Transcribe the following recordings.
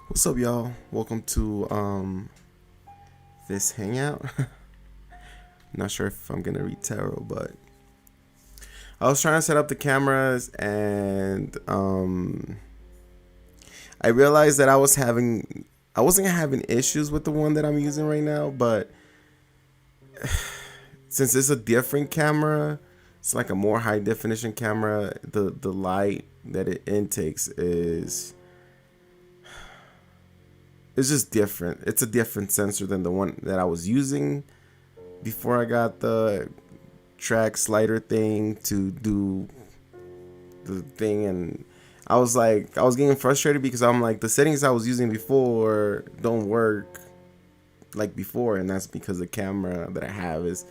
What's up, y'all? Welcome to this hangout. Not sure if I'm gonna read tarot, but I was trying to set up the cameras and I realized that I wasn't having issues with the one that I'm using right now, but since it's a different camera, it's like a more high definition camera, the light that it intakes is it's just different. It's a different sensor than the one that I was using before I got the track slider thing to do the thing. And I was getting frustrated because I'm like, the settings I was using before don't work like before, and that's because the camera that I have it's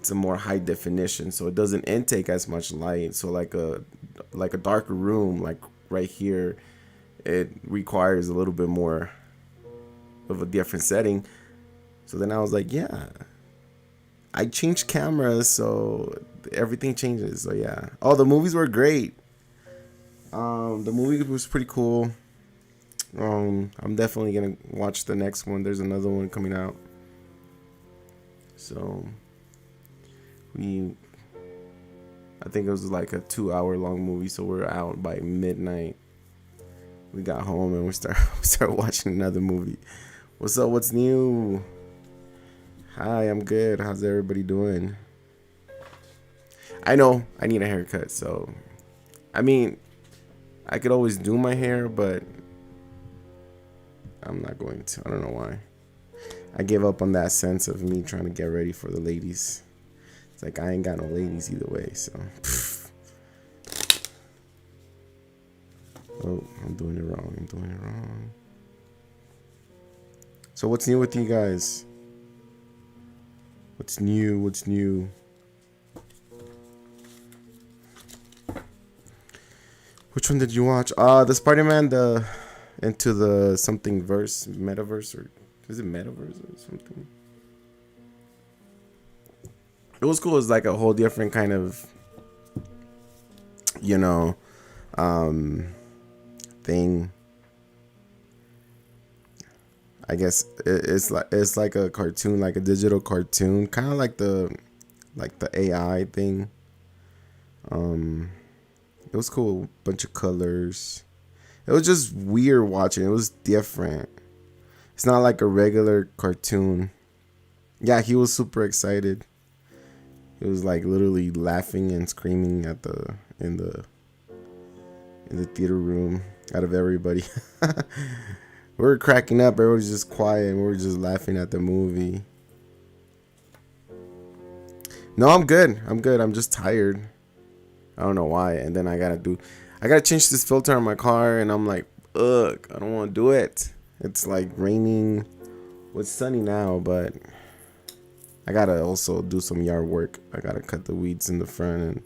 a more high definition, so it doesn't intake as much light. So like a darker room, like right here, it requires a little bit more of a different setting. So then I was like, yeah, I changed cameras, so everything changes. So yeah. Oh, the movies were great. The movie was pretty cool. I'm definitely gonna watch the next one. There's another one coming out. So I think it was like a 2-hour long movie. So we're out by midnight. We got home and we start watching another movie. What's up? What's new? Hi, I'm good. How's everybody doing? I know I need a haircut, so I mean, I could always do my hair, but I'm not going to. I don't know why. I gave up on that sense of me trying to get ready for the ladies. It's like I ain't got no ladies either way, so. Oh, I'm doing it wrong. So what's new with you guys? What's new? Which one did you watch? The Spider-Man, the Into the something verse, metaverse, or is it metaverse or something? It was cool. It was like a whole different kind of, thing. I guess it's like a cartoon, like a digital cartoon, kind of like the AI thing. It was cool, bunch of colors. It was just weird watching. It was different. It's not like a regular cartoon. Yeah, he was super excited. He was like literally laughing and screaming at in the theater room out of everybody. We were cracking up. Everybody was just quiet and we were just laughing at the movie. No, I'm good. I'm just tired. I don't know why. And then I gotta change this filter on my car, and I'm like, ugh, I don't want to do it. It's like raining. Well, it's sunny now, but I gotta also do some yard work. I gotta cut the weeds in the front, and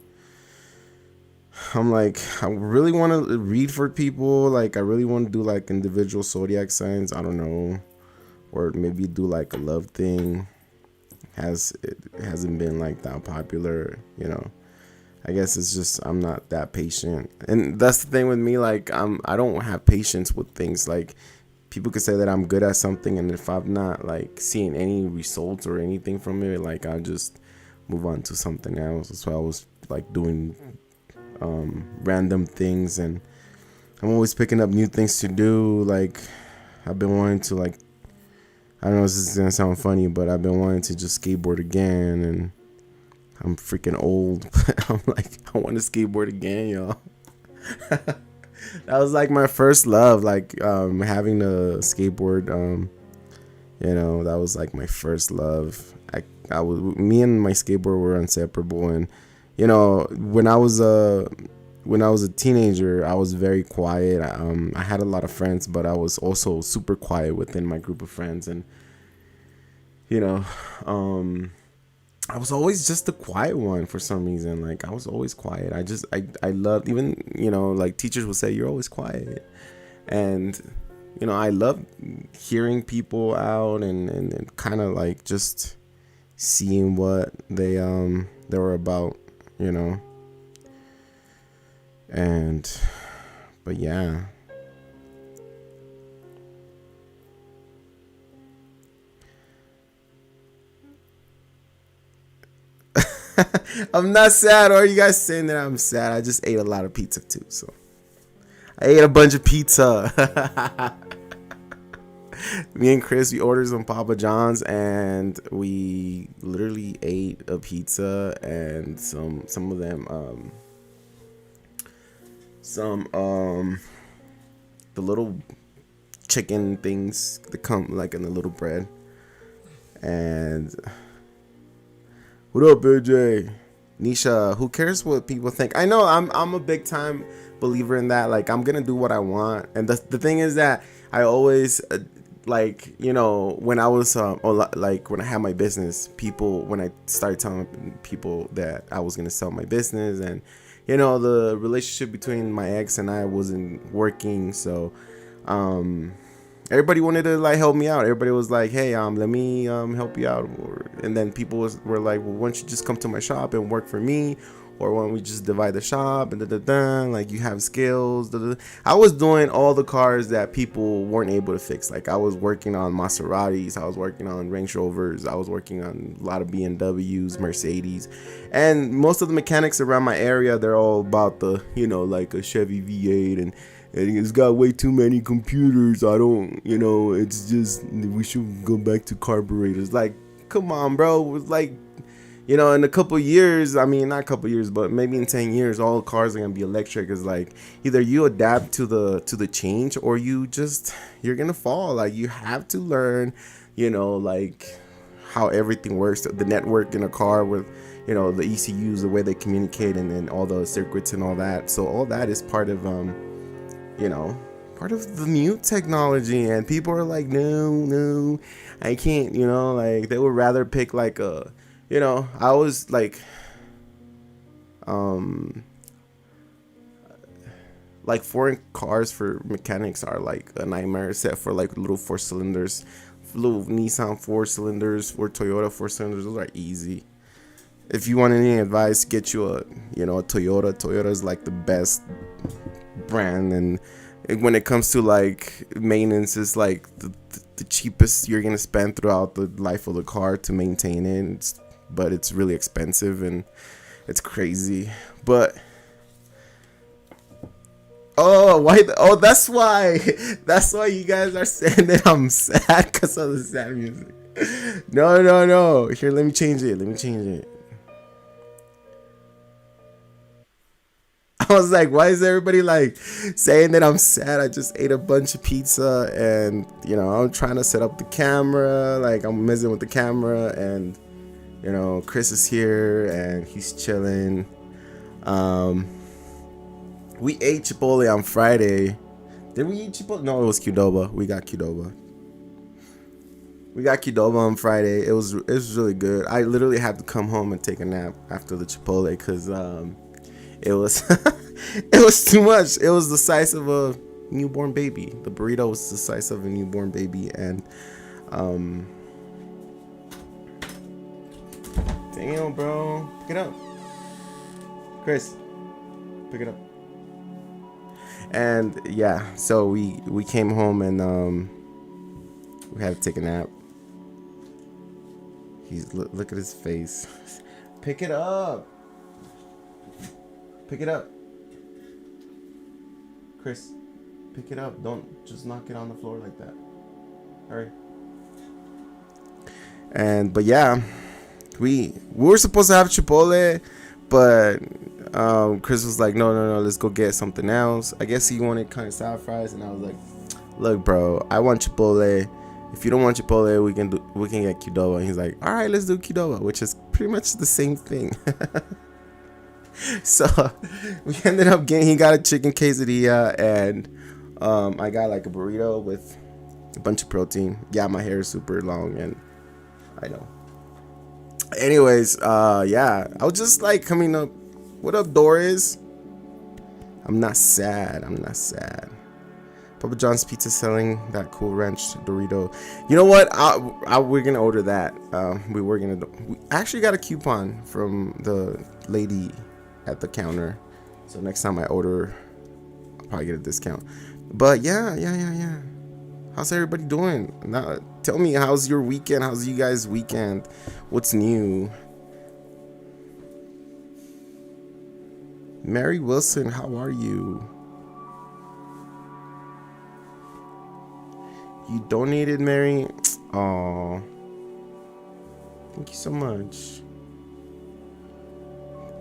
I'm like, I really want to read for people. Like, I really want to do like individual zodiac signs. I don't know, or maybe do like a love thing. It hasn't been like that popular, I guess it's just I'm not that patient, and that's the thing with me. Like, I don't have patience with things. Like, people could say that I'm good at something, and if I'm not like seeing any results or anything from it, like, I'll just move on to something else. So I was like doing random things, and I'm always picking up new things to do. Like, I've been wanting to, like, I don't know if this is gonna sound funny, but I've been wanting to just skateboard again, and I'm freaking old. I'm like, I want to skateboard again, y'all. That was like my first love, like having a skateboard. That was like my first love. Me and my skateboard were inseparable, and when I was a teenager, I was very quiet. I had a lot of friends, but I was also super quiet within my group of friends, and I was always just the quiet one for some reason. Like, I was always quiet. I loved, even, like, teachers would say, you're always quiet. And, I love hearing people out and kind of like just seeing what they were about, but yeah. I'm not sad. Or are you guys saying that I'm sad? I just ate a lot of pizza too. So I ate a bunch of pizza. Me and Chris, we ordered some Papa John's and we literally ate a pizza and some of them the little chicken things that come like in the little bread. And what up, AJ? Nisha, who cares what people think? I know I'm a big time believer in that. Like, I'm gonna do what I want. And the thing is that I always like, you know, when I was like when I had my business, people, when I started telling people that I was gonna sell my business, and you know, the relationship between my ex and I wasn't working, so everybody wanted to like help me out. Everybody was like, hey, let me help you out. And then people were like, well, why don't you just come to my shop and work for me? Or why don't we just divide the shop and like, you have skills. I was doing all the cars that people weren't able to fix. Like, I was working on Maseratis, I was working on Range Rovers, I was working on a lot of BMWs, Mercedes, and most of the mechanics around my area, they're all about the, you know, like a Chevy V8 and it's got way too many computers. I don't, you know, it's just, we should go back to carburetors. Like, come on, bro. It's like, you know, in a couple years, I mean, not a couple years, but maybe in 10 years, all cars are gonna be electric. It's like, either you adapt to the change, or you're gonna fall. Like, you have to learn, you know, like how everything works, the network in a car with, you know, the ECUs, the way they communicate, and then all the circuits and all that. So all that is part of you know, part of the new technology. And people are like, no, I can't, you know, like they would rather pick like a, you know, I was like foreign cars for mechanics are like a nightmare, except for like little 4 cylinders, little Nissan 4 cylinders or Toyota 4 cylinders. Those are easy. If you want any advice, get you a Toyota. Toyota is like the best brand, and when it comes to like maintenance, it's like the cheapest you're gonna spend throughout the life of the car to maintain it. But it's really expensive and it's crazy. But that's why you guys are saying that I'm sad because of the sad music. No. Here, let me change it. I was like, why is everybody like saying that I'm sad? I just ate a bunch of pizza, and you know, I'm trying to set up the camera. Like, I'm messing with the camera, and you know, Chris is here and he's chilling. We ate Chipotle on Friday. Did we eat Chipotle? No, it was Qdoba. We got Qdoba on Friday. It was really good. I literally had to come home and take a nap after the Chipotle because it was it was too much. It was the size of a newborn baby. The burrito was the size of a newborn baby, and damn, bro, pick it up, Chris, pick it up. And yeah, so we came home and we had to take a nap. Look at his face. Pick it up. Chris, pick it up. Don't just knock it on the floor like that. Hurry. But yeah, we were supposed to have Chipotle, but Chris was like, no, let's go get something else. I guess he wanted kind of sour fries, and I was like, look, bro, I want Chipotle. If you don't want Chipotle, we can get Qdoba. And he's like, all right, let's do Qdoba, which is pretty much the same thing. So we ended up he got a chicken quesadilla, and I got like a burrito with a bunch of protein. Yeah, my hair is super long, and I know. Anyways, yeah, I was just like coming up. What up, Doris? I'm not sad. Papa John's Pizza selling that Cool Ranch Dorito. You know what? We're gonna order that. We actually got a coupon from the lady at the counter, so next time I order, I'll probably get a discount. But yeah. How's everybody doing? Now, tell me, how's your weekend? How's you guys' weekend? What's new? Mary Wilson, how are you? You donated, Mary. Oh, thank you so much.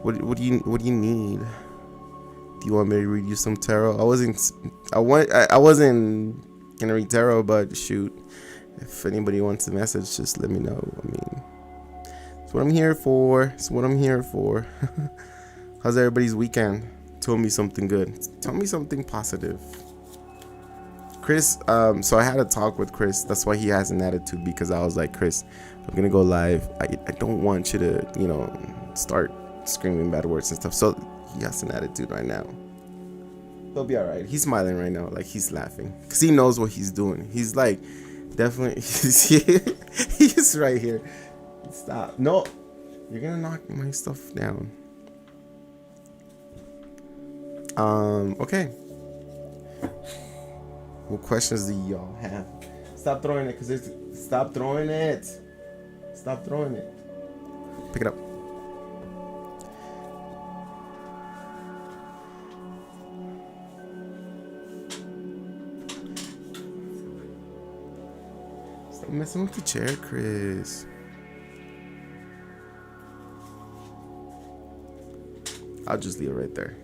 What do you need? Do you want me to read you some tarot? I wasn't gonna read tarot, but shoot, if anybody wants a message, just let me know. I mean, it's what I'm here for. How's everybody's weekend? Tell me something good. Tell me something positive. Chris, so I had a talk with Chris. That's why he has an attitude, because I was like, Chris, I'm gonna go live. I don't want you to, start screaming bad words and stuff. So he has an attitude right now. He'll be all right. He's smiling right now, like he's laughing, because he knows what he's doing. He's like, definitely, he's right here. Stop. No, you're gonna knock my stuff down. Okay. What questions do y'all have? Stop throwing it, stop throwing it. Stop throwing it. Pick it up. Stop messing with the chair, Chris. I'll just leave it right there.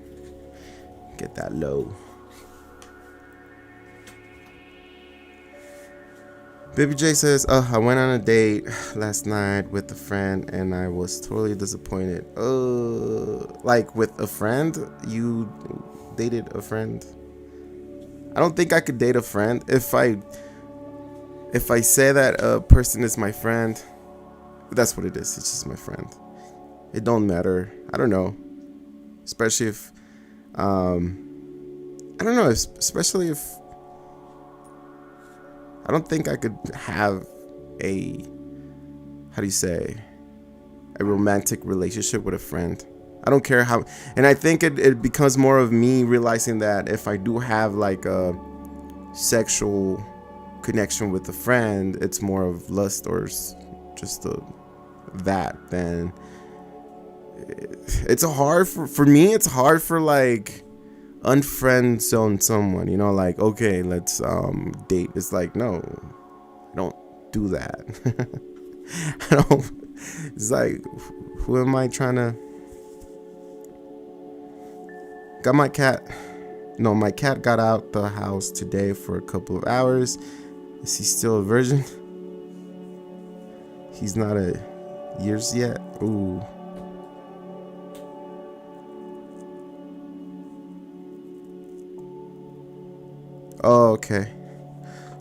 Get that low. Baby J says, I went on a date last night with a friend and I was totally disappointed. Like with a friend? You dated a friend? I don't think I could date a friend. If I say that a person is my friend, that's what it is. It's just my friend. It don't matter. I don't know. Especially if, especially if, I don't think I could have a romantic relationship with a friend. I don't care how, and I think it becomes more of me realizing that if I do have like a sexual connection with a friend, it's more of lust or just that than it's hard for me. It's hard for like unfriend zone someone, like, okay, let's date. It's like, no, I don't do that. It's like, who am I trying to? My cat got out the house today for a couple of hours. Is he still a virgin? He's not a years yet. Ooh. Oh, okay.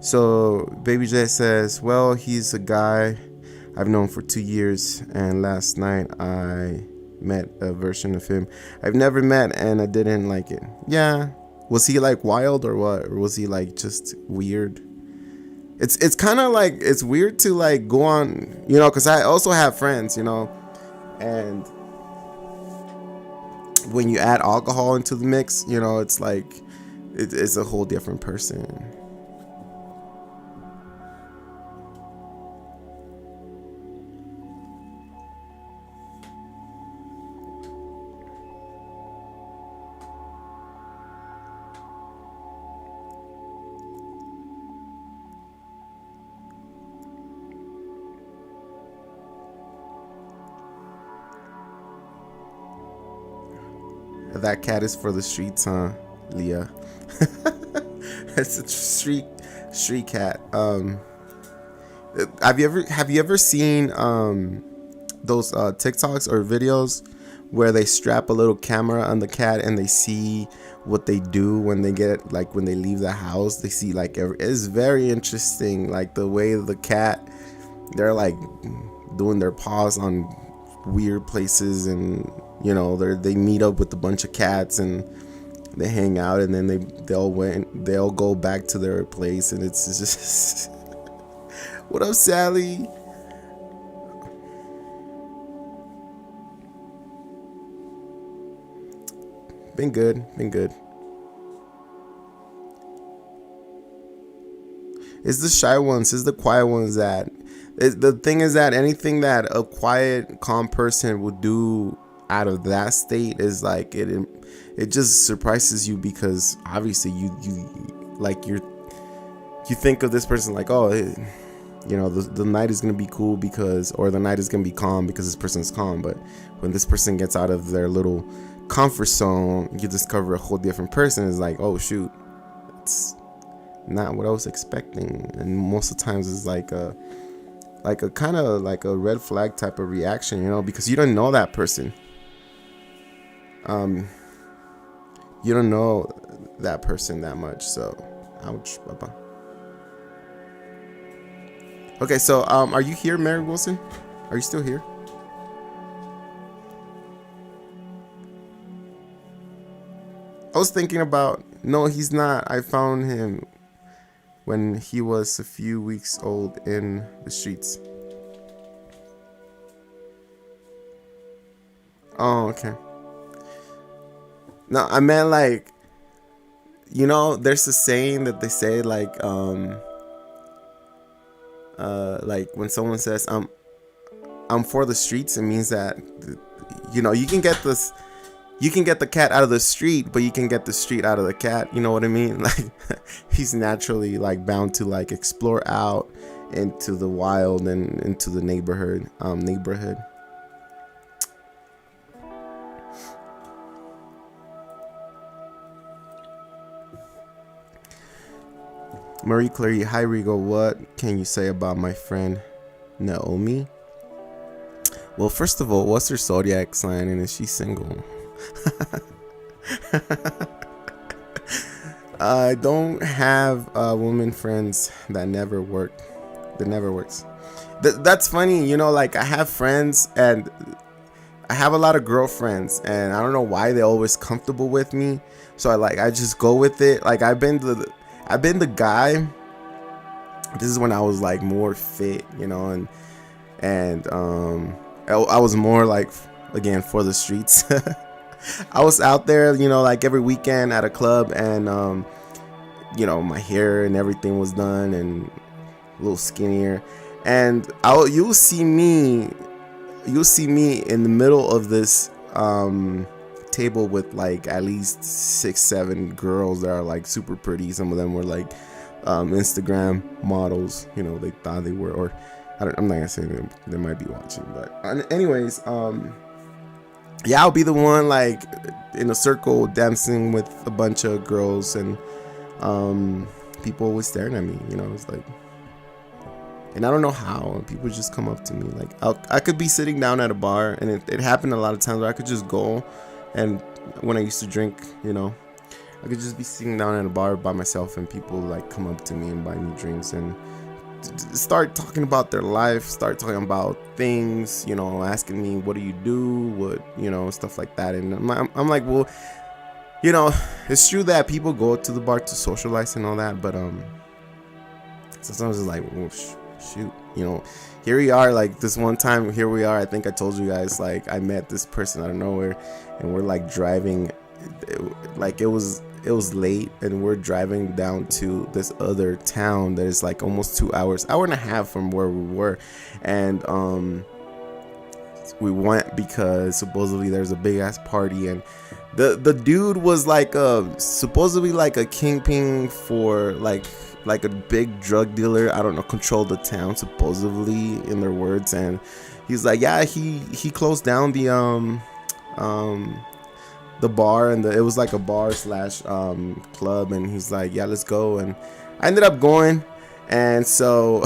So Baby J says, well, he's a guy I've known for 2 years, and last night I met a version of him I've never met, and I didn't like it. Yeah. Was he like wild or what? Or was he like just weird? It's kind of like, it's weird to like go on, because I also have friends, and when you add alcohol into the mix, it's like, it's a whole different person. That cat is for the streets, huh, Leah? It's a street cat. Have you ever seen those TikToks or videos where they strap a little camera on the cat and they see what they do when they when they leave the house? They see it's very interesting, like the way the cat, they're like doing their paws on weird places, and they meet up with a bunch of cats and they hang out, and then they'll go back to their place, and it's just what up, Sally? Been good. It's the shy ones, it's the quiet ones the thing is that anything that a quiet, calm person would do out of that state is like it just surprises you, because obviously you like you think of this person like, oh, you know, the night is gonna be cool because, or the night is gonna be calm because this person's calm. But when this person gets out of their little comfort zone, you discover a whole different person. It's like, oh shoot, it's not what I was expecting. And most of the times it's like a kind of like a red flag type of reaction, you know, because you don't know that person. You don't know that person that much. So ouch. Bye-bye. Okay, so are you here, Mary Wilson? Are you still here? I was thinking about, no, he's not. I found him when he was a few weeks old in the streets. Oh, okay. No, I meant like, you know, there's a saying that they say like when someone says I'm for the streets, it means that, you know, you can get the cat out of the street, but you can get the street out of the cat. You know what I mean? Like he's naturally like bound to like explore out into the wild and into the neighborhood. Marie Claire, hi Rigo, what can you say about my friend Naomi? Well, first of all, what's her zodiac sign and is she single? I don't have woman friends that never work. That never works. That's funny, you know, like I have friends and I have a lot of girlfriends, and I don't know why they're always comfortable with me. So I just go with it. Like I've been the guy. This is when I was like more fit, you know, and I was more like, again, for the streets. I was out there, you know, like every weekend at a club, and you know, my hair and everything was done and a little skinnier, and you'll see me in the middle of this table with like at least 6-7 girls that are like super pretty. Some of them were like Instagram models, you know, they thought they were, or I'm not gonna say they might be watching, but anyways, yeah, I'll be the one like in a circle dancing with a bunch of girls, and people always staring at me, you know. It's like, and I don't know how, and people just come up to me. Like I could be sitting down at a bar, and it happened a lot of times where I could just go, and when I used to drink, you know, I could just be sitting down at a bar by myself, and people like come up to me and buy me drinks and start talking about their life, start talking about things, you know, asking me, what do you do, what, you know, stuff like that. And I'm like, well, you know, it's true that people go to the bar to socialize and all that, but sometimes it's like, well, shoot, you know, here we are, like this one time, here we are, I think I told you guys, like I met this person out of nowhere, and we're like driving, like it was late, and we're driving down to this other town that is like almost 2 hours, hour and a half from where we were, and we went because supposedly there's a big ass party, and the dude was like supposedly like a kingpin for like a big drug dealer, I don't know, controlled the town supposedly, in their words. And he's like, yeah, he closed down the bar, and it was like a bar slash club, and he's like, yeah, let's go. And I ended up going, and so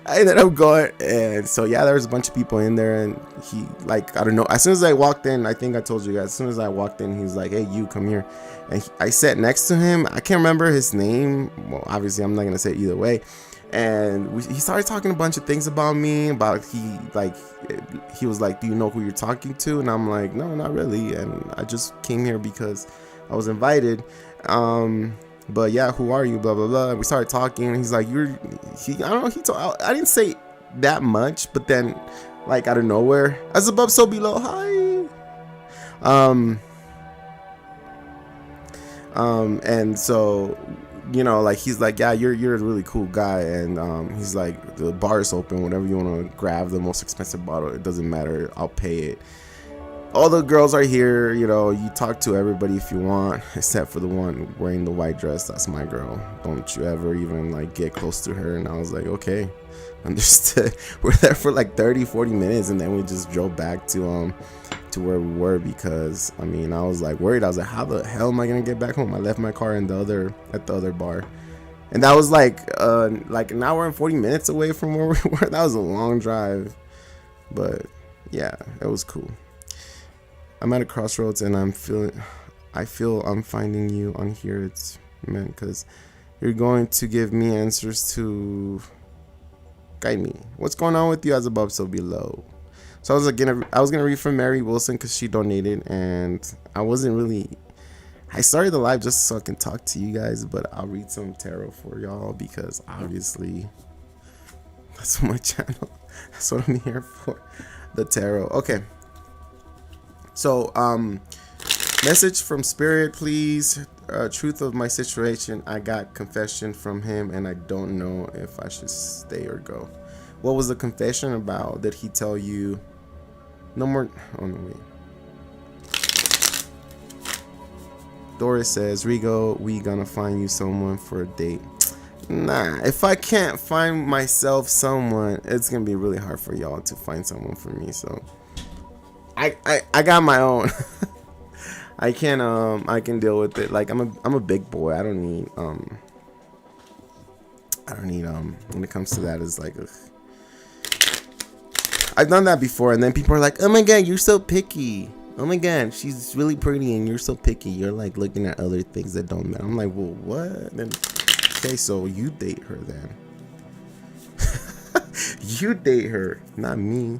yeah, there was a bunch of people in there, and he, like, I don't know, as soon as I walked in, I think I told you guys, as soon as I walked in, he's like, hey, you come here. And I sat next to him. I can't remember his name, well, obviously I'm not gonna say it either way. And he started talking a bunch of things about me, about he was like, do you know who you're talking to? And I'm like, no, not really, and I just came here because I was invited, but yeah, who are you, blah blah blah. And we started talking, and he's like, I don't know, I didn't say that much, but then, like, out of nowhere, as above so below, hi, and so, you know, like, he's like, yeah, you're a really cool guy, and he's like, the bar is open, whenever you want to grab the most expensive bottle, it doesn't matter, I'll pay it. all the girls are here. You know, you talk to everybody if you want, except for the one wearing the white dress. That's my girl. Don't you ever even like get close to her. And I was like, okay, understood. We're there for like 30-40 minutes, and then we just drove back to where we were, because I mean, I was like worried. I was like, how the hell am I gonna get back home? I left my car at the other bar, and that was like an hour and 40 minutes away from where we were. That was a long drive, but yeah, it was cool. I'm at a crossroads, and I feel I'm finding you on here. It's meant because you're going to give me answers to guide me. What's going on with you, as above so below? So I was gonna read from Mary Wilson because she donated, and I started the live just so I can talk to you guys, but I'll read some tarot for y'all because obviously that's my channel. That's what I'm here for, the tarot. Okay. So, message from Spirit, please. Truth of my situation. I got confession from him, and I don't know if I should stay or go. What was the confession about? Did he tell you no more? Oh no, wait. Doris says, Rigo, we gonna find you someone for a date. Nah, if I can't find myself someone, it's gonna be really hard for y'all to find someone for me. So I got my own. I can deal with it. Like I'm a big boy. I don't need when it comes to that, it's like ugh. I've done that before, and then people are like, oh my god, you're so picky. Oh my god, she's really pretty and you're so picky. You're like looking at other things that don't matter. I'm like, well, what? Then okay, so you date her then. You date her, not me.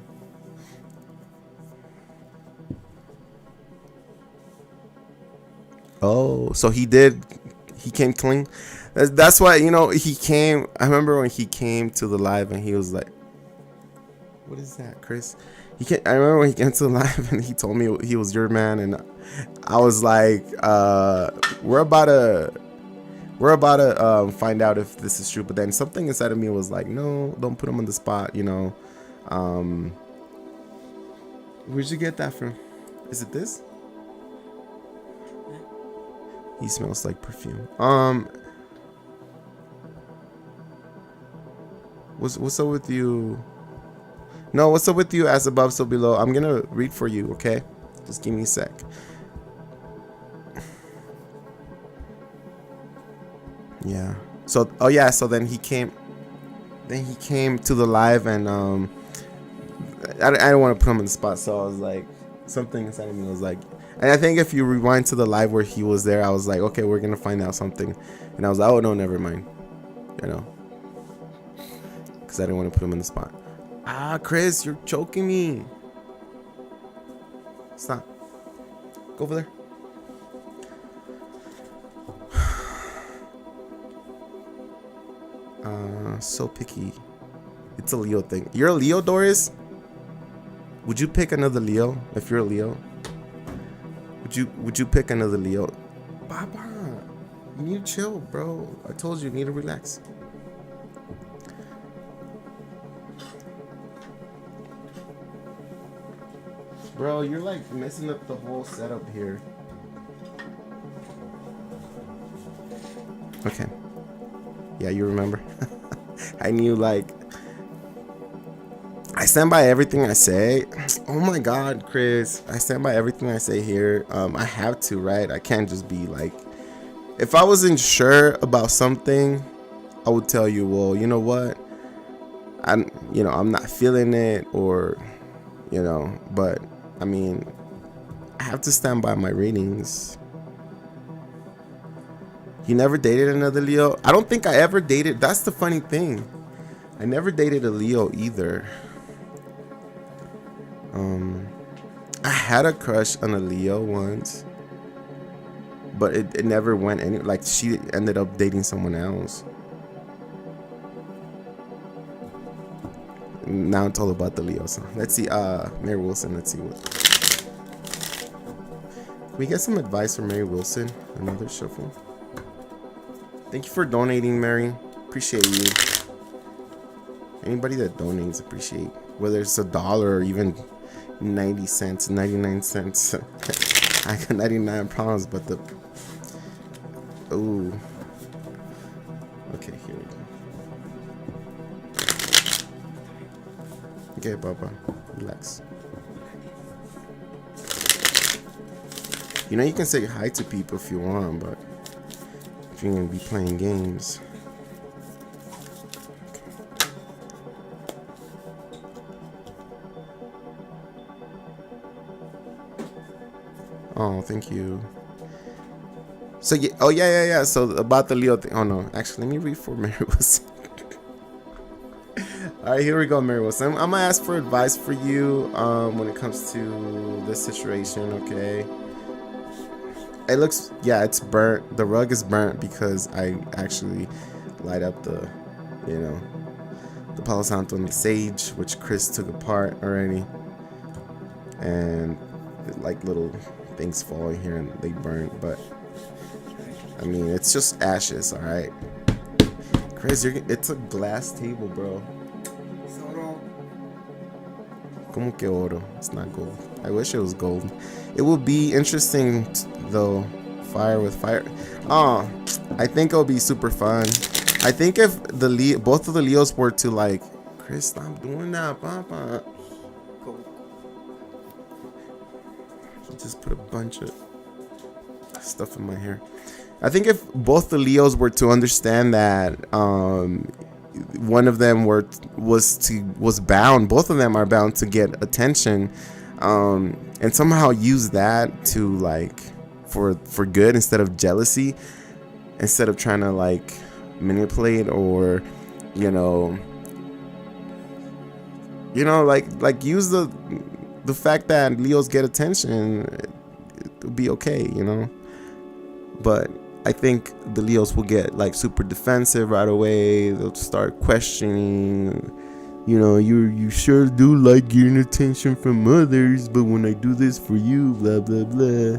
Oh, so he came clean. That's why, you know, he came. I remember when he came to the live and he was like, what is that, Chris? I remember when he came to the live and he told me he was your man, and I was like, we're about to find out if this is true. But then something inside of me was like, no, don't put him on the spot, you know. Where'd you get that from? Is it this? He smells like perfume. What's up with you? No, what's up with you, as above so below? I'm gonna read for you, okay? Just give me a sec. Yeah. So, oh yeah. So then he came to the live, and I don't want to put him on the spot. So I was like, something inside of me was like, and I think if you rewind to the live where he was there, I was like, okay, we're gonna find out something, and I was like, oh no, never mind, you know, because I didn't want to put him on the spot. Ah, Chris, you're choking me. Stop. Go over there. So picky. It's a Leo thing. You're a Leo, Doris? Would you pick another Leo if you're a Leo? Would you pick another Leo? Baba, you need to chill, bro. I told you need to relax. Bro, you're like messing up the whole setup here. Okay. Yeah, you remember. I knew, like, I stand by everything I say. Oh my God, Chris. I stand by everything I say here. I have to, right? I can't just be like, if I wasn't sure about something, I would tell you, well, you know what? I'm not feeling it, or, you know, but I mean, I have to stand by my readings. You never dated another Leo? I don't think I ever dated. That's the funny thing. I never dated a Leo either. I had a crush on a Leo once, but it never went any. Like, she ended up dating someone else. Now it's all about the Leo song. Let's see. Mary Wilson. Let's see what. Can we get some advice from Mary Wilson? Another shuffle. Thank you for donating, Mary. Appreciate you. Anybody that donates, appreciate. Whether it's $1 or even 90 cents, 99 cents. I got 99 problems, but the... Ooh. Okay, here we go. Okay, Baba. Relax. You know, you can say hi to people if you want, but if you're going to be playing games... Oh, thank you. So yeah, oh yeah. So about the Leo thing. Oh no, actually, let me read for Mary Wilson. All right, here we go, Mary Wilson. I'm gonna ask for advice for you when it comes to this situation. Okay. It looks, yeah, it's burnt. The rug is burnt because I actually light up the, you know, the Palo Santo and the sage, which Chris took apart already, and like little things fall in here and they burn, but I mean, it's just ashes. All right, Chris, it's a glass table, bro. Como que oro? It's not gold. I wish it was gold. It would be interesting though. Fire with fire. Oh, I think it'll be super fun. I think if both of the Leos were to like, Chris, stop doing that, Papa. Just put a bunch of stuff in my hair. I think if both the Leos were to understand that one of them was bound, both of them are bound to get attention, and somehow use that to like for good instead of jealousy, instead of trying to like manipulate or like use the fact that Leos get attention, it'll be okay, but I think the Leos will get like super defensive right away. They'll start questioning, you sure do like getting attention from others, but when I do this for you, blah blah blah.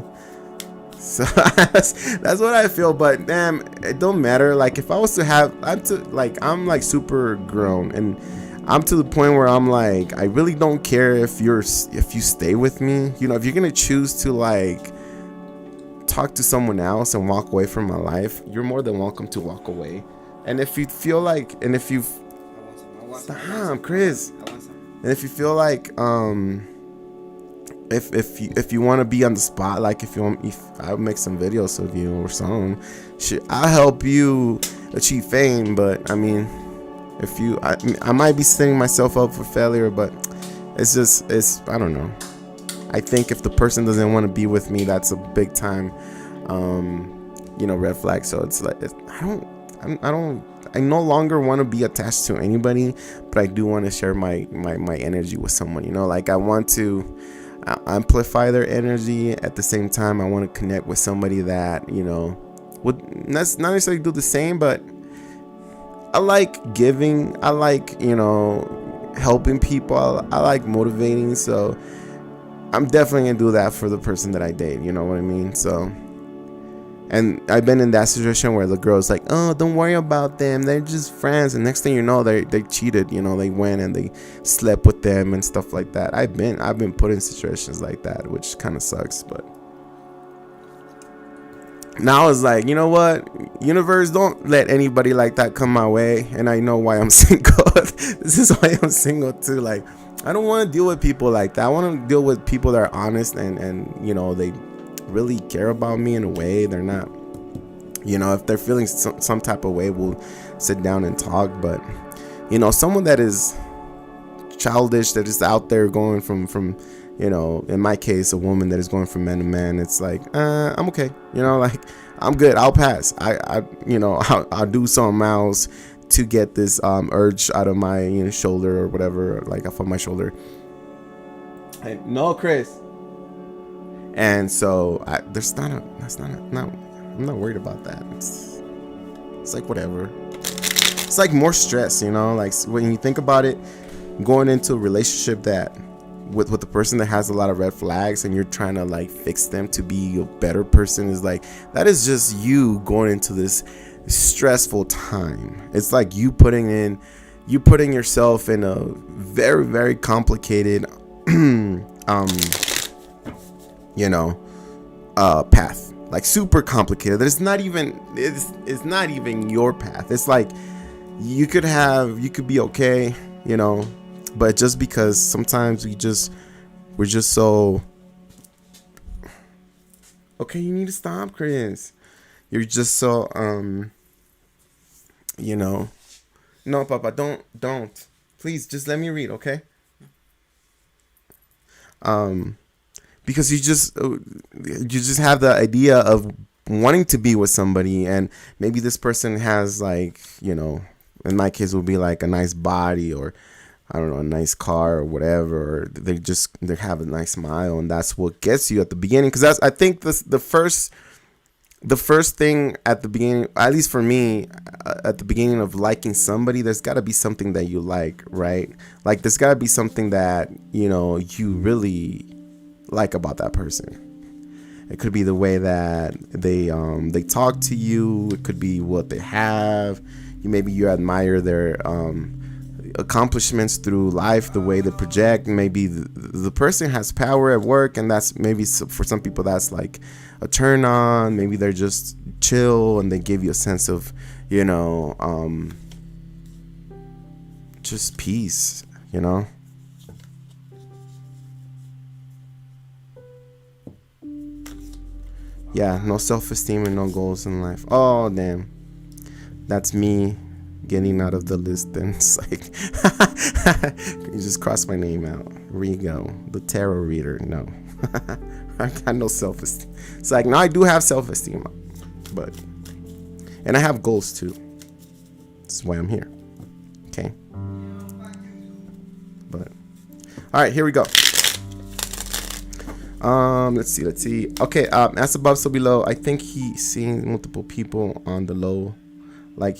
So that's what I feel. But damn, it don't matter. Like if I was to have, I'm like super grown, and I'm to the point where I'm like, I really don't care if you stay with me. If you're gonna choose to like talk to someone else and walk away from my life, you're more than welcome to walk away. And if you feel like, and if you stop, Chris, and if you feel like if you want to be on the spot, like if I'll make some videos of you or something, I'll help you achieve fame. But I mean, I might be setting myself up for failure, but it's I don't know. I think if the person doesn't want to be with me, that's a big time, red flag. So it's like, I no longer want to be attached to anybody, but I do want to share my energy with someone, like I want to amplify their energy. At the same time, I want to connect with somebody that, would not necessarily do the same, but I like giving. I like, helping people. I like motivating. So I'm definitely gonna do that for the person that I date. You know what I mean? So, and I've been in that situation where the girl's like, "Oh, don't worry about them. They're just friends." And next thing you know, they cheated. They went and they slept with them and stuff like that. I've been put in situations like that, which kind of sucks. But now it's like, you know what? Universe, don't let anybody like that come my way. And I know why I'm single. This is why I'm single too. Like, I don't want to deal with people like that. I want to deal with people that are honest and they really care about me in a way. They're not, if they're feeling some type of way, we'll sit down and talk. But, someone that is childish, that is out there going from in my case, a woman that is going from man to man, it's like, I'm okay. Like, I'm good. I'll pass. I'll do something else to get this urge out of my shoulder or whatever, like off of my shoulder. No, Chris. And so I'm not worried about that. It's like whatever. It's like more stress, like when you think about it, going into a relationship that with the person that has a lot of red flags and you're trying to like fix them to be a better person, is like, that is just you going into this stressful time. It's like you putting yourself in a very, very complicated path, like super complicated. It's not even your path. It's like you could be okay, but just because sometimes we're just so okay. You need to stop, Chris. You're just so no, Papa, don't please, just let me read, okay? Because you just have the idea of wanting to be with somebody, and maybe this person has, like, in my case would be like a nice body, or I don't know, a nice car or whatever, or they have a nice smile, and that's what gets you at the beginning. Because I think the first thing at the beginning, at least for me, at the beginning of liking somebody, there's got to be something that you like, right? Like, there's got to be something that, you really like about that person. It could be the way that they talk to you. It could be what they have. Maybe you admire their accomplishments through life, the way they project. Maybe the person has power at work, and that's maybe for some people that's like a turn on. Maybe they're just chill and they give you a sense of just peace, yeah, no self-esteem and no goals in life. Oh damn, that's me getting out of the list. Then it's like you just cross my name out. Rigo, the tarot reader. No. I got no self-esteem. It's like, no, I do have self-esteem, and I have goals too. That's why I'm here. Okay. But all right, here we go. Let's see. Okay, as above, so below. I think he's seeing multiple people on the low, like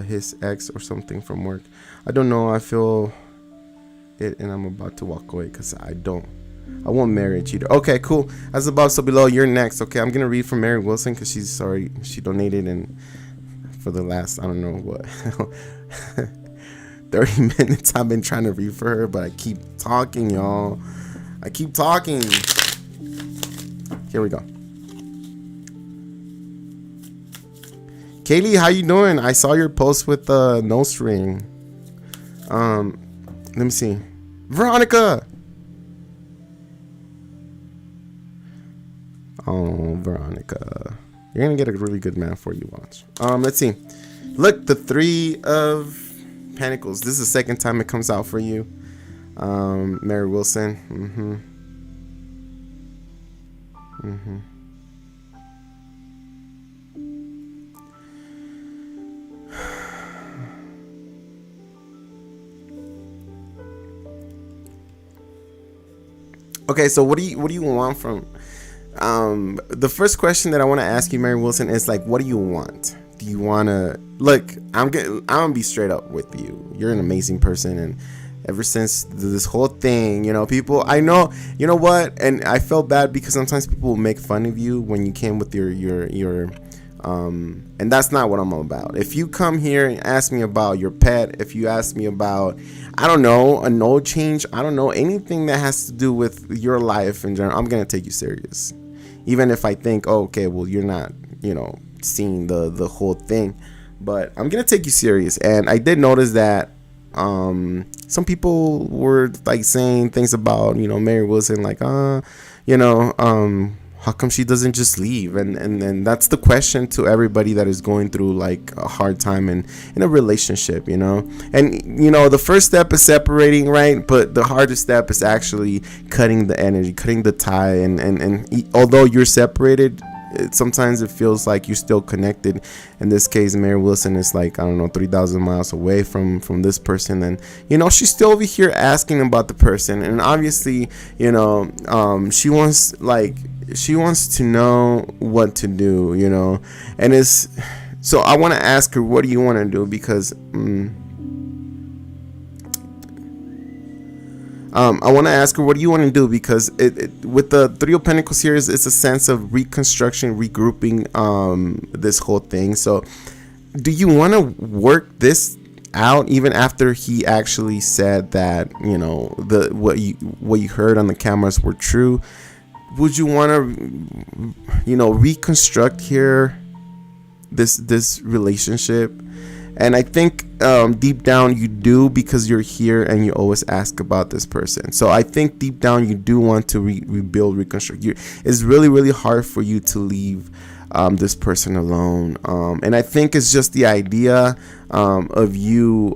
his ex or something from work. I don't know. I feel it, and I'm about to walk away because I won't marry a cheater. Okay, cool. As above, so below. You're next. Okay, I'm gonna read from Mary Wilson because she donated, and for the last, I don't know what 30 minutes I've been trying to read for her, but I keep talking, y'all. I keep talking. Here we go. Kaylee, how you doing? I saw your post with the nose ring. Let me see. Veronica. Oh, Veronica. You're gonna get a really good man for you. Watch. Let's see. Look, the 3 of Pentacles. This is the second time it comes out for you. Mary Wilson. Okay, so what do you want from the first question that I want to ask you, Mary Wilson, is like, what do you want? Do you want to look? I'm gonna be straight up with you. You're an amazing person, and ever since this whole thing, people, I know, you know what, and I felt bad because sometimes people will make fun of you when you came with your and that's not what I'm all about. If you come here and ask me about your pet, if you ask me about, I don't know, a no change, I don't know, anything that has to do with your life in general, I'm gonna take you serious. Even if I think, oh, okay, well, you're not, seeing the whole thing, but I'm gonna take you serious. And I did notice that some people were like saying things about, Mary Wilson, like, how come she doesn't just leave? And that's the question to everybody that is going through like a hard time in a relationship, and the first step is separating, right? But the hardest step is actually cutting the energy, cutting the tie, and although you're separated, sometimes it feels like you're still connected. In this case, Mary Wilson is like, I don't know, 3,000 miles away from this person, and she's still over here asking about the person, and obviously, she wants to know what to do, and it's so I want to ask her, what do you want to do? Because I want to ask her, what do you want to do? Because with the 3 of Pentacles here, it's a sense of reconstruction, regrouping, this whole thing. So do you want to work this out, even after he actually said that, you know, what you heard on the cameras were true, would you want to, you know, reconstruct here this relationship? And I think deep down you do, because you're here and you always ask about this person. So I think deep down you do want to rebuild, reconstruct. It's really, really hard for you to leave this person alone. And I think it's just the idea of you.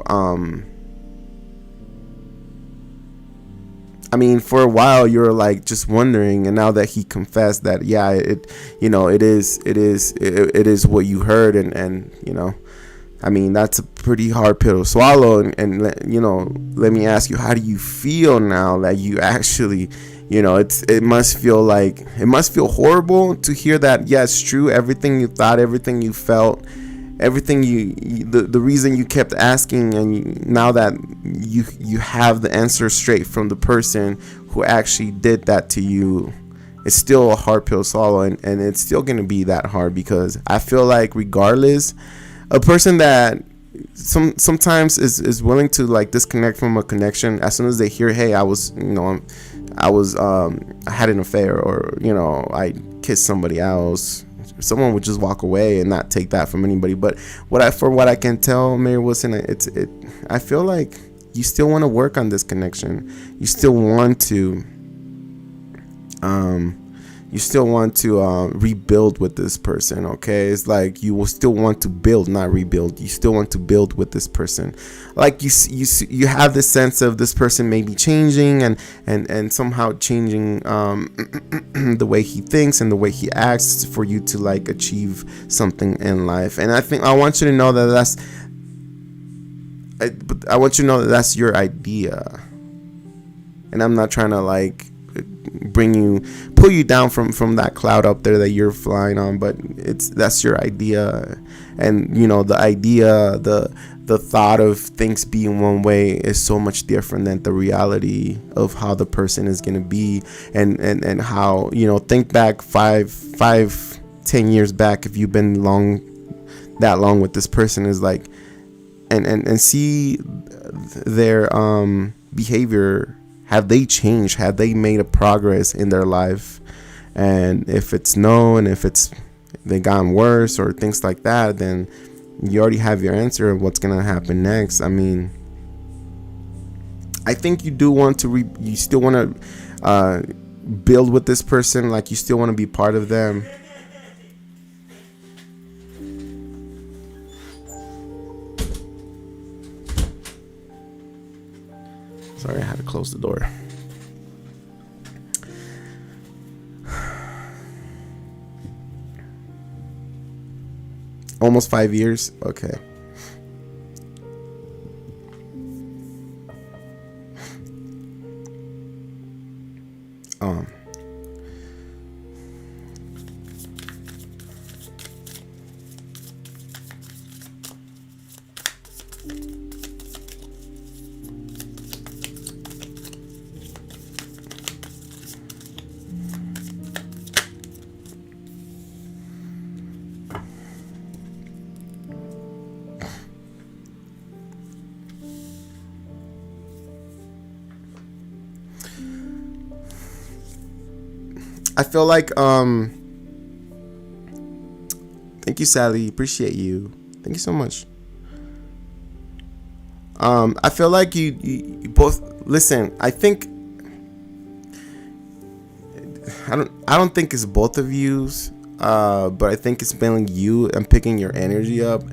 I mean, for a while you're like just wondering, and now that he confessed that, yeah, it is what you heard, and you know, I mean, that's a pretty hard pill to swallow. And you know, let me ask you, how do you feel now that you actually, you know, it must feel horrible to hear that, yeah, it's true, everything you thought, everything you felt, everything the reason you kept asking, and now that you have the answer straight from the person who actually did that to you, it's still a hard pill to swallow, and it's still going to be that hard, because I feel like regardless, a person that sometimes is willing to like disconnect from a connection as soon as they hear, hey, I had an affair, or, you know, I kissed somebody else, someone would just walk away and not take that from anybody. But what I can tell, Mary Wilson, I feel like you still want to work on this connection. You still want to rebuild with this person. Okay, it's like you will still want to build, not rebuild. You still want to build with this person. Like you have this sense of this person may be changing and somehow changing the way he thinks and the way he acts for you to like achieve something in life. And I want you to know that that's your idea. And I'm not trying to like pull you down from that cloud up there that you're flying on, but that's your idea. And you know, the idea, the thought of things being one way is so much different than the reality of how the person is going to be, and how, you know, think back 5-10 years back, if you've been that long with this person, is like, and see their behavior. Have they changed? Have they made a progress in their life? And if it's no, and if they gotten worse or things like that, then you already have your answer of what's gonna happen next. I mean, I think you do want to you still want to build with this person. Like, you still want to be part of them. Sorry, I had to close the door. Almost 5 years. Okay. I feel like thank you, Sally, appreciate you, thank you so much. I feel like you both, listen, I think I don't think it's both of yous, but I think it's mainly you and picking your energy up.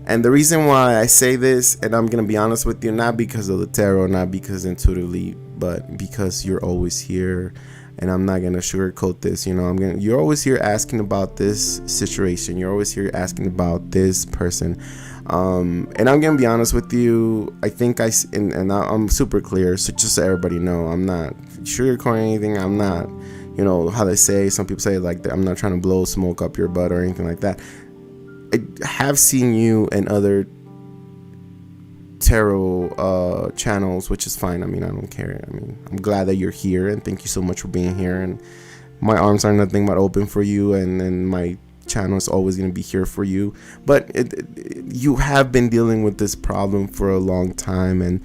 And the reason why I say this, and I'm gonna be honest with you, not because of the tarot, not because intuitively, but because you're always here. And I'm not gonna sugarcoat this, you know. You're always here asking about this situation. You're always here asking about this person. And I'm gonna be honest with you. I think I'm super clear. So just so everybody know, I'm not sugarcoating anything. I'm not, you know, how they say. Some people say like I'm not trying to blow smoke up your butt or anything like that. I have seen you in other tarot channels, which is fine. I mean, I don't care. I mean, I'm glad that you're here, and thank you so much for being here. And my arms are nothing but open for you, and my channel is always going to be here for you. But you have been dealing with this problem for a long time, and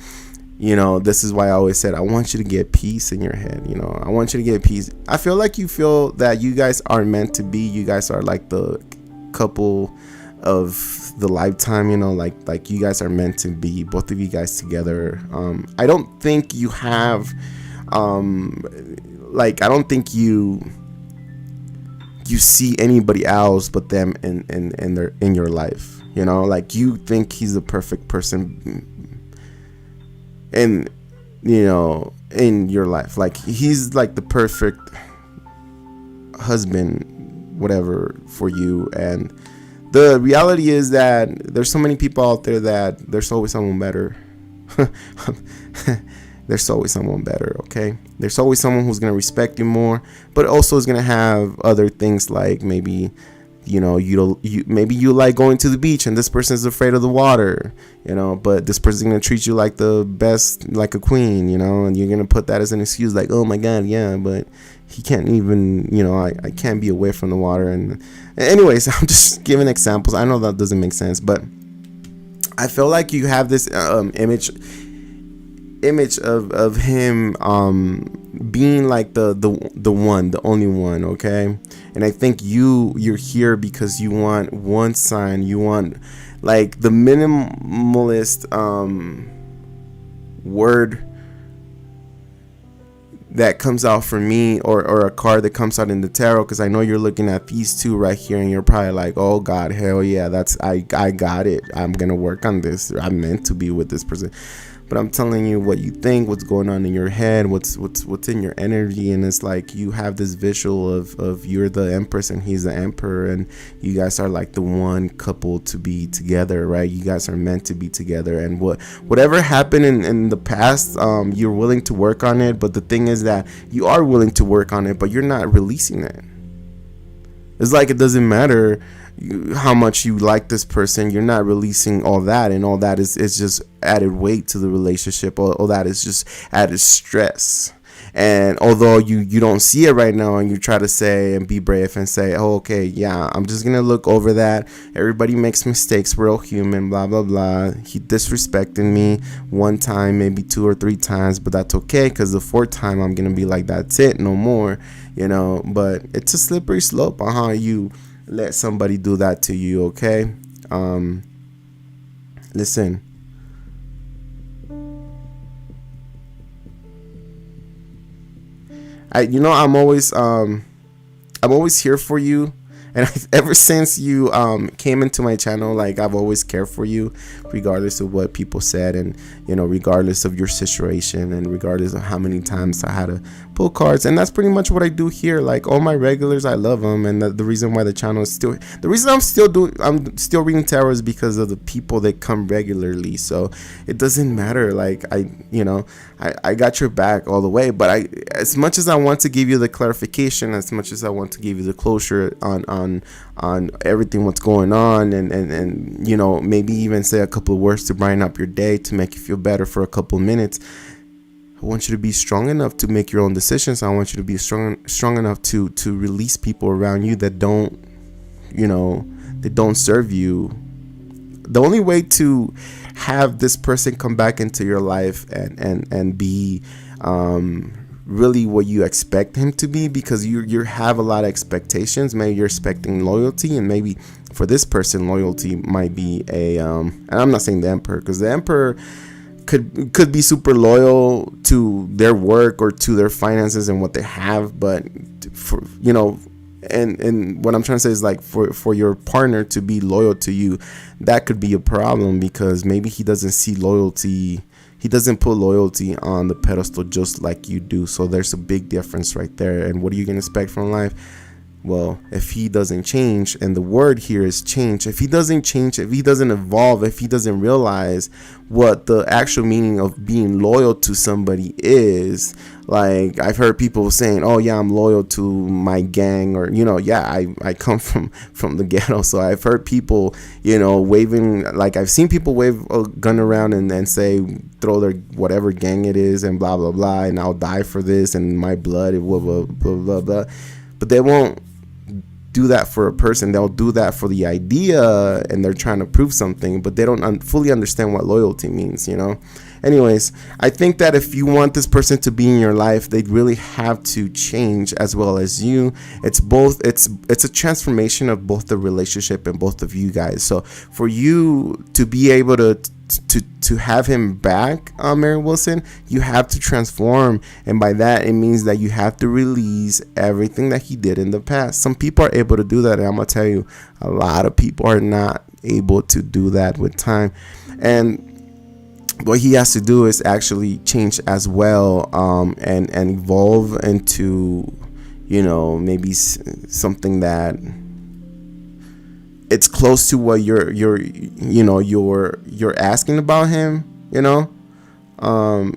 you know, this is why I always said I want you to get peace in your head. You know, I want you to get peace. I feel like you feel that you guys are meant to be. You guys are like the couple of the lifetime, you know, like you guys are meant to be, both of you guys together. I don't think you have I don't think you see anybody else but them in your life. You know, like you think he's the perfect person in, you know, in your life. Like he's like the perfect husband, whatever, for you. And the reality is that there's so many people out there that there's always someone better. There's always someone better, okay? There's always someone who's going to respect you more, but also is going to have other things, like maybe, you know, maybe you like going to the beach and this person is afraid of the water, you know, but this person's going to treat you like the best, like a queen, you know, and you're going to put that as an excuse, like, oh my God, yeah, but he can't even, you know, I can't be away from the water. And anyways, I'm just giving examples. I know that doesn't make sense, but I feel like you have this image of him being like the one, the only one, okay? And I think you're here because you want one sign, you want like the minimalist word that comes out for me, or a card that comes out in the tarot, because I know you're looking at these two right here and you're probably like, oh God, hell yeah, that's I got it, I'm gonna work on this, I'm meant to be with this person. But I'm telling you what you think, what's going on in your head, what's in your energy. And it's like you have this visual of you're the empress and he's the emperor, and you guys are like the one couple to be together, right? You guys are meant to be together. And whatever happened in the past, you're willing to work on it. But the thing is that you are willing to work on it, but you're not releasing it. It's like it doesn't matter how much you like this person, you're not releasing all that, and all that is just added weight to the relationship. All that is just added stress. And although you don't see it right now, and you try to say and be brave and say, oh, okay, yeah, I'm just gonna look over that, everybody makes mistakes, we're all human, blah blah blah, he disrespected me one time, maybe 2 or 3 times, but that's okay, because the 4th time I'm gonna be like, that's it, no more, you know. But it's a slippery slope on how you let somebody do that to you, okay? Listen, I'm always here for you. And ever since you came into my channel, like, I've always cared for you, regardless of what people said, and, you know, regardless of your situation, and regardless of how many times I had to pull cards. And that's pretty much what I do here. Like, all my regulars, I love them. And the reason why the channel is still, the reason I'm still reading tarot is because of the people that come regularly. So it doesn't matter. Like, I got your back all the way. But as much as I want to give you the clarification, as much as I want to give you the closure on everything what's going on, and you know, maybe even say a couple of words to brighten up your day, to make you feel better for a couple of minutes, I want you to be strong enough to make your own decisions. I want you to be strong enough to release people around you that don't, you know, that don't serve you. The only way to have this person come back into your life and be really what you expect him to be, because you have a lot of expectations. Maybe you're expecting loyalty, and maybe for this person loyalty might be and I'm not saying the emperor, because the emperor could be super loyal to their work or to their finances and what they have, but for, you know, and what I'm trying to say is, like, for your partner to be loyal to you, that could be a problem, because maybe he doesn't see loyalty, he doesn't put loyalty on the pedestal just like you do. So there's a big difference right there. And what are you gonna expect from life? Well, if he doesn't change, and the word here is change, if he doesn't change, if he doesn't evolve, if he doesn't realize what the actual meaning of being loyal to somebody is, like, I've heard people saying, oh yeah, I'm loyal to my gang, or, you know, yeah, I come from the ghetto, so I've heard people, you know, waving, like, I've seen people wave a gun around and say, throw their whatever gang it is, and blah blah blah, and I'll die for this, and my blood, blah blah blah blah blah, but they won't do that for a person. They'll do that for the idea, and they're trying to prove something, but they don't fully understand what loyalty means, you know. Anyways, I think that if you want this person to be in your life, they really have to change as well as you. It's both. It's a transformation of both the relationship and both of you guys. So for you to be able to have him back, Mary Wilson, you have to transform, and by that it means that you have to release everything that he did in the past. Some people are able to do that, and I'm gonna tell you, a lot of people are not able to do that with time. And what he has to do is actually change as well, and evolve into, you know, maybe something that it's close to what you're asking about him, you know.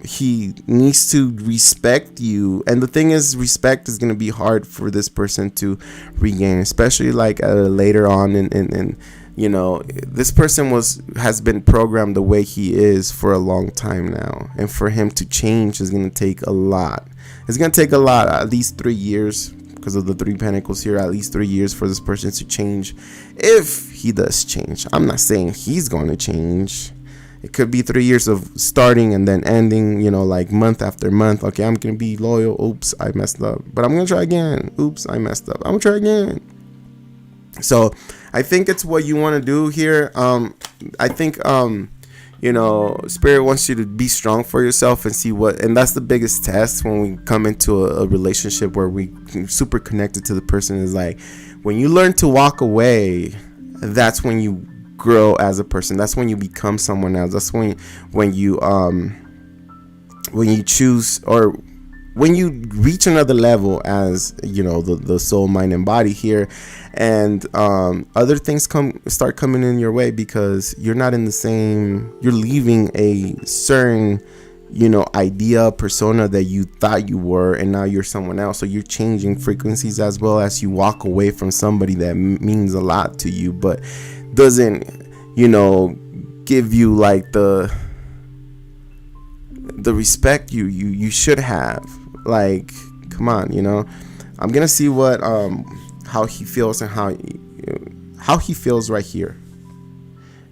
He needs to respect you, and the thing is, respect is going to be hard for this person to regain, especially like later on in you know, this person has been programmed the way he is for a long time now, and for him to change is going to take a lot. It's going to take a lot, at least 3 years, because of the 3 Pentacles here, at least 3 years for this person to change, if he does change. I'm not saying he's going to change. It could be 3 years of starting and then ending, you know, like month after month. Okay, I'm going to be loyal. Oops, I messed up. But I'm going to try again. Oops, I messed up. I'm going to try again. So I think it's what you want to do here. I think, you know, Spirit wants you to be strong for yourself and see what, and that's the biggest test when we come into a relationship where we super connected to the person, is like, when you learn to walk away, that's when you grow as a person. That's when you become someone else. That's when you choose, or when you reach another level as, you know, the soul, mind, and body here, and other things start coming in your way, because you're not in the same, you're leaving a certain, you know, idea, persona that you thought you were, and now you're someone else. So you're changing frequencies as well as you walk away from somebody that means a lot to you, but doesn't, you know, give you like the respect you should have. Like, come on, you know. I'm gonna see what how he feels, and how he feels right here,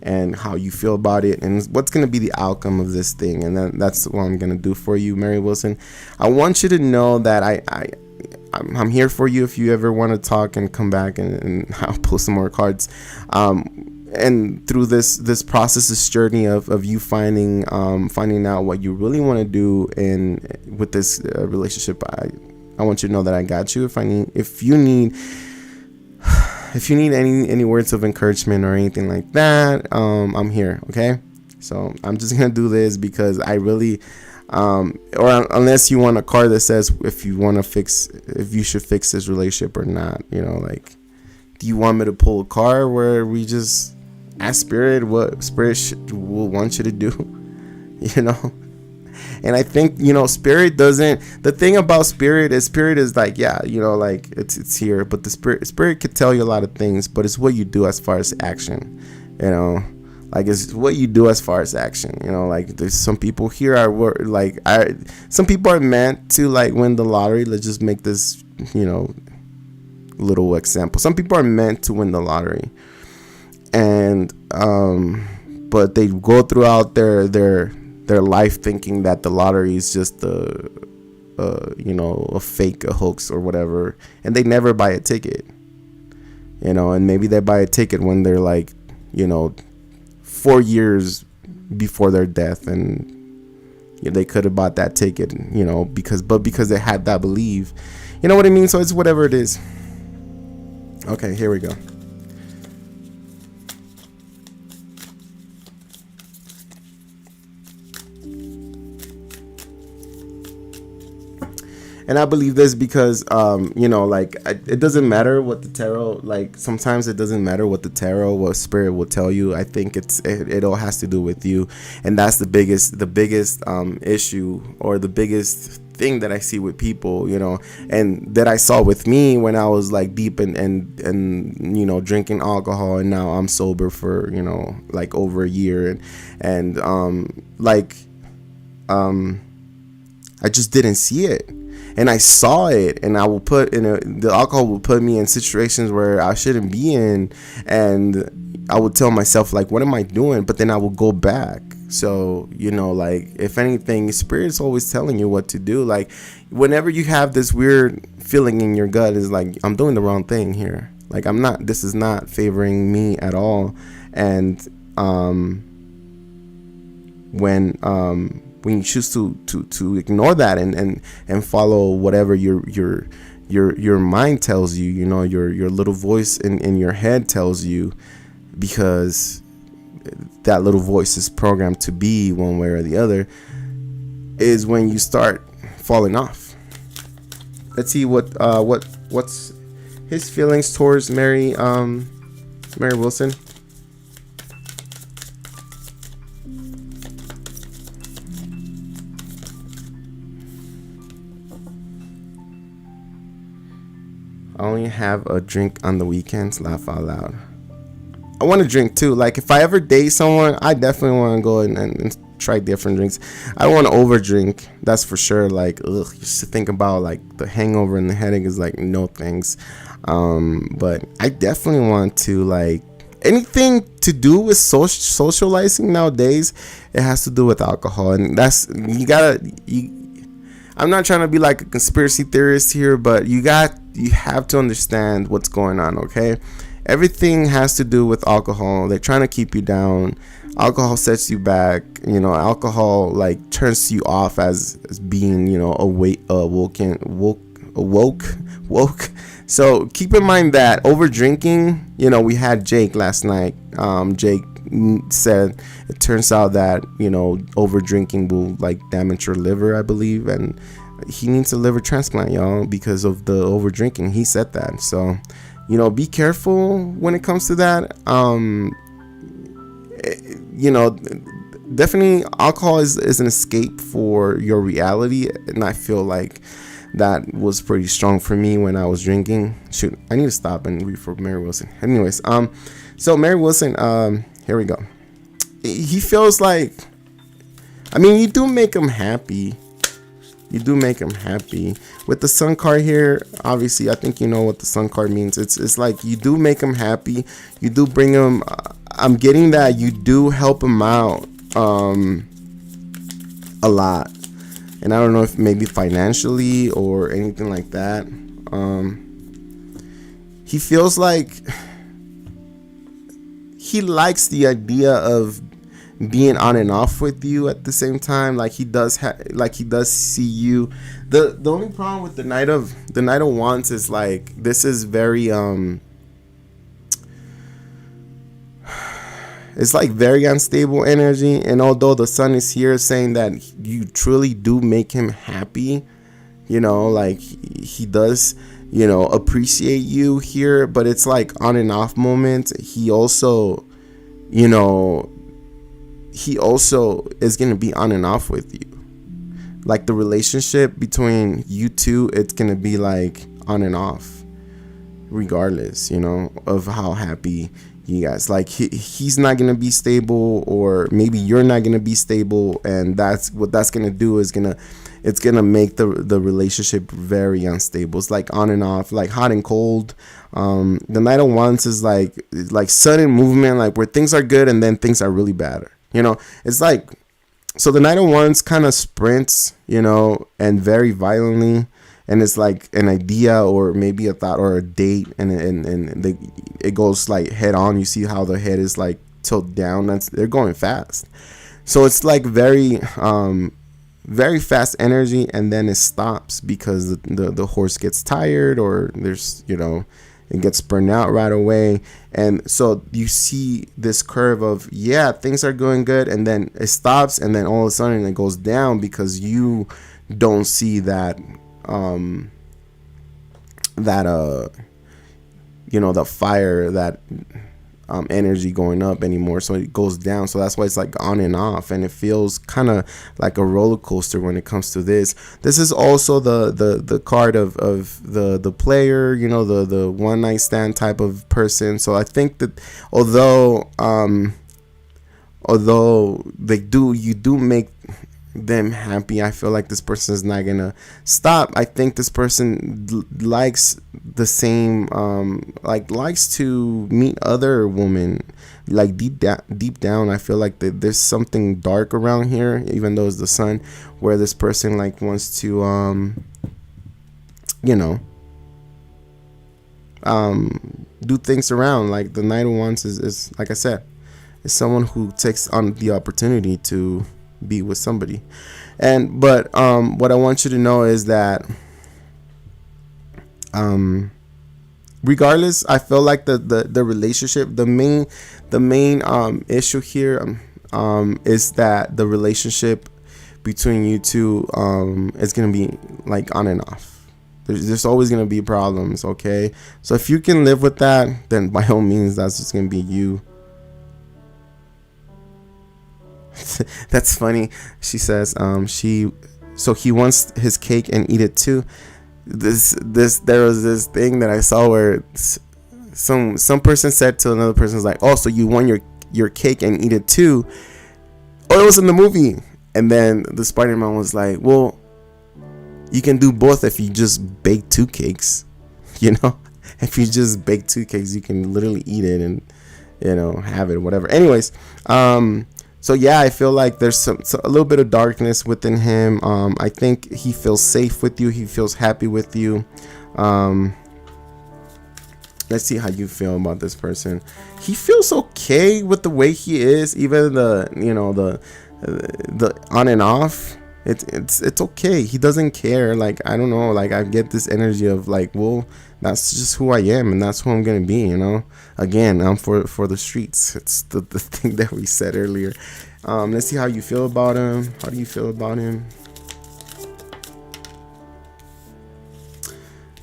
and how you feel about it, and what's gonna be the outcome of this thing. And then that's what I'm gonna do for you, Mary Wilson. I want you to know that I'm here for you if you ever want to talk and come back, and I'll pull some more cards. And through this process, this journey of you finding out what you really want to do with this relationship, I want you to know that I got you. If you need any words of encouragement or anything like that, I'm here. Okay, so I'm just gonna do this because I really, or unless you want a card that says if you should fix this relationship or not, you know, like, do you want me to pull a card where we just ask Spirit what Spirit will want you to do, you know? And I think, you know, Spirit doesn't, the thing about Spirit is like, yeah, you know, like it's here, but the Spirit could tell you a lot of things, but it's what you do as far as action, you know? Like, it's what you do as far as action, you know? Like, there's some people here some people are meant to like win the lottery. Let's just make this, you know, little example. Some people are meant to win the lottery, and but they go throughout their life thinking that the lottery is just you know, a fake, a hoax or whatever, and they never buy a ticket, you know. And maybe they buy a ticket when they're like, you know, 4 years before their death, and you know, they could have bought that ticket, you know, because they had that belief, you know what I mean? So it's whatever it is. Okay, here we go. And I believe this because, you know, like, it doesn't matter what the tarot, like, sometimes it doesn't matter what Spirit will tell you. I think it all has to do with you. And that's the biggest issue, or the biggest thing that I see with people, you know, and that I saw with me when I was like deep and you know, drinking alcohol, and now I'm sober for, you know, like over a year, and I just didn't see it. and I saw it, and I will put the alcohol will put me in situations where I shouldn't be in, and I would tell myself like, what am I doing? But then I will go back. So, like, if anything, spirit's always telling you what to do. Like, whenever you have this weird feeling in your gut, is like, I'm doing the wrong thing here. Like, this is not favoring me at all. And when you choose to ignore that and follow whatever your mind tells you, your little voice in your head tells you, because that little voice is programmed to be one way or the other, is when you start falling off. Let's see what's his feelings towards Mary Wilson. I only have a drink on the weekends. Laugh out loud. I want to drink too. Like, if I ever date someone, I definitely want to go and try different drinks. I don't want to over drink. That's for sure. Like, just to think about like the hangover and the headache is like, no thanks. But I definitely want to, like, anything to do with socializing nowadays, it has to do with alcohol. And that's, I'm not trying to be like a conspiracy theorist here, but you have to understand what's going on, okay? Everything has to do with alcohol. They're trying to keep you down. Alcohol sets you back. Alcohol like turns you off as being, woke. So keep in mind that over drinking, we had Jake last night. Jake said it turns out that, over drinking will like damage your liver, I believe, and he needs a liver transplant, y'all, because of the over drinking. He said that. So, be careful when it comes to that. Definitely alcohol is an escape for your reality, and I feel like that was pretty strong for me when I was drinking. Shoot, I need to stop and read for Mary Wilson. Anyways, so Mary Wilson, here we go. He feels like, you do make him happy. You do make him happy. With the Sun card here, obviously, I think you know what the Sun card means. It's like you do make him happy. You do bring him. I'm getting that you do help him out a lot. And I don't know if maybe financially or anything like that. He feels like he likes the idea of being on and off with you at the same time. Like he does see you. The only problem with the Knight of Wands is like, this is very it's like very unstable energy. And although the Sun is here saying that you truly do make him happy, like he does, appreciate you here, but it's like on and off moments. He also is going to be on and off with you. Like the relationship between you two, it's going to be like on and off regardless, of how happy you guys. Like he's not going to be stable, or maybe you're not going to be stable, and that's what that's going to do is it's going to make the relationship very unstable. It's like on and off, like hot and cold. The Knight of Wands is like sudden movement, like where things are good and then things are really bad. It's like, so the Knight of Wands kind of sprints, and very violently, and it's like an idea or maybe a thought or a date, and it goes like head on. You see how the head is like tilted down. They're going fast, so it's like very very fast energy, and then it stops because the horse gets tired, or there's it gets burned out right away. And so you see this curve of, things are going good, and then it stops, and then all of a sudden it goes down because you don't see that the fire, that energy going up anymore. So it goes down. So that's why it's like on and off, and it feels kind of like a roller coaster when it comes to this. This is also the card of the player, the one night stand type of person. So I think that although you do make them happy. I feel like this person is not gonna stop. I think this person likes the same, likes to meet other women. Like deep down, I feel like there's something dark around here, even though it's the sun, where this person like wants to, do things around. Like the Knight of Wands is like I said, is someone who takes on the opportunity to be with somebody. But what I want you to know is that regardless, I feel like the relationship, the main issue here is that the relationship between you two is gonna be like on and off. There's always gonna be problems, okay? So if you can live with that, then by all means, that's just gonna be you. That's funny. She says so he wants his cake and eat it too. There was this thing that I saw where some person said to another person, like, oh, so you want your cake and eat it too? Oh, it was in the movie. And then the Spider-Man was like, well, you can do both if you just bake 2 cakes. If you just bake 2 cakes, you can literally eat it and have it, whatever. Anyways, so yeah, I feel like there's a little bit of darkness within him. I think he feels safe with you. He feels happy with you. Let's see how you feel about this person. He feels okay with the way he is, even the on and off. It's okay. He doesn't care. Like, I don't know, like I get this energy of like, well, that's just who I am and that's who I'm gonna be, Again, I'm for the streets. It's the thing that we said earlier. Let's see how you feel about him. How do you feel about him?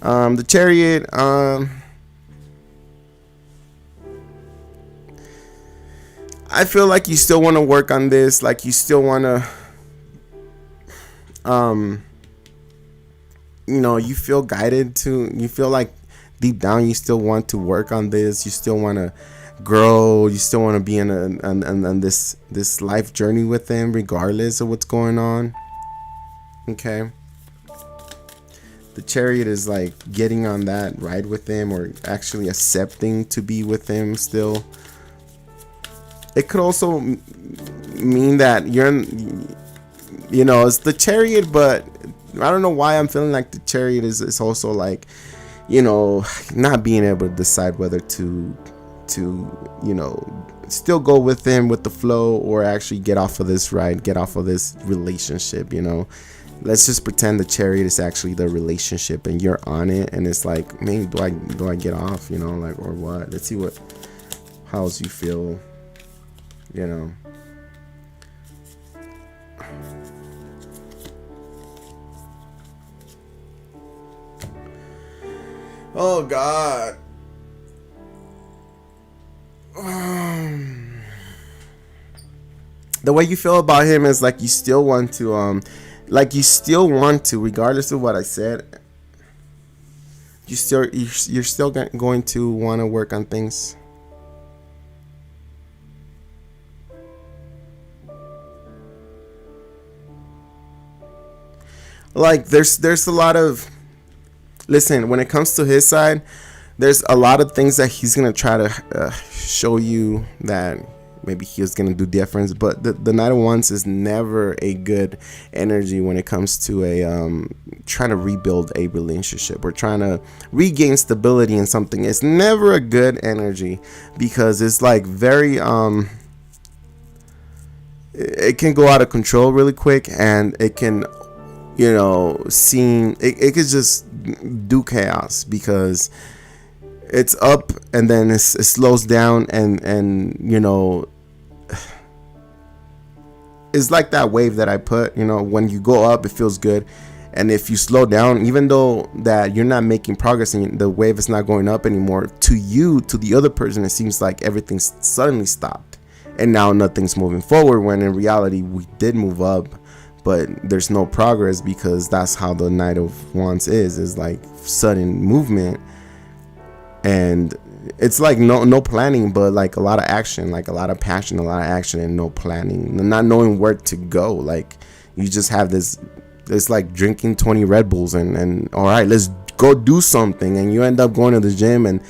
The Chariot, I feel like you still want to work on this. Like you still want to you feel guided to, you feel like deep down you still want to work on this. You still want to grow. You still want to be in this life journey with them, regardless of what's going on. Okay. The Chariot is like getting on that ride with them, or actually accepting to be with him still. It could also mean that it's the Chariot, but I don't know why I'm feeling like the Chariot is also like, not being able to decide whether to still go with him with the flow, or actually get off of this ride, get off of this relationship. Let's just pretend the Chariot is actually the relationship and you're on it, and it's like, man, do I get off, or what? Let's see how else you feel, Oh God. The way you feel about him is like you still want to regardless of what I said, you're still going to want to work on things. Like there's a lot of, listen, when it comes to his side, there's a lot of things that he's gonna try to show you that maybe he was gonna do different. But the Knight of Wands is never a good energy when it comes to trying to rebuild a relationship or trying to regain stability in something. It's never a good energy, because it's like very it can go out of control really quick, and it can it could just do chaos, because it's up and then it slows down, and it's like that wave that I put, when you go up it feels good, and if you slow down, even though that you're not making progress and the wave is not going up anymore, to the other person it seems like everything's suddenly stopped and now nothing's moving forward, when in reality we did move up, but there's no progress, because that's how the Knight of Wands is like sudden movement, and it's like no planning, but like a lot of action, like a lot of passion, a lot of action, and no planning, not knowing where to go. Like You just have this, it's like drinking 20 Red Bulls and all right, let's go do something, and you end up going to the gym and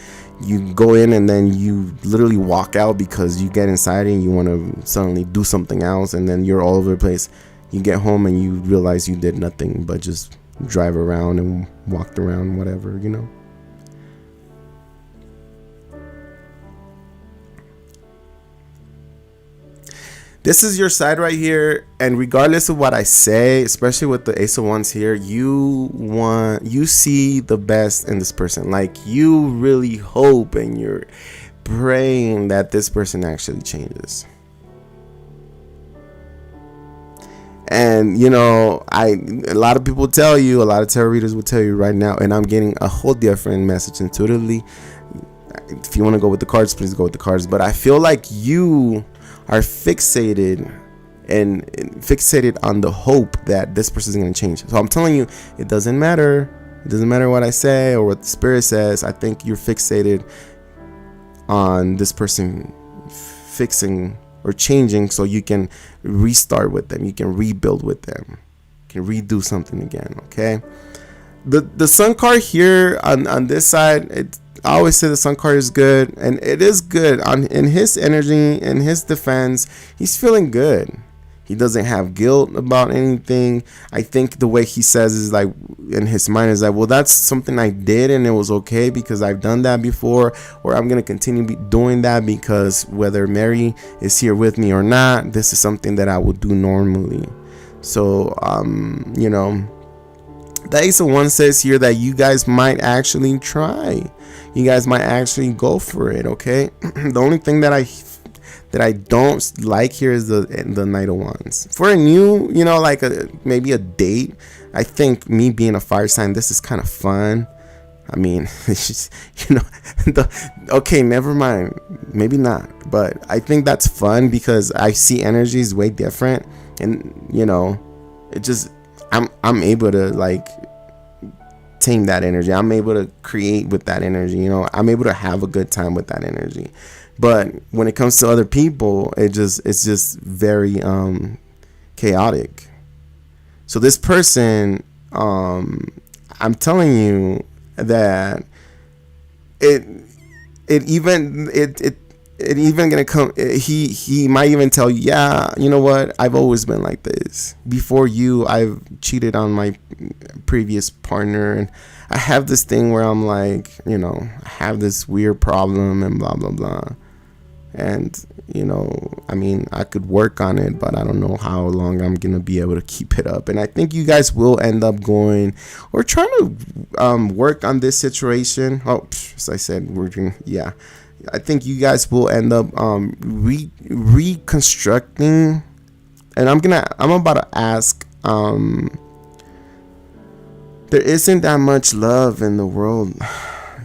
you go in and then you literally walk out because you get anxiety and you want to suddenly do something else, and then you're all over the place. You get home and you realize you did nothing but just drive around and walked around, whatever, you know. This is your side right here, and regardless of what I say, especially with the Ace of Wands here, you see the best in this person. Like, you really hope and you're praying that this person actually changes. And you know, a lot of people tell you, a lot of tarot readers will tell you right now, and I'm getting a whole different message intuitively. If you want to go with the cards, please go with the cards. But I feel like you are fixated on the hope that this person is going to change. So I'm telling you, it doesn't matter. It doesn't matter what I say or what the spirit says. I think you're fixated on this person fixing or changing so you can restart with them. You can rebuild with them. You can redo something again, okay? The Sun card here on this side, I always say the Sun card is good, and it is good. In his energy, in his defense, he's feeling good. He doesn't have guilt about anything. I think the way he says is like, in his mind is like, well, that's something I did and it was okay because I've done that before, or I'm going to continue doing that because whether Mary is here with me or not, this is something that I would do normally. So, you know, the Ace of Wands says here that you guys might actually try. You guys might actually go for it, okay? The only thing that I don't like here is the Knight of Wands. For a new, you know, like maybe a date, I think me being a fire sign, this is kind of fun. I mean, it's just, you know, okay, never mind, maybe not, but I think that's fun because I see energies way different, and you know, it just I'm able to like tame that energy. I'm able to create with that energy, you know. I'm able to have a good time with that energy. But when it comes to other people, it's just very chaotic. So this person, I'm telling you that it even gonna come. He might even tell you, yeah, you know what? I've always been like this. Before you, I've cheated on my previous partner, and I have this thing where I'm like, you know, I have this weird problem and blah blah blah. And you know, I mean, I could work on it, but I don't know how long I'm gonna be able to keep it up. And I think you guys will end up going or trying to work on this situation. Oh, as I said, working. Yeah, I think you guys will end up reconstructing. And I'm about to ask. There isn't that much love in the world.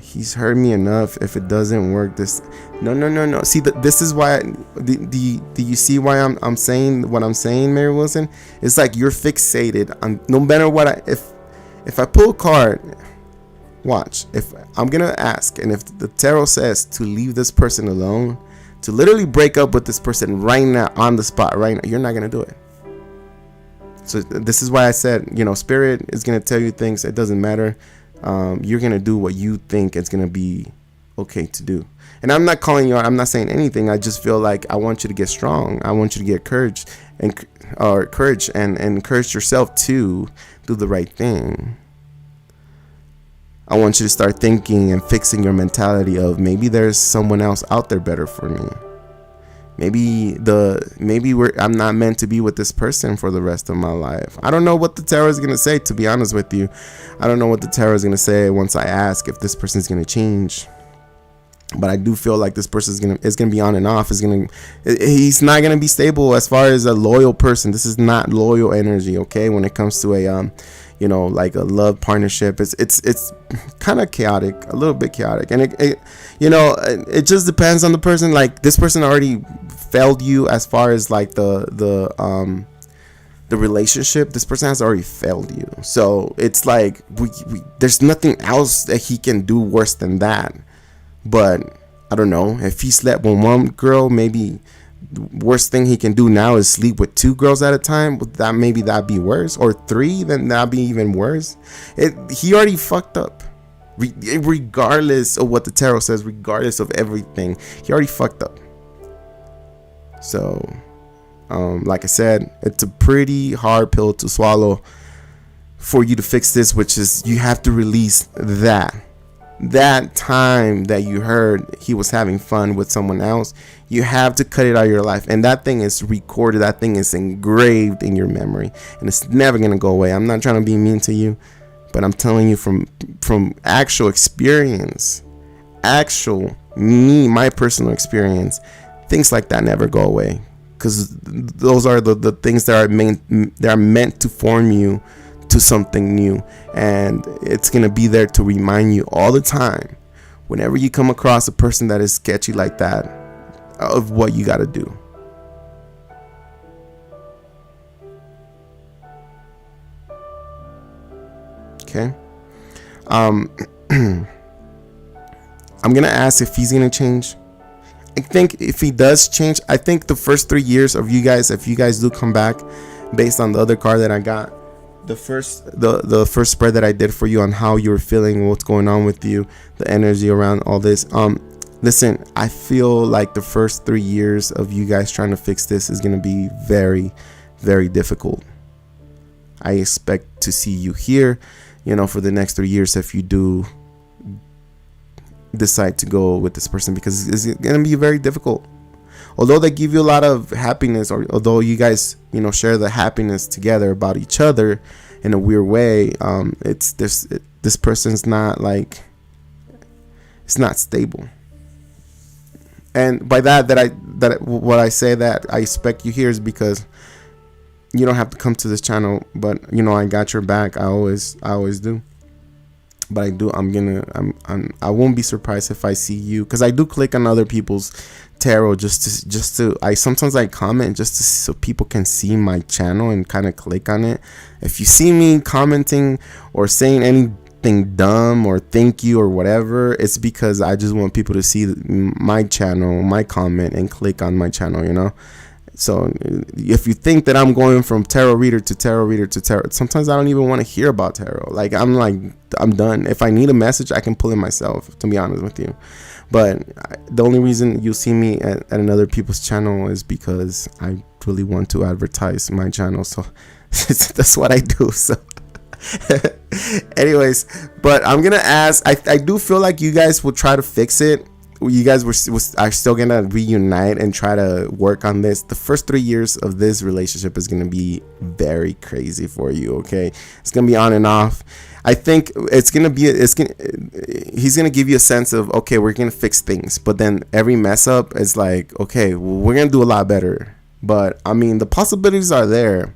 He's hurt me enough. If it doesn't work, no. See, this is why. Do you see why I'm saying what I'm saying, Mary Wilson? It's like you're fixated on no matter what. If I pull a card, watch. If I'm gonna ask, and if the tarot says to leave this person alone, to literally break up with this person right now on the spot, right now, you're not gonna do it. So this is why I said, you know, spirit is gonna tell you things. It doesn't matter. You're gonna do what you think is gonna be okay to do. And I'm not calling you out. I'm not saying anything. I just feel like I want you to get strong. I want you to get courage and encourage yourself to do the right thing. I want you to start thinking and fixing your mentality of maybe there's someone else out there better for me. Maybe I'm not meant to be with this person for the rest of my life. I don't know what the tarot is gonna say, to be honest with you. I don't know what the tarot is gonna say once I ask if this person is gonna change. But I do feel like this person is gonna be on and off. He's not gonna be stable as far as a loyal person. This is not loyal energy, okay? When it comes to a you know, like a love partnership, it's kind of chaotic, a little bit chaotic, and it just depends on the person. Like this person already failed you as far as like the relationship. This person has already failed you, so it's like there's nothing else that he can do worse than that. But I don't know, if he slept with one girl, maybe worst thing he can do now is sleep with 2 girls at a time. That maybe that'd be worse, or 3, then that'd be even worse. He already fucked up. Regardless of what the tarot says, regardless of everything, he already fucked up. So, like I said, it's a pretty hard pill to swallow for you to fix this, which is you have to release that time that you heard he was having fun with someone else. You have to cut it out of your life, and that thing is recorded, that thing is engraved in your memory, and it's never gonna go away. I'm not trying to be mean to you, but I'm telling you from actual experience, my personal experience, things like that never go away, because those are the things that are meant to form you to something new, and it's gonna be there to remind you all the time whenever you come across a person that is sketchy like that of what you got to do. Okay. I'm gonna ask if he's gonna change. I think if he does change, I think the first 3 years of you guys, if you guys do come back, based on the other card that I got, the first spread that I did for you on how you were feeling, what's going on with you, the energy around all this. Listen, I feel like the first 3 years of you guys trying to fix this is gonna be very, very difficult. I expect to see you here, for the next 3 years if you do decide to go with this person, because it's gonna be very difficult. Although they give you a lot of happiness, or although you guys share the happiness together about each other in a weird way, this person's not like, it's not stable. And by what I say that I expect you here is because you don't have to come to this channel, but I got your back. I always do. But I won't be surprised if I see you, because I do click on other people's tarot sometimes I comment just so people can see my channel and kind of click on it. If you see me commenting or saying anything dumb or thank you or whatever, it's because I just want people to see my channel, my comment, and click on my channel, So if you think that I'm going from tarot reader to tarot reader to tarot, sometimes I don't even want to hear about tarot. I'm done. If I need a message, I can pull it myself, to be honest with you. But the only reason you see me at another people's channel is because I really want to advertise my channel. So that's what I do. So anyways, but I'm going to ask, I do feel like you guys will try to fix it. You guys are still gonna reunite and try to work on this. The first 3 years of this relationship is gonna be very crazy for you. Okay, it's gonna be on and off. I think he's gonna give you a sense of, okay, we're gonna fix things, but then every mess up is like, okay, well, we're gonna do a lot better. But I mean, the possibilities are there.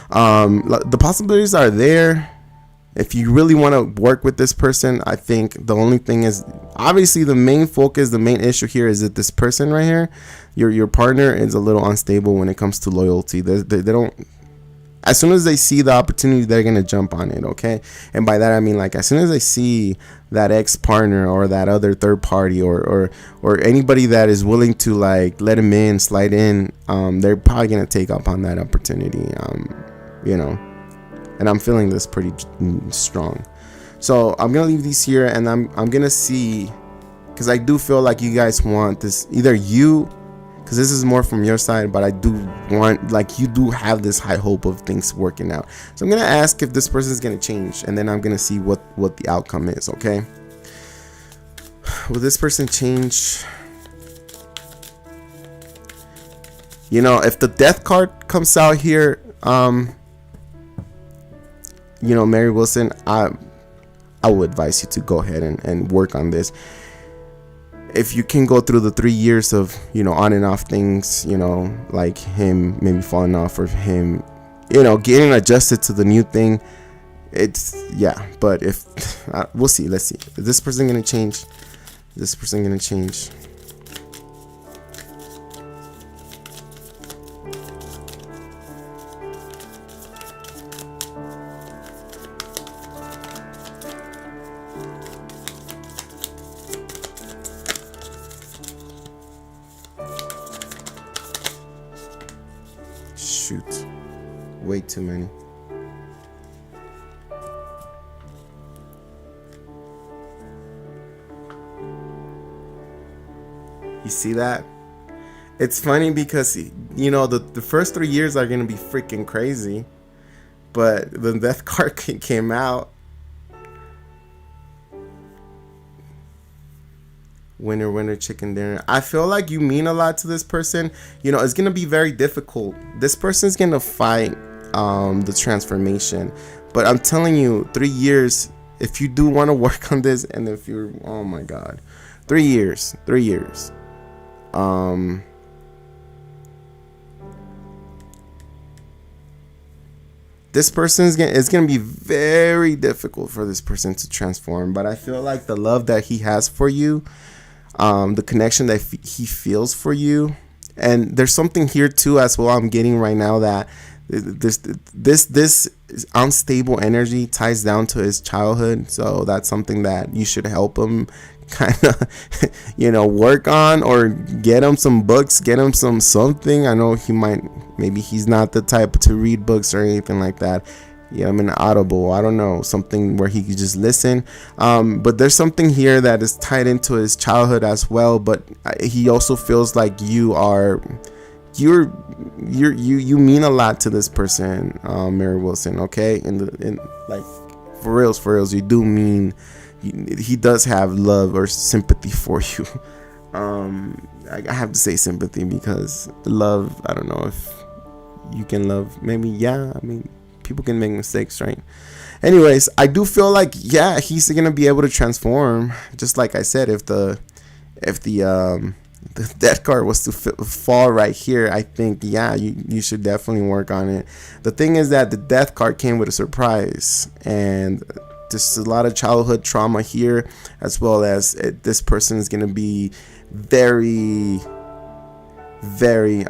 The possibilities are there. If you really want to work with this person, I think the only thing is, obviously the main focus, the main issue here is that this person right here, your partner, is a little unstable when it comes to loyalty. They don't, as soon as they see the opportunity, they're going to jump on it, okay? And by that I mean, like, as soon as they see that ex-partner or that other third party or anybody that is willing to like let him in, slide in, they're probably going to take up on that opportunity, and I'm feeling this pretty strong. So I'm gonna leave these here, and I'm gonna see, because I do feel like you guys want this, either you, because this is more from your side, but I do want, like, you do have this high hope of things working out. So I'm gonna ask if this person is gonna change, and then I'm gonna see what the outcome is. Okay, will this person change? If the death card comes out here, Mary Wilson, I would advise you to go ahead and work on this. If you can go through the 3 years of, on and off things, like him maybe falling off, or him, getting adjusted to the new thing, but if, we'll see, let's see. Is this person going to change? This person going to change? shoot. Way too many. You see that? It's funny because, you know, the first 3 years are going to be freaking crazy. But the death card came out. Winner, winner, chicken dinner. I feel like you mean a lot to this person. You know, it's going to be very difficult. This person's going to fight the transformation. But I'm telling you, 3 years, if you do want to work on this, and if you're, oh my God, 3 years. This person is gonna be very difficult for this person to transform. But I feel like the love that he has for you, the connection that he feels for you, and there's something here too as well. I'm getting right now that this unstable energy ties down to his childhood. So that's something that you should help him kind of, you know, work on, or get him some books, get him something. I know maybe he's not the type to read books or anything like that. Yeah, I'm an Audible, I don't know, something where he could just listen. But there's something here that is tied into his childhood as well. But he also feels like you mean a lot to this person, Mary Wilson. Okay, in like for reals, you do mean. He does have love or sympathy for you. I have to say sympathy because love, I don't know if you can love. Maybe, yeah. I mean, people can make mistakes, right? Anyways, I do feel like, yeah, he's gonna be able to transform. Just like I said, if the death card was to fall right here, I think, yeah, you should definitely work on it. The thing is that the death card came with a surprise, and there's a lot of childhood trauma here, as well as this person is going to be very, very, it's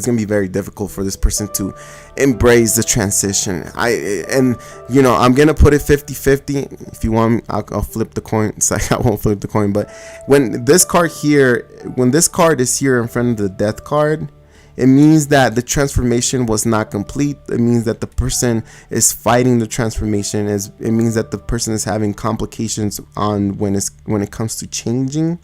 going to be very difficult for this person to embrace the transition. I'm going to put it 50-50. If you want, I'll flip the coin. It's like I won't flip the coin, but when this card is here in front of the death card, it means that the transformation was not complete. It means that the person is fighting the transformation. It means that the person is having complications on when it comes to changing.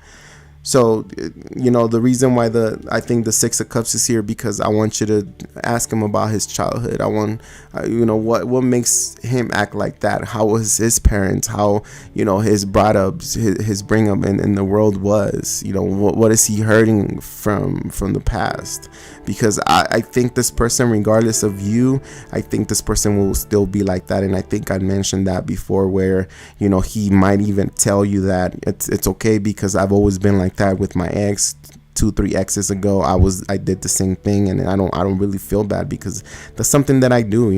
So, you know, the reason why I think the Six of Cups is here, because I want you to ask him about his childhood. I want, what makes him act like that? How was his parents? How, his brought up, his bring up in the world was, what is he hurting from the past? Because I think this person, regardless of you, I think this person will still be like that. And I think I mentioned that before, where, he might even tell you that it's okay, because I've always been like that with my ex. 2-3 exes ago, I did the same thing, and I don't really feel bad, because that's something that I do,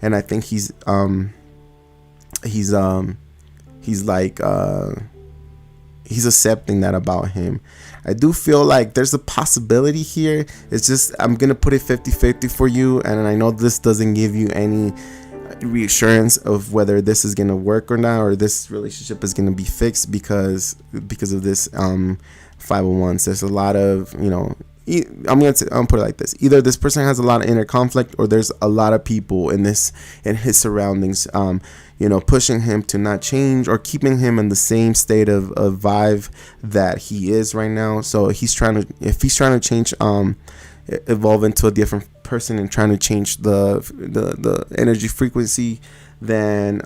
and I think he's accepting that about him. I do feel like there's a possibility here. It's just, I'm gonna put it 50-50 for you, and I know this doesn't give you any reassurance of whether this is gonna work or not, or this relationship is gonna be fixed because of this 501s. There's a lot of, I'm gonna put it like this: either this person has a lot of inner conflict, or there's a lot of people in his surroundings pushing him to not change, or keeping him in the same state of vibe that he is right now. So if he's trying to change, evolve into a different person, and trying to change the energy frequency, then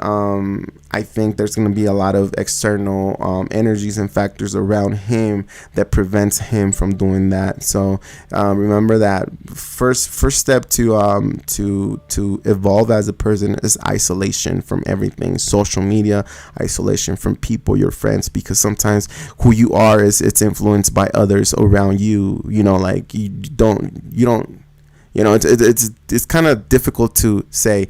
I think there's going to be a lot of external energies and factors around him that prevents him from doing that. So remember that first step to evolve as a person is isolation from everything, social media, isolation from people, your friends, because sometimes who you are it's influenced by others around you. Like you don't. It's kind of difficult to say,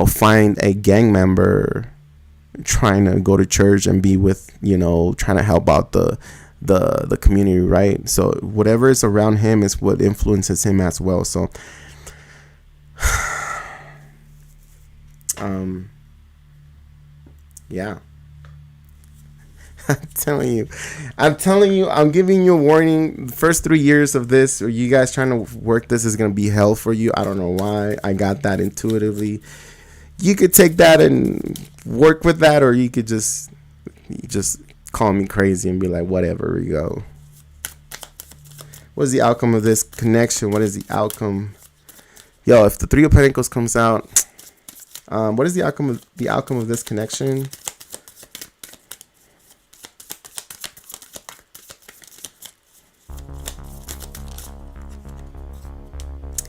find a gang member trying to go to church and be with, trying to help out the community, right? So whatever is around him is what influences him as well. So, yeah. I'm telling you, I'm giving you a warning. The first 3 years of this, or you guys trying to work this, is gonna be hell for you. I don't know why. I got that intuitively. You could take that and work with that, or you could just call me crazy and be like, whatever, Rigo. What is the outcome of this connection? What is the outcome? Yo, if the Three of Pentacles comes out, what is the outcome of this connection?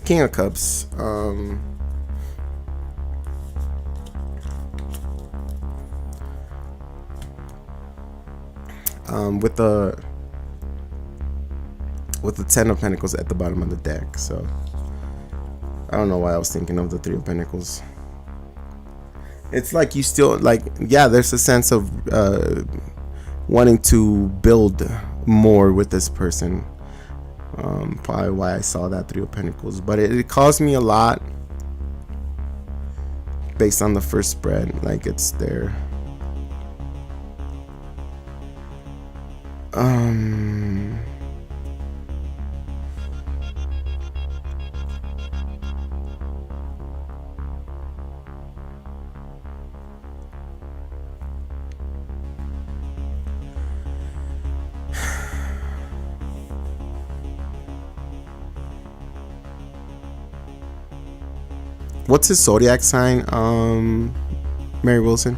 King of Cups. With the Ten of Pentacles at the bottom of the deck. So I don't know why I was thinking of the Three of Pentacles. It's like you still, like, yeah, there's a sense of wanting to build more with this person. Probably why I saw that Three of Pentacles, but it caused me a lot based on the first spread. Like, it's there. What's his zodiac sign, Mary Wilson?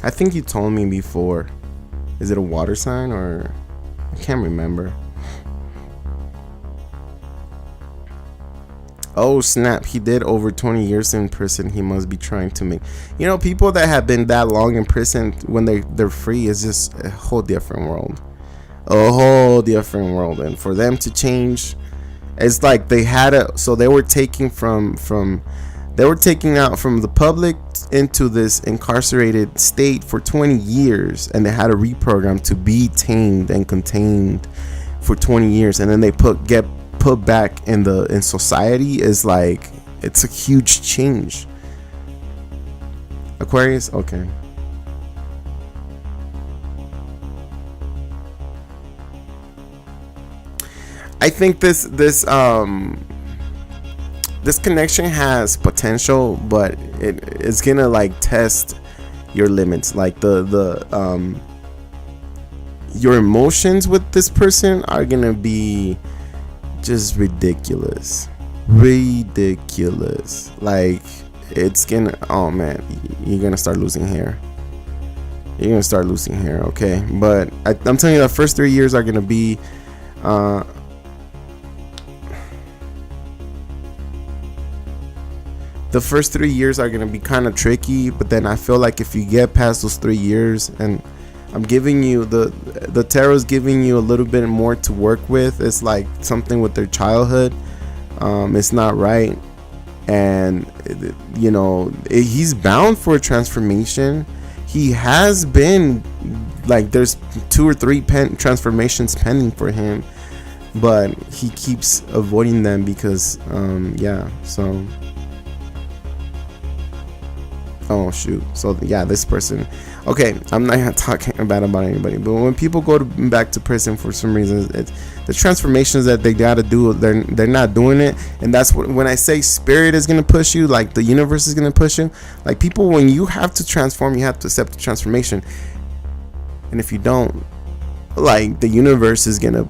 I think you told me before. Is it a water sign, or I can't remember. Oh snap, he did over 20 years in prison. He must be trying to make, you know, people that have been that long in prison, when they're free, is just a whole different world. A whole different world. And for them to change, it's like they had a, so they were taking they were taking out from the public into this incarcerated state for 20 years, and they had to reprogram to be tamed and contained for 20 years, and then they get put back in society. Is like, it's a huge change. Aquarius, okay. I think this connection has potential, but it's gonna like test your limits. Like your emotions with this person are gonna be just ridiculous. Like, it's gonna, oh man, you're gonna start losing hair. Okay, but I'm telling you, the first 3 years are gonna be kind of tricky, but then I feel like if you get past those 3 years, and I'm giving you the tarot's giving you a little bit more to work with. It's like something with their childhood. It's not right, and you know, he's bound for a transformation. He has been, like, there's 2 or 3 transformations pending for him, but he keeps avoiding them because yeah, so. Oh shoot. So yeah, this person, okay, I'm not talking bad about anybody, but when people go back to prison for some reason, it's the transformations that they gotta do, they're not doing it. And that's what, when I say spirit is gonna push you, like the universe is gonna push you, like, people, when you have to transform, you have to accept the transformation. And if you don't, like, the universe is gonna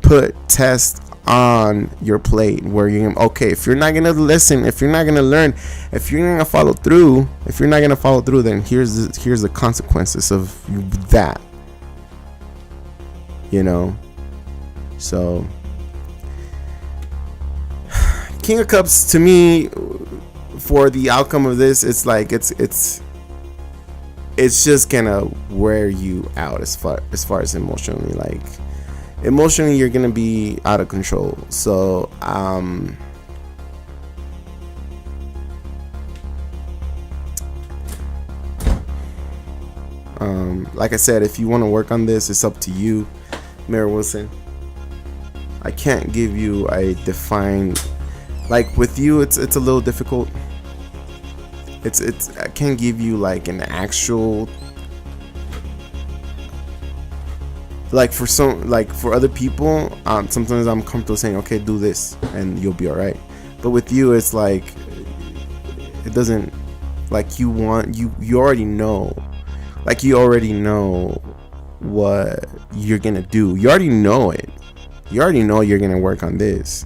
put tests on your plate where you're okay. If you're not gonna listen, if you're not gonna learn, if you're not gonna follow through, then here's the consequences of that, you know. So King of Cups, to me, for the outcome of this, it's like it's just gonna wear you out as far as emotionally. Like, emotionally, you're gonna be out of control. So Like I said, if you want to work on this, it's up to you, Mary Wilson. I can't give you a defined, like with you, it's a little difficult. I can't give you like an actual, like for other people, sometimes I'm comfortable saying, okay, do this and you'll be all right. But with you, it's like it doesn't, like you already know, like you already know what you're gonna do. You already know it. You already know you're gonna work on this.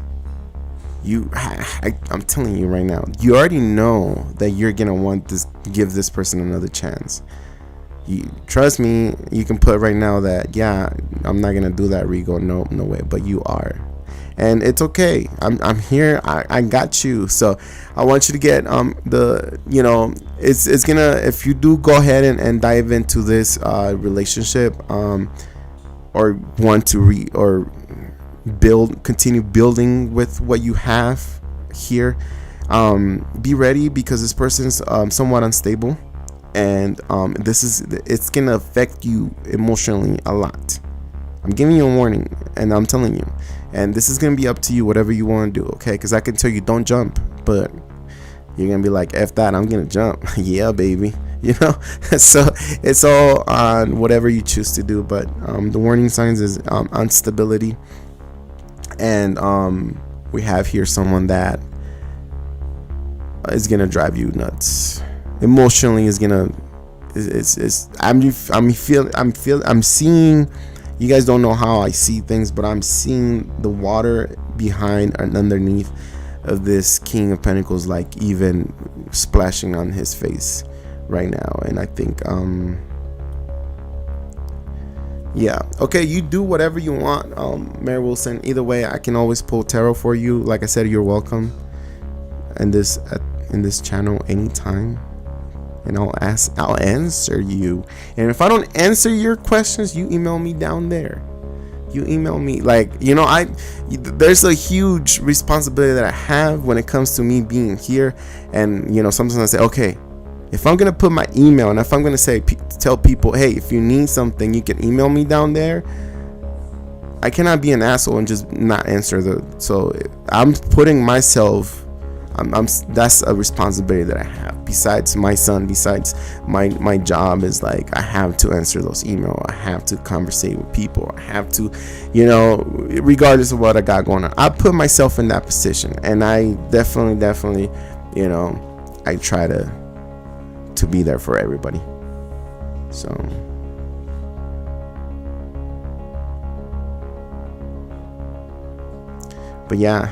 I'm telling you right now, you already know that you're gonna want this, give this person another chance. You trust me, you can put right now that, yeah, I'm not gonna do that, Rigo, no way, but you are, and it's okay. I'm here. I got you. So I want you to get it's gonna, if you do go ahead and dive into this relationship, or want to continue building with what you have here, be ready, because this person's somewhat unstable, and it's gonna affect you emotionally a lot. I'm giving you a warning, and I'm telling you, and this is gonna be up to you, whatever you want to do, okay? Because I can tell you don't jump, but you're gonna be like, F that, I'm gonna jump. Yeah, baby. So it's all on whatever you choose to do, but the warning signs is instability. And we have here someone that is gonna drive you nuts emotionally. I'm seeing, you guys don't know how I see things, but I'm seeing the water behind and underneath of this King of Pentacles, like even splashing on his face right now. And I think yeah, okay, you do whatever you want, Mary Wilson. Either way, I can always pull tarot for you. Like I said, you're welcome in this channel anytime, and I'll answer you. And if I don't answer your questions, you email me down there. You email me, like, there's a huge responsibility that I have when it comes to me being here. And sometimes I say, okay, if I'm gonna put my email, and if I'm gonna tell people, hey, if you need something, you can email me down there, I cannot be an asshole and just not answer so I'm putting myself, that's a responsibility that I have. Besides my son, besides my job is like, I have to answer those emails. I have to conversate with people. I have to, regardless of what I got going on, I put myself in that position, and I definitely, I try to be there for everybody. So but yeah,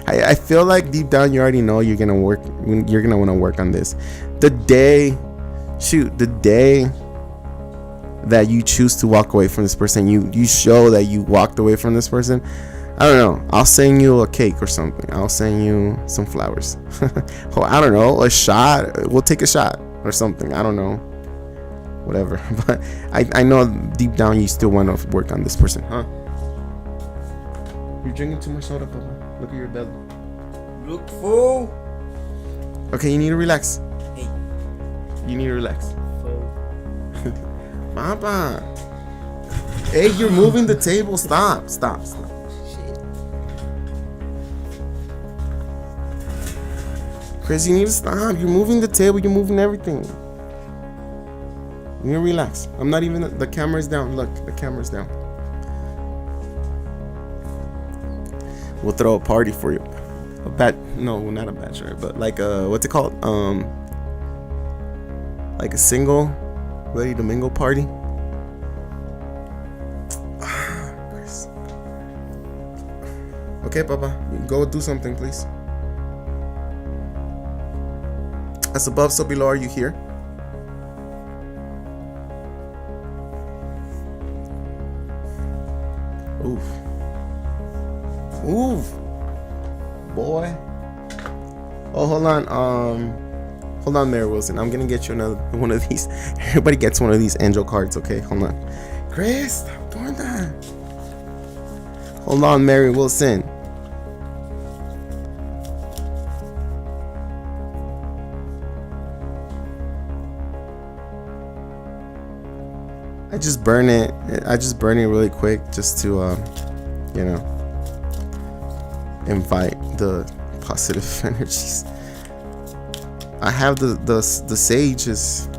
I feel like deep down you already know you're gonna want to work on this. The day that you choose to walk away from this person, you show that you walked away from this person, I don't know, I'll send you a cake or something. I'll send you some flowers. Or I don't know, a shot. We'll take a shot or something. I don't know, whatever. But I know deep down you still want to work on this person, huh? You're drinking too much soda, Papa. Look at your belly. Look, fool. Okay, you need to relax. Hey. You need to relax. Fool. Papa. Hey, you're moving the table. Stop. Shit. Chris, you need to stop. You're moving the table. You're moving everything. You need to relax. I'm not even... The camera's down. Look, the camera's down. We'll throw a party for you. No, not a bachelor, but like a... What's it called? Like a single... Ready to mingle party. Chris. Okay, Papa. Go do something, please. As above, so below. Are you here? Oof. Oof. Boy. Oh, hold on. Hold on, Mary Wilson. I'm gonna get you another one of these. Everybody gets one of these angel cards, okay? Hold on. Chris, stop doing that. Hold on, Mary Wilson. I just burn it. I just burn it really quick just to, you know, invite the positive energies. I have the sage is.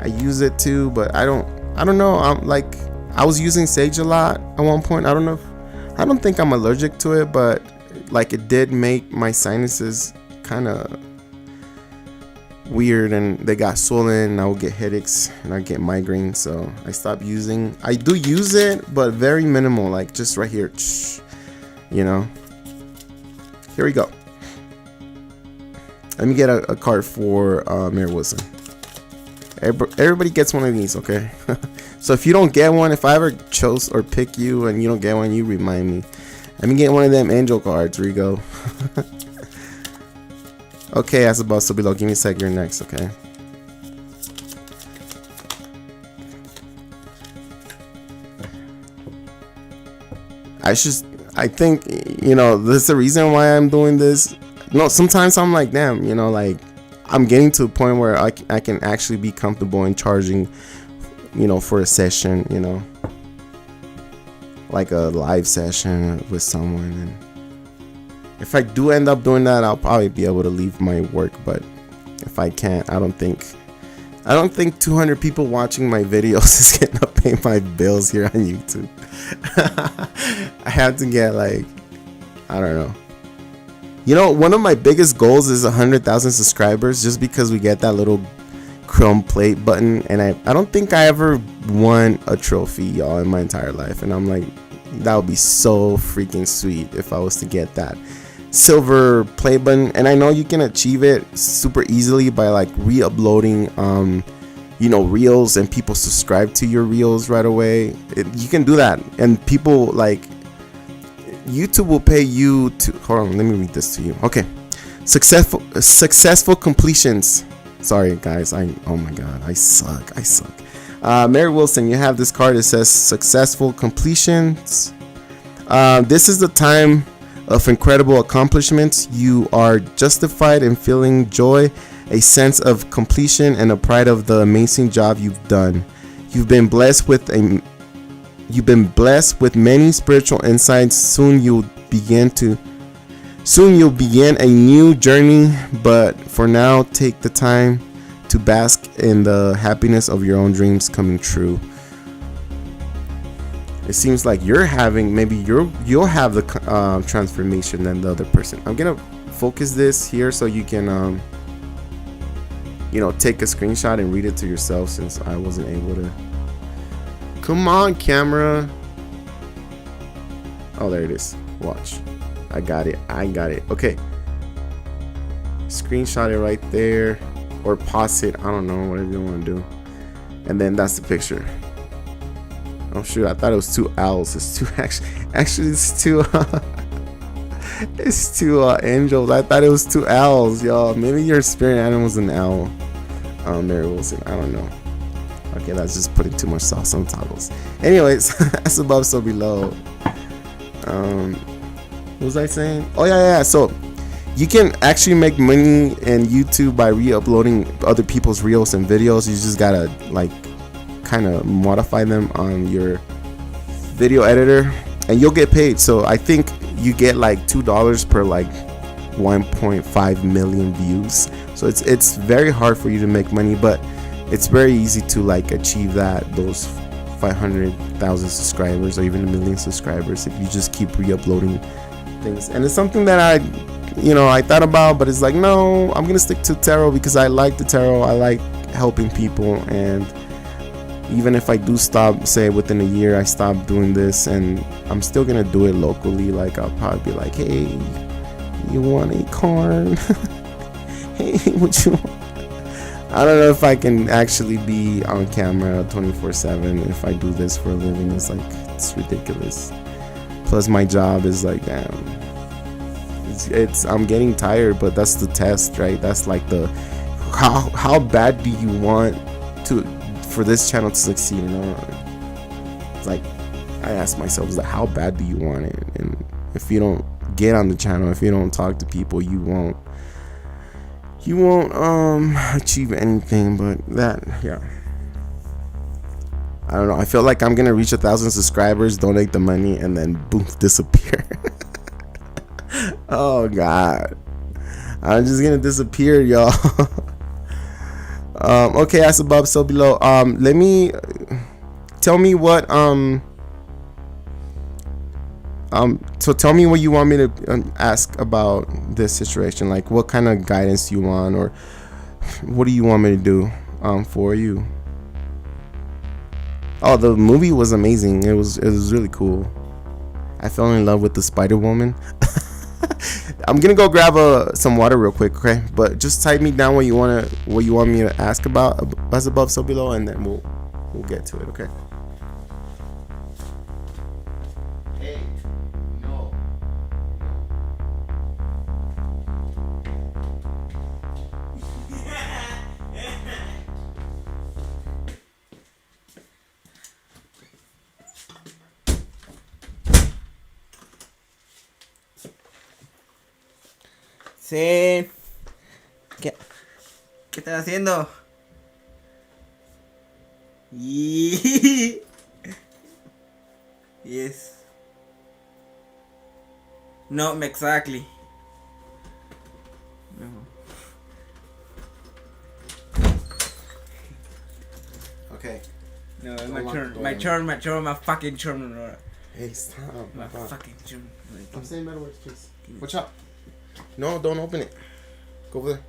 I use it too, but I don't know. I'm like, I was using sage a lot at one point. I don't think I'm allergic to it, but like it did make my sinuses kind of weird and they got swollen and I would get headaches and I get migraines, so I stopped using. I do use it, but very minimal, like just right here, you know. Here we go. Let me get a card for Mary Wilson. Everybody gets one of these, okay? So if you don't get one, if I ever chose or pick you and you don't get one, you remind me. Let me get one of them angel cards, Rigo. Okay, that's about so below. Give me a sec, you're next, okay? I think, you know, this is the reason why I'm doing this. No, sometimes I'm like, damn, you know, like, I'm getting to a point where I can actually be comfortable in charging, you know, for a session, you know, like a live session with someone. And if I do end up doing that, I'll probably be able to leave my work. But if I can't, I don't think 200 people watching my videos is gonna pay my bills here on YouTube. I have to get like, I don't know. You know, one of my biggest goals is 100,000 subscribers, just because we get that little chrome plate button, and I don't think I ever won a trophy, y'all, in my entire life. And I'm like, that would be so freaking sweet if I was to get that silver play button. And I know you can achieve it super easily by like re-uploading you know, reels, and people subscribe to your reels right away. You can do that, and people like YouTube will pay you to, hold on, let me read this to you. Okay, successful completions. Sorry guys, oh my god, I suck. Mary Wilson, you have this card that says successful completions. This is the time of incredible accomplishments. You are justified in feeling joy, a sense of completion, and a pride of the amazing job you've done. You've been blessed with many spiritual insights. Soon you'll begin a new journey, but for now, take the time to bask in the happiness of your own dreams coming true. It seems like you'll have the transformation than the other person. I'm gonna focus this here so you can you know, take a screenshot and read it to yourself, since I wasn't able to. Come on, camera. Oh, there it is. Watch. I got it. Okay. Screenshot it right there, or pause it. I don't know, whatever you want to do. And then that's the picture. Oh shoot, I thought it was two owls. It's two actually it's two it's two angels. I thought it was two owls, y'all. Maybe your spirit animal's an owl. Mary Wilson, I don't know. Okay, that's just putting too much sauce on tacos. Anyways, that's above so below. What was I saying? Oh yeah. So you can actually make money in YouTube by re-uploading other people's reels and videos. You just gotta like kind of modify them on your video editor, and you'll get paid. So I think you get like $2 per like 1.5 million views. So it's very hard for you to make money, but it's very easy to like achieve those 500,000 subscribers or even 1 million subscribers if you just keep re-uploading things. And it's something that I thought about, but it's like, no, I'm gonna stick to tarot because I like the tarot. I like helping people, and even if I do stop, say within a year I stop doing this, and I'm still gonna do it locally. Like I'll probably be like, hey, you want a card? Hey, what you want? I don't know if I can actually be on camera 24/7 if I do this for a living. It's ridiculous. Plus my job is like, damn, I'm getting tired, but that's the test, right? That's like the how bad do you want for this channel to succeed, you know? It's like I ask myself, is like, how bad do you want it? And if you don't get on the channel, if you don't talk to people, you won't achieve anything. But that, yeah. I don't know. I feel like I'm gonna reach 1,000 subscribers, donate the money, and then boom, disappear. Oh God, I'm just gonna disappear, y'all. Okay, as above, so below. Let me tell me what so tell me what you want me to ask about this situation. Like, what kind of guidance you want, or what do you want me to do for you? Oh, the movie was amazing. It was really cool. I fell in love with the Spider Woman. I'm gonna go grab some water real quick, okay? But just type me down what you want me to ask about, as above, so below, and then we'll get to it, okay? Hey, no. Sí. ¿Qué estás haciendo? Yes. No, exactly. No. Okay. No, Don't my lock turn. the My door. turn. My fucking turn. Hey, stop. My Stop. fucking turn. I'm saying better words, please. Watch out. No, don't open it. Go over there.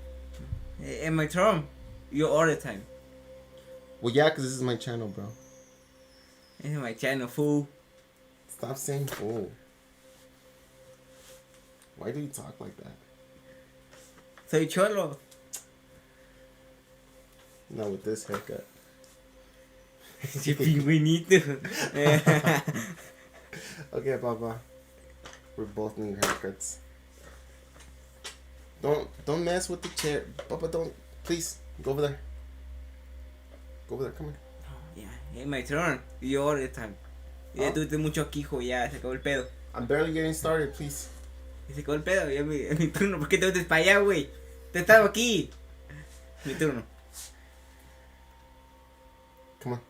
In my turn. You all the time. Well, yeah, because this is my channel, bro. This is my channel, fool. Stop saying fool. Why do you talk like that? Soy cholo. Not with this haircut. Che pingüinito. Okay, Papa. We both need haircuts. Don't mess with the chair. Papa, don't. Please, go over there. Go over there, come here. Yeah, it's my turn. You all the time. Ya tuviste mucho quijo, ya se acabó el pedo. I'm barely getting started, please. Se acabó el pedo, ya es mi turno. ¿Por qué te metes para allá, güey? Te estaba aquí. Mi turno. Come on.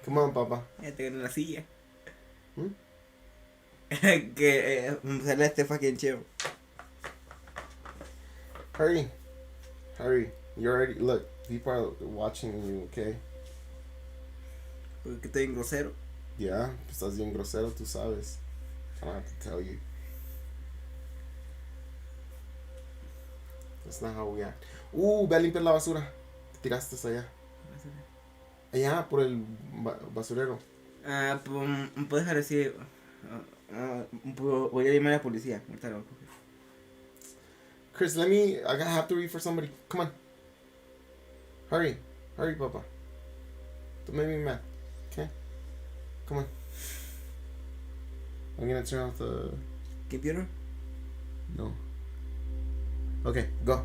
Come on, Papa. Ya te gané la silla. ¿Mm? Que sale este fucking chivo. Hurry. Hurry. You already, look, people are watching you, okay? Porque estoy en grosero. Yeah, estás bien grosero, tú sabes. I don't have to tell you. That's not how we act. Ve a limpiar la basura. Te tiraste allá. Allá, por el basurero. Puedes dejar así. Voy a llamar a la policía. Ahorita lo cojo. Chris, I have to read for somebody. Come on. Hurry. Hurry, Papa. Don't make me mad. Okay? Come on. I'm gonna turn off the ¿Computer? No. Okay, go.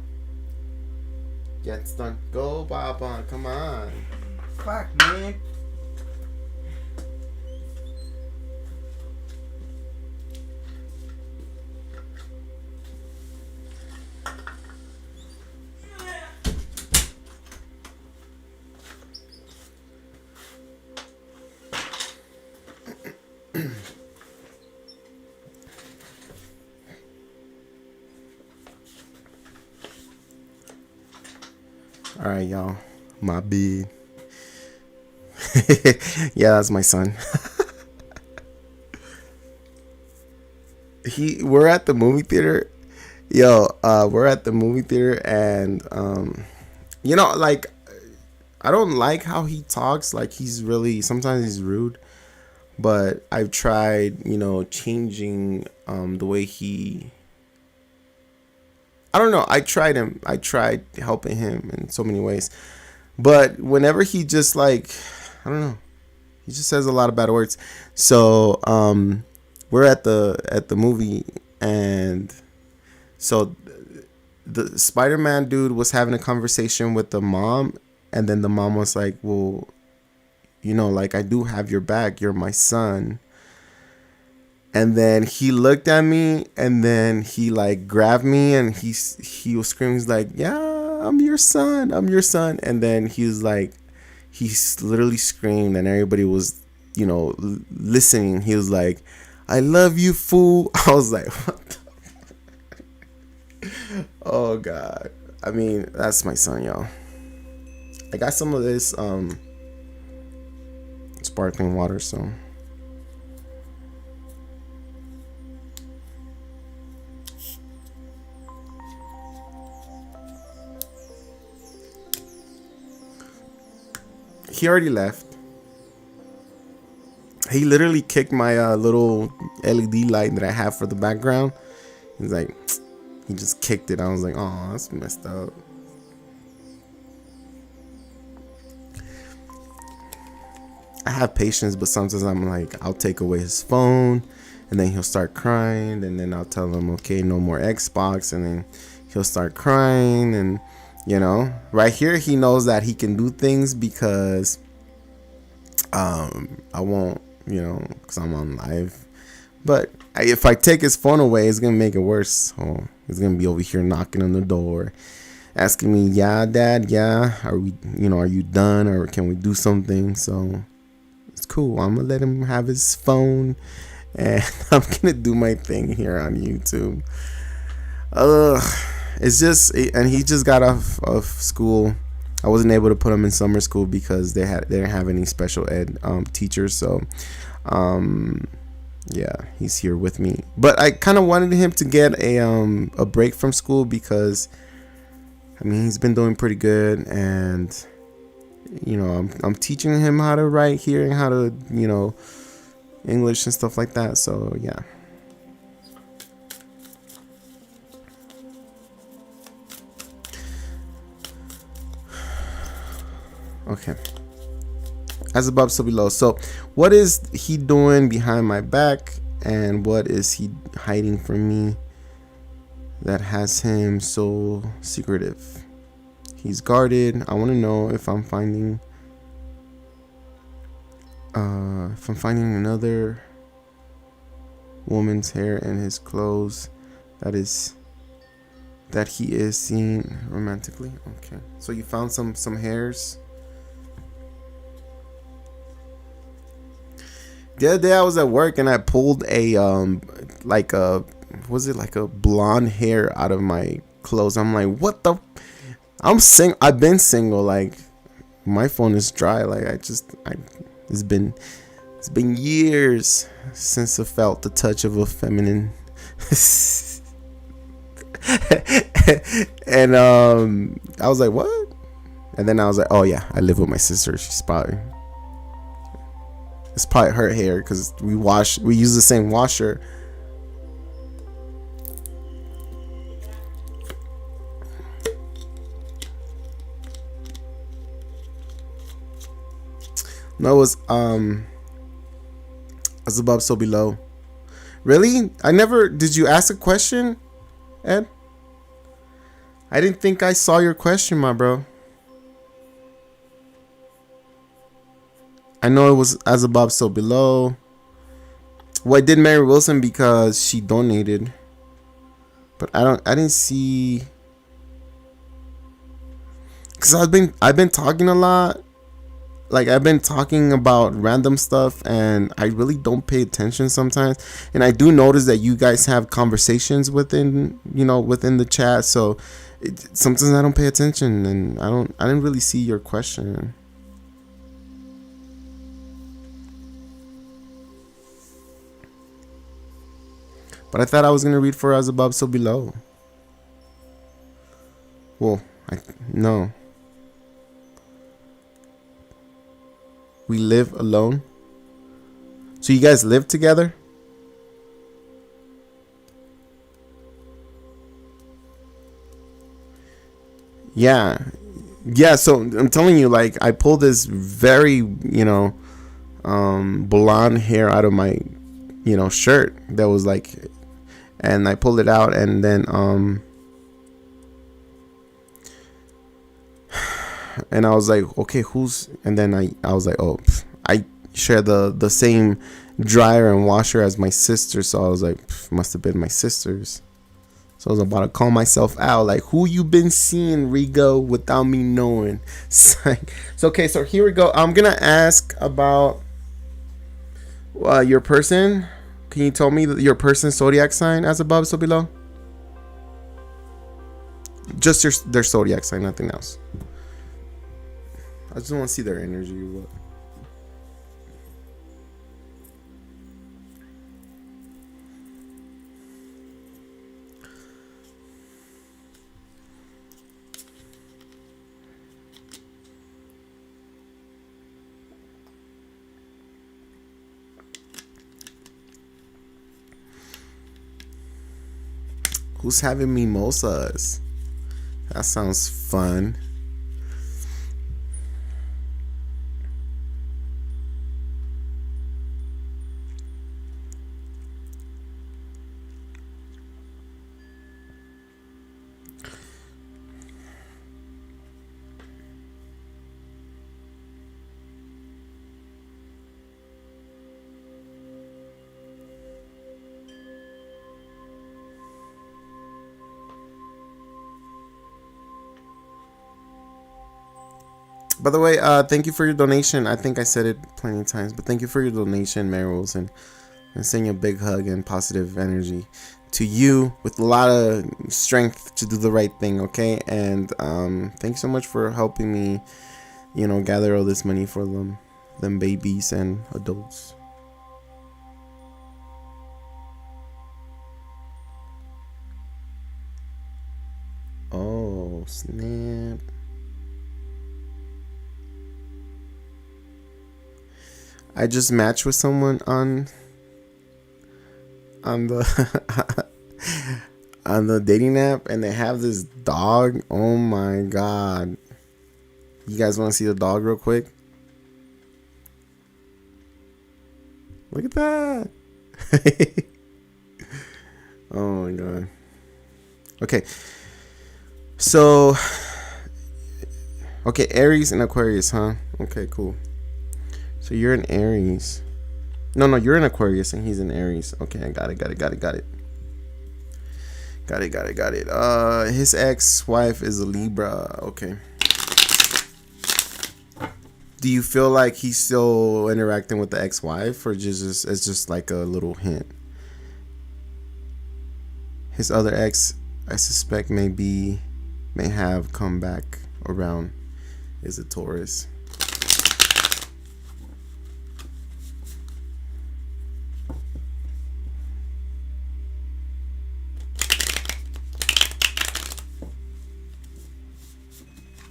Yeah, it's done. Go, Papa. Come on. Fuck, man. All right, y'all. My bad. Yeah, that's my son. We're at the movie theater. We're at the movie theater, and like, I don't like how he talks. Like, sometimes he's rude. But I've tried, changing the way he. I don't know. I tried helping him in so many ways. But whenever he just I don't know. He just says a lot of bad words. So we're at the movie, and so the Spider-Man dude was having a conversation with the mom, and then the mom was like, well, I do have your back. You're my son. And then he looked at me, and then he grabbed me, and he was screaming. He's like, yeah, I'm your son. And then he was like, literally screamed, and everybody was, listening. He was like, "I love you, fool." I was like, what the oh God. I mean, that's my son, y'all. I got some of this sparkling water, so he already left. He literally kicked my little LED light that I have for the background. He's like, he just kicked it. I was like, oh, that's messed up. I have patience, but sometimes I'm like, I'll take away his phone, and then he'll start crying, and then I'll tell him, okay, no more Xbox, and then he'll start crying, and right here he knows that he can do things because I won't, because I'm on live. But if I take his phone away, it's gonna make it worse. So he's gonna be over here knocking on the door, asking me, "Yeah, Dad, yeah, are we, are you done, or can we do something?" So it's cool. I'm gonna let him have his phone, and I'm gonna do my thing here on YouTube. It's just, and he just got off of school. I wasn't able to put him in summer school because they didn't have any special ed teachers. So, yeah, he's here with me. But I kind of wanted him to get a break from school because, I mean, he's been doing pretty good, and I'm teaching him how to write here and how to English and stuff like that. So yeah. Okay. As above, so below. So what is he doing behind my back, and what is he hiding from me that has him so secretive? He's guarded. I want to know if I'm finding another woman's hair in his clothes that he is seen romantically. Okay, so you found some hairs. The other day I was at work and I pulled a blonde hair out of my clothes. I'm like, what the? I've been single. Like, my phone is dry. Like, it's been years since I felt the touch of a feminine. And I was like, what? And then I was like, oh yeah, I live with my sister. It's probably her hair because we use the same washer. No, it was as above, so below. Really? Did you ask a question, Ed? I didn't think I saw your question, my bro. I know it was as above, so below. Well, I did marry Wilson because she donated, but I didn't see, because I've been talking a lot. Like, I've been talking about random stuff, and I really don't pay attention sometimes. And I do notice that you guys have conversations within the chat. So sometimes I don't pay attention, and I didn't really see your question. But I thought I was gonna read for as above, so below. Well, no. We live alone. So you guys live together? Yeah. So I'm telling you, like, I pulled this very, blonde hair out of my, shirt that was like, and I pulled it out, and then and I was like, okay, and then I was like, oh, I share the same dryer and washer as my sister, so I was like, must have been my sister's. So I was about to call myself out. Like, who you been seeing, Rigo, without me knowing? So okay, so here we go. I'm going to ask about your person. Can you tell me your person's zodiac sign as above, so below? Just their zodiac sign, nothing else. I just want to see their energy. What? Who's having mimosas? That sounds fun. By the way, thank you for your donation. I think I said it plenty of times, but thank you for your donation, Meryl's, and sending a big hug and positive energy to you with a lot of strength to do the right thing, okay? And thanks so much for helping me, gather all this money for them babies and adults. Oh, snap. I just matched with someone on the on the dating app, and they have this dog. Oh my god! You guys want to see the dog real quick? Look at that! Oh my god. Okay. So, okay, Aries and Aquarius, huh? Okay, cool. So you're an Aries. No, you're an Aquarius and he's an Aries. Okay, I got it. His ex-wife is a Libra. Okay. Do you feel like he's still interacting with the ex-wife, or just it's just like a little hint? His other ex, I suspect, may have come back around, is a Taurus.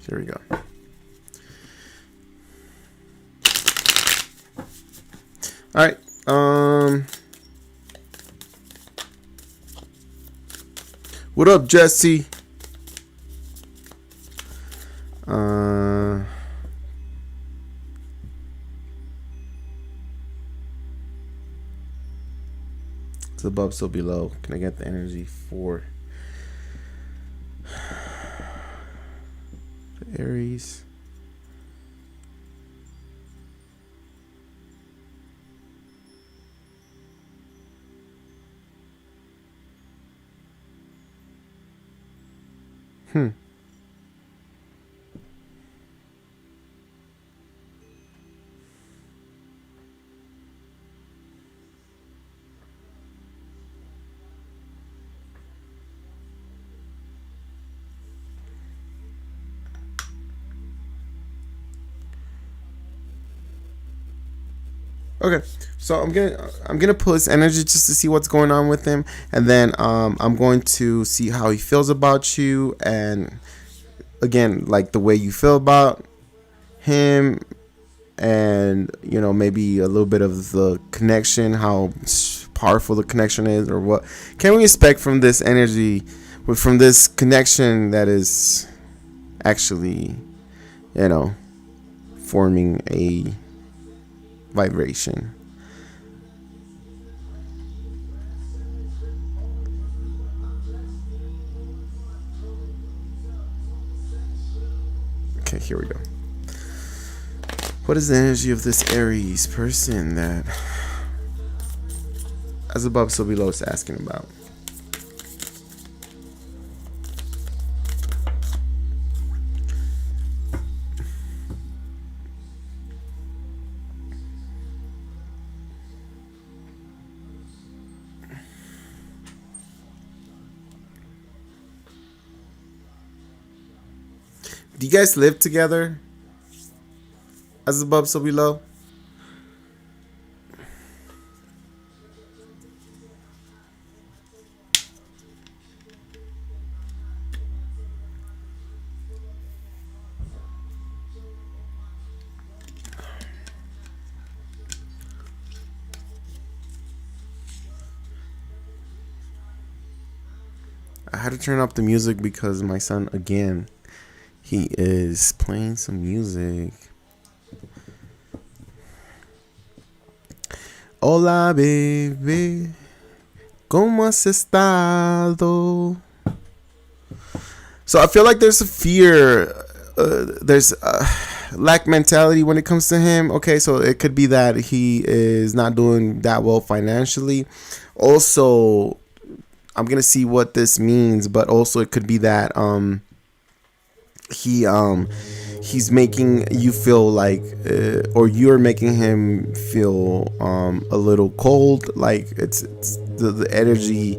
Here we go. All right. What up, Jesse? It's above, so below. Can I get the energy for Aries? Okay, so I'm gonna pull his energy just to see what's going on with him, and then I'm going to see how he feels about you, and again, like the way you feel about him, and maybe a little bit of the connection, how powerful the connection is, or what can we expect from this energy, from this connection that is actually forming a vibration. Okay, here we go. What is the energy of this Aries person that as above so below is asking about? Do you guys live together? As above, so below. I had to turn up the music because my son, again, he is playing some music. Hola, baby. ¿Cómo has estado? So I feel like there's a fear. There's lack mentality when it comes to him. Okay, so it could be that he is not doing that well financially. Also, I'm gonna see what this means, but also it could be that he's making you feel like or you're making him feel a little cold. Like it's the energy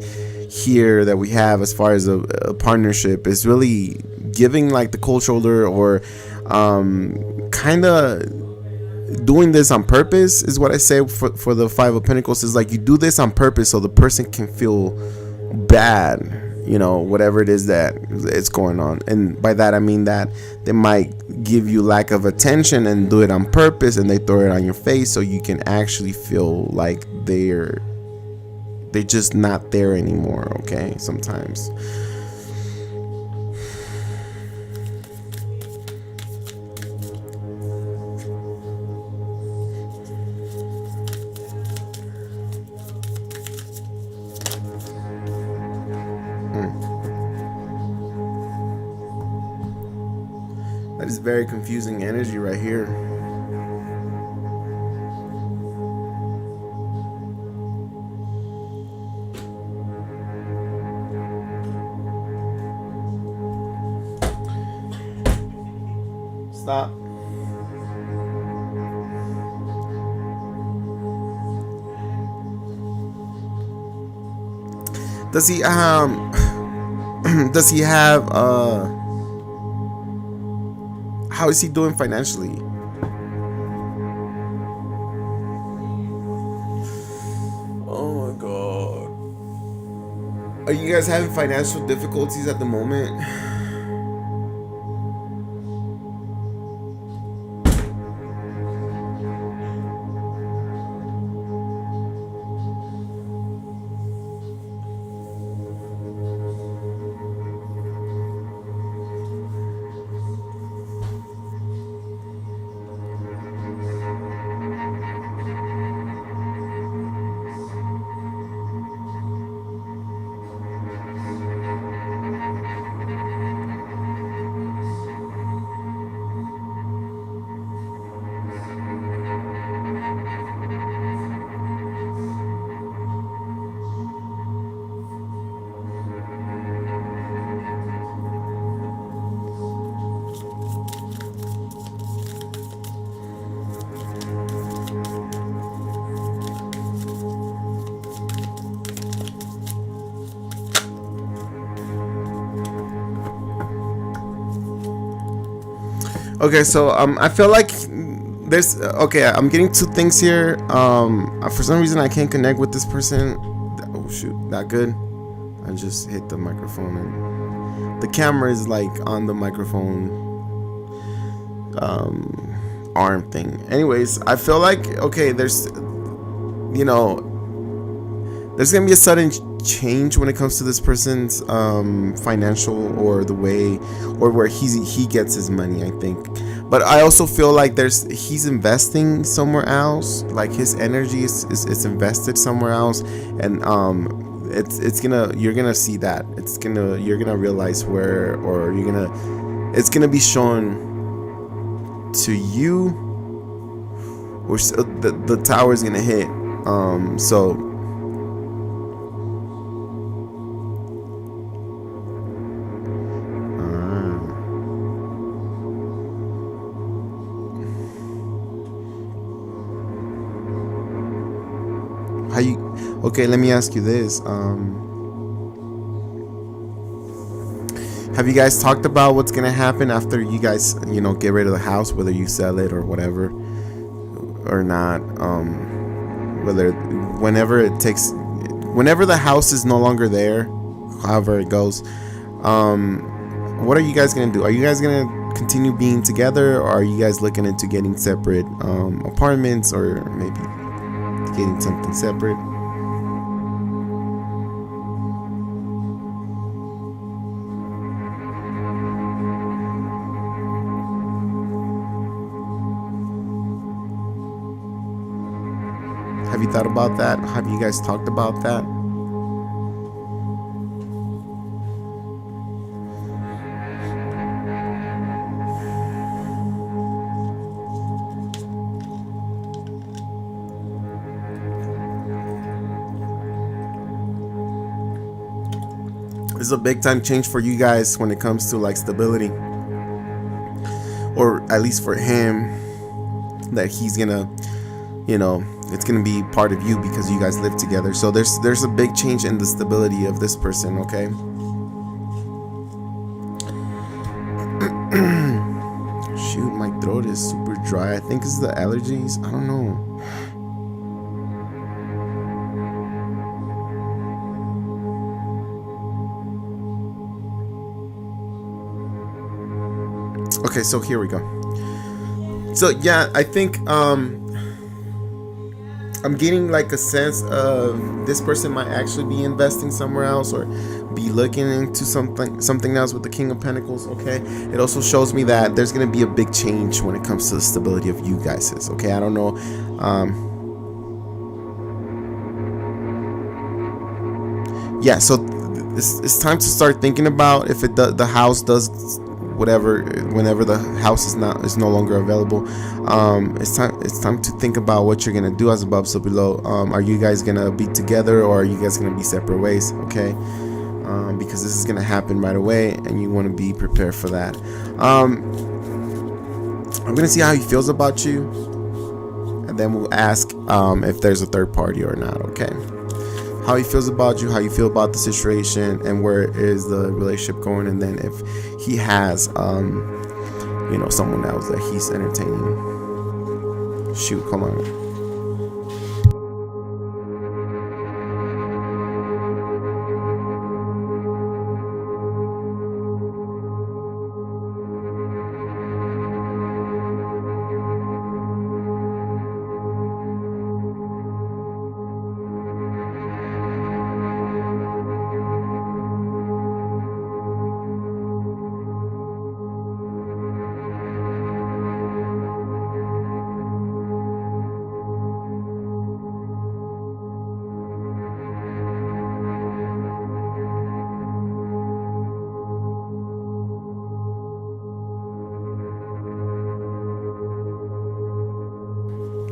here that we have as far as a partnership is really giving like the cold shoulder, or kind of doing this on purpose is what I say for the Five of Pentacles. Is like you do this on purpose so the person can feel bad, you know, whatever it is that it's going on. And by that I mean that they might give you lack of attention and do it on purpose, and they throw it on your face so you can actually feel like they're just not there anymore. Okay, sometimes. That is very confusing energy right here. Stop. Does he does he have how is he doing financially? Oh my god. Are you guys having financial difficulties at the moment? Okay, so I feel like there's I'm getting two things here. For some reason I can't connect with this person. Oh shoot, not good. I just hit the microphone and the camera is like on the microphone arm thing. Anyways, I feel like there's there's gonna be a sudden change when it comes to this person's financial, or the way, or where he gets his money, I think. But I also feel like he's investing somewhere else. Like his energy is invested somewhere else, and you're gonna see that you're gonna realize where, or it's gonna be shown to you, or the tower is gonna hit. So let me ask you this. Have you guys talked about what's gonna happen after you guys, you know, get rid of the house, whether you sell it or whatever or not? Whether whenever the house is no longer there, however it goes, what are you guys gonna do? Are you guys gonna continue being together, or are you guys looking into getting separate apartments, or maybe getting something separate? Have you thought about that? Have you guys talked about that? This is a big time change for you guys when it comes to like stability, or at least for him, that he's gonna, you know, it's gonna be part of you because you guys live together. So there's a big change in the stability of this person. Okay. Shoot, my throat is super dry. I think it's the allergies. I don't know. Okay, so here we go. So yeah, I think I'm getting like a sense of this person might actually be investing somewhere else, or be looking into something else with the King of Pentacles. Okay, it also shows me that there's gonna be a big change when it comes to the stability of you guys. Okay, I don't know. Yeah, so it's time to start thinking about if the house does whatever, whenever the house is no longer available. It's time to think about what you're gonna do as above so below. Are you guys gonna be together, or are you guys gonna be separate ways? Okay, because this is gonna happen right away, and you want to be prepared for that. I'm gonna see how he feels about you, and then we'll ask if there's a third party or not. Okay, how he feels about you, how you feel about the situation, and where is the relationship going, and then if he has you know, someone else that he's entertaining. Shoot, come on.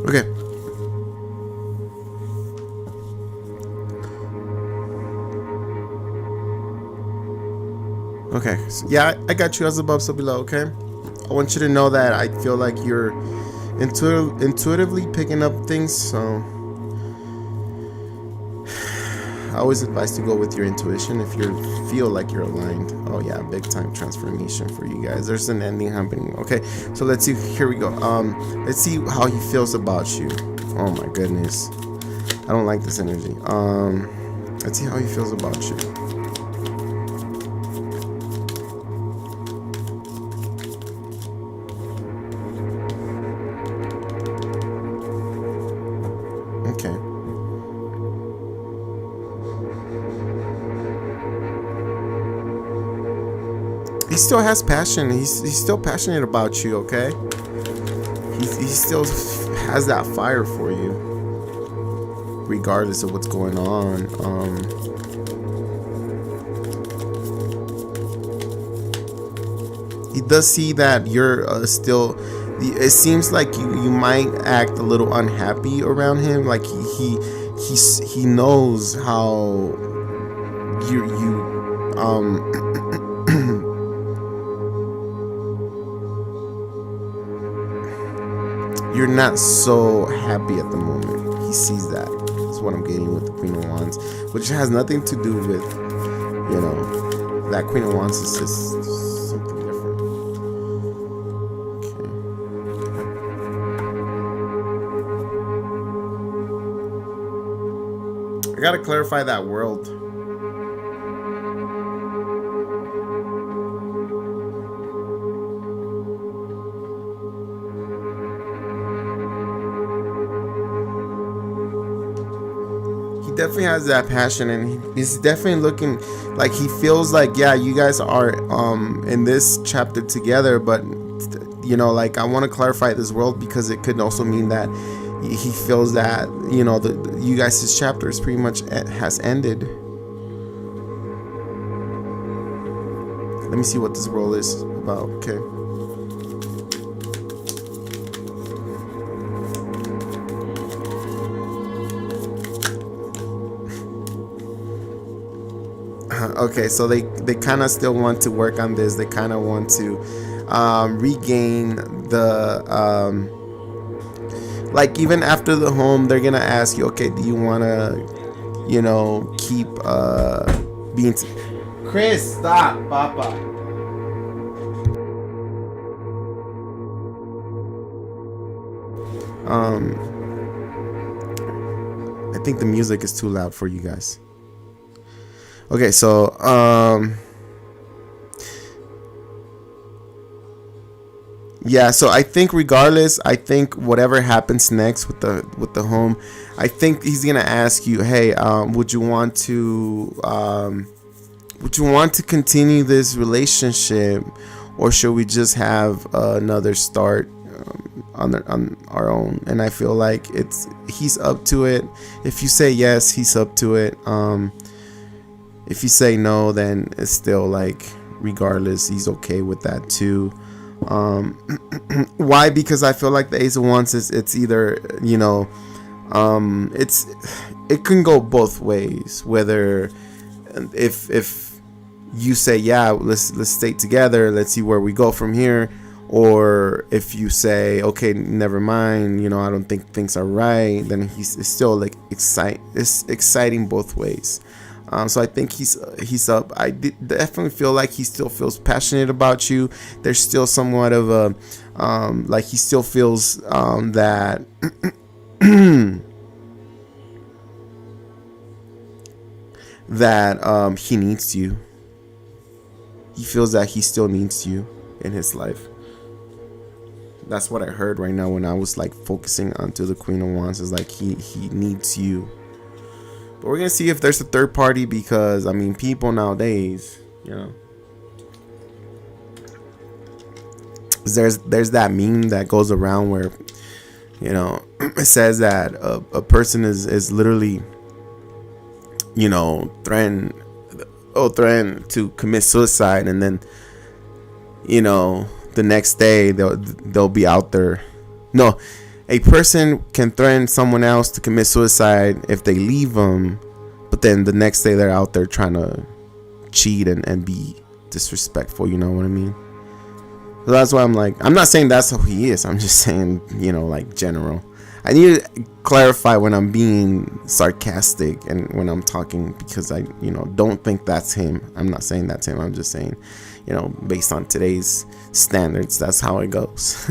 Okay. Okay. So yeah, I got you as above, so below. Okay. I want you to know that I feel like you're intuitively picking up things. So I always advise to go with your intuition if you feel like you're aligned. Oh yeah, big time transformation for you guys. There's an ending happening. Okay, so let's see. Here we go. Let's see how he feels about you. Oh my goodness, I don't like this energy. Let's see how he feels about you. Okay. He still has passion. He's still passionate about you. Okay. He still has that fire for you, regardless of what's going on. He does see that you're still. It seems like you might act a little unhappy around him. Like he knows how you're not so happy at the moment. He sees that. That's what I'm getting with the Queen of Wands, which has nothing to do with, you know, that Queen of Wands is something different. Okay. I gotta clarify that world. Definitely has that passion, and he's definitely looking like he feels like, yeah, you guys are in this chapter together, but you know, like I want to clarify this world because it could also mean that he feels that, you know, you guys' chapter is pretty much has ended. Let me see what this world is about. Okay. Okay, so they kind of still want to work on this. They kind of want to regain the like, even after the home, they're gonna ask you, okay, do you want to, you know, keep being Chris, stop, Papa. I think the music is too loud for you guys. Okay, so yeah, so I think regardless, I think whatever happens next with the home, I think he's gonna ask you, hey, would you want to continue this relationship, or should we just have another start on our own? And I feel like he's up to it. If you say yes, he's up to it. If you say no, then it's still like, regardless, he's okay with that too. Why? Because I feel like the Ace of Wands it's either, you know, it can go both ways. Whether if you say, yeah, let's stay together, let's see where we go from here, or if you say, okay, never mind, you know, I don't think things are right, then it's still like exciting both ways. So I think he's up. I definitely feel like he still feels passionate about you. There's still somewhat of a like he still feels that that he needs you. He feels that he still needs you in his life. That's what I heard right now when I was like focusing onto the Queen of Wands, is like he needs you. But we're gonna see if there's a third party, because I mean, people nowadays, you know, there's that meme that goes around where, you know, it says that a person is literally, you know, threatened to commit suicide, and then, you know, the next day they'll be out there. No, a person can threaten someone else to commit suicide if they leave them, but then the next day they're out there trying to cheat and be disrespectful. You know what I mean? So that's why I'm like, I'm not saying that's how he is. I'm just saying, you know, like general. I need to clarify when I'm being sarcastic and when I'm talking, because I, you know, don't think that's him. I'm not saying that's him. I'm just saying, you know, based on today's standards, that's how it goes.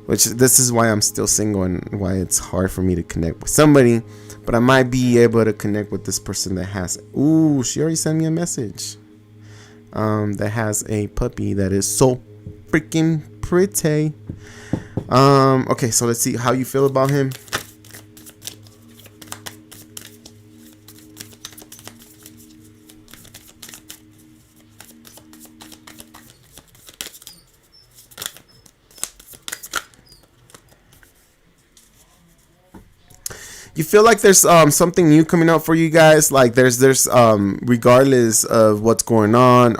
Which, this is why I'm still single and why it's hard for me to connect with somebody. But I might be able to connect with this person that has, ooh, she already sent me a message. That has a puppy that is so freaking pretty. Okay, so let's see how you feel about him. You feel like there's something new coming up for you guys. Like there's regardless of what's going on.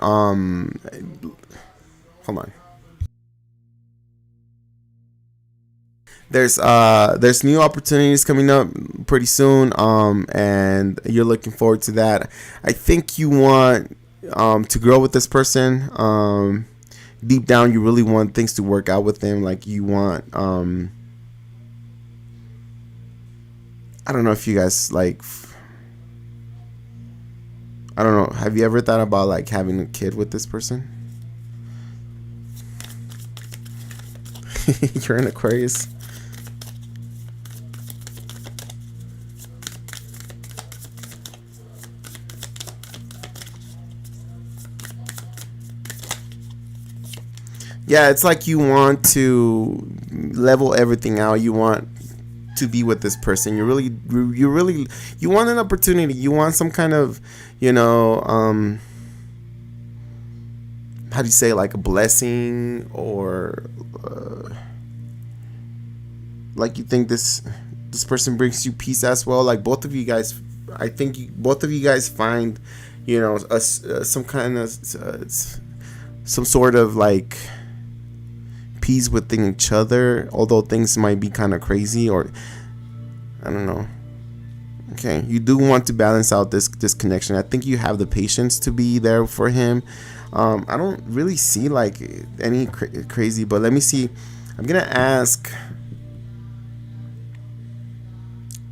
Hold on. There's new opportunities coming up pretty soon. And you're looking forward to that. I think you want to grow with this person. Deep down, you really want things to work out with them. Like you want I don't know if you guys like, I don't know. Have you ever thought about like having a kid with this person? You're an Aquarius. Yeah, it's like you want to level everything out. You want to be with this person. You want an opportunity. You want some kind of, how do you say, like a blessing, or like you think this person brings you peace as well. Like both of you guys, I think both of you guys find, some kind of some sort of like peace within each other, although things might be kind of crazy, or I don't know. Okay, you do want to balance out this connection. I think you have the patience to be there for him. I don't really see like any crazy, but let me see. I'm gonna ask,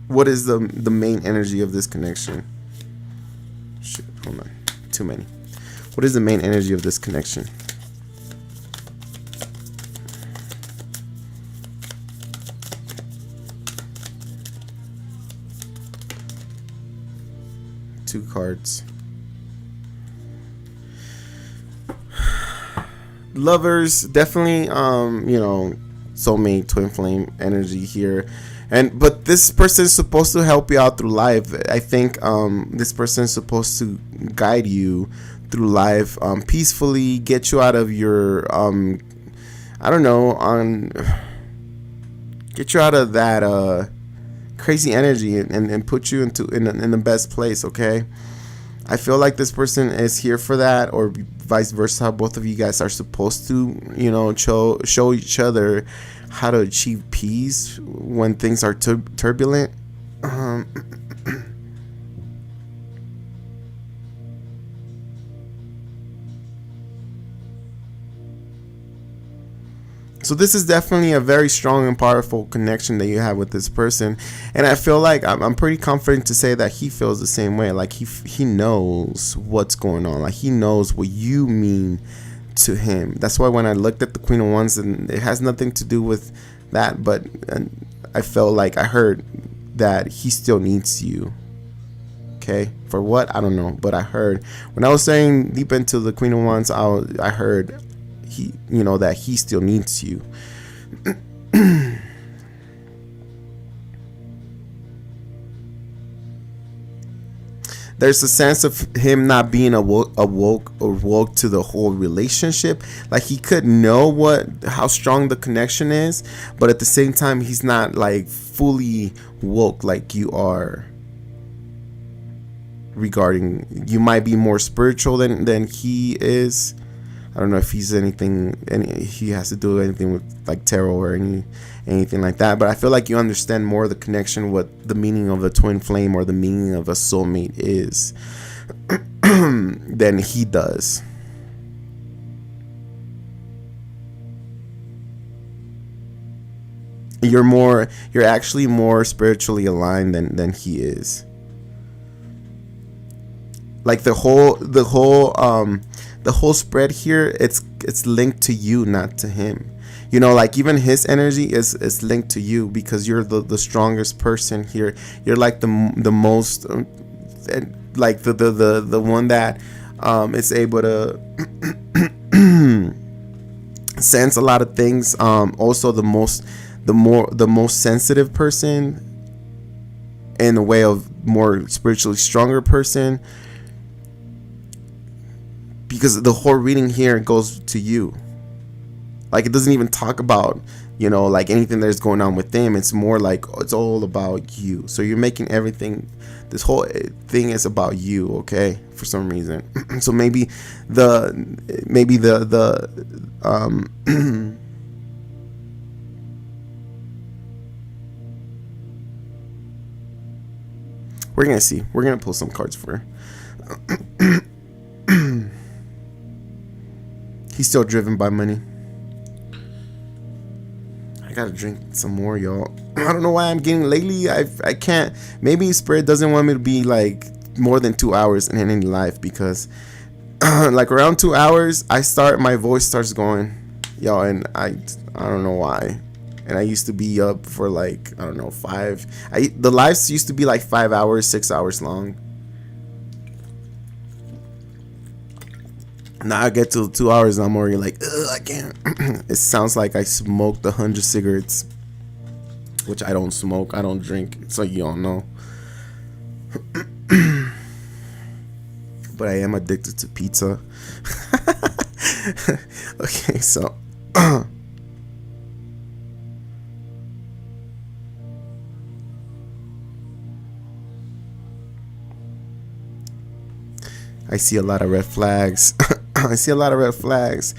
what is the main energy of this connection? Shit, hold on, too many. What is the main energy of this connection? Two cards. Lovers, definitely soulmate, twin flame energy here. But this person is supposed to help you out through life. I think this person is supposed to guide you through life peacefully, get you out of your get you out of that crazy energy and put you in the best place. Okay, I feel like this person is here for that, or vice versa. Both of you guys are supposed to show each other how to achieve peace when things are turbulent. So this is definitely a very strong and powerful connection that you have with this person, and I feel like I'm pretty confident to say that he feels the same way. Like he knows what's going on. Like he knows what you mean to him. That's why when I looked at the Queen of Wands, and it has nothing to do with that, but I felt like I heard that he still needs you. Okay, for what? I don't know, but I heard when I was saying deep into the Queen of Wands, I heard that he still needs you. There's a sense of him not being awoke to the whole relationship. Like he could know how strong the connection is, but at the same time he's not like fully woke like you are. Regarding, you might be more spiritual than he is. I don't know if he's he has to do anything with like tarot or anything like that, but I feel like you understand more of the connection, what the meaning of a twin flame or the meaning of a soulmate is than he does. You're actually more spiritually aligned than he is. Like the whole spread here, it's linked to you, not to him. Like even his energy is linked to you, because you're the strongest person here. You're like the most like the one that is able to sense a lot of things. Also the most sensitive person, in a way of more spiritually stronger person. Because the whole reading here goes to you. Like it doesn't even talk about, like anything that's going on with them. It's more like it's all about you. So you're making everything, this whole thing is about you, okay? For some reason. So maybe the we're gonna see. We're gonna pull some cards for her. He's still driven by money. I gotta drink some more, y'all. I don't know why I'm getting lately. I can't. Maybe Spirit doesn't want me to be like more than 2 hours in any life, because like around 2 hours my voice starts going, yo, and I don't know why. And I used to be up for like, I don't know, the lives used to be like 5 hours, 6 hours long. Now I get to 2 hours and I'm already like, ugh, I can't. It sounds like I smoked 100 cigarettes, which I don't smoke, I don't drink, so you don't know. But I am addicted to pizza. Okay, so I see a lot of red flags. I see a lot of red flags.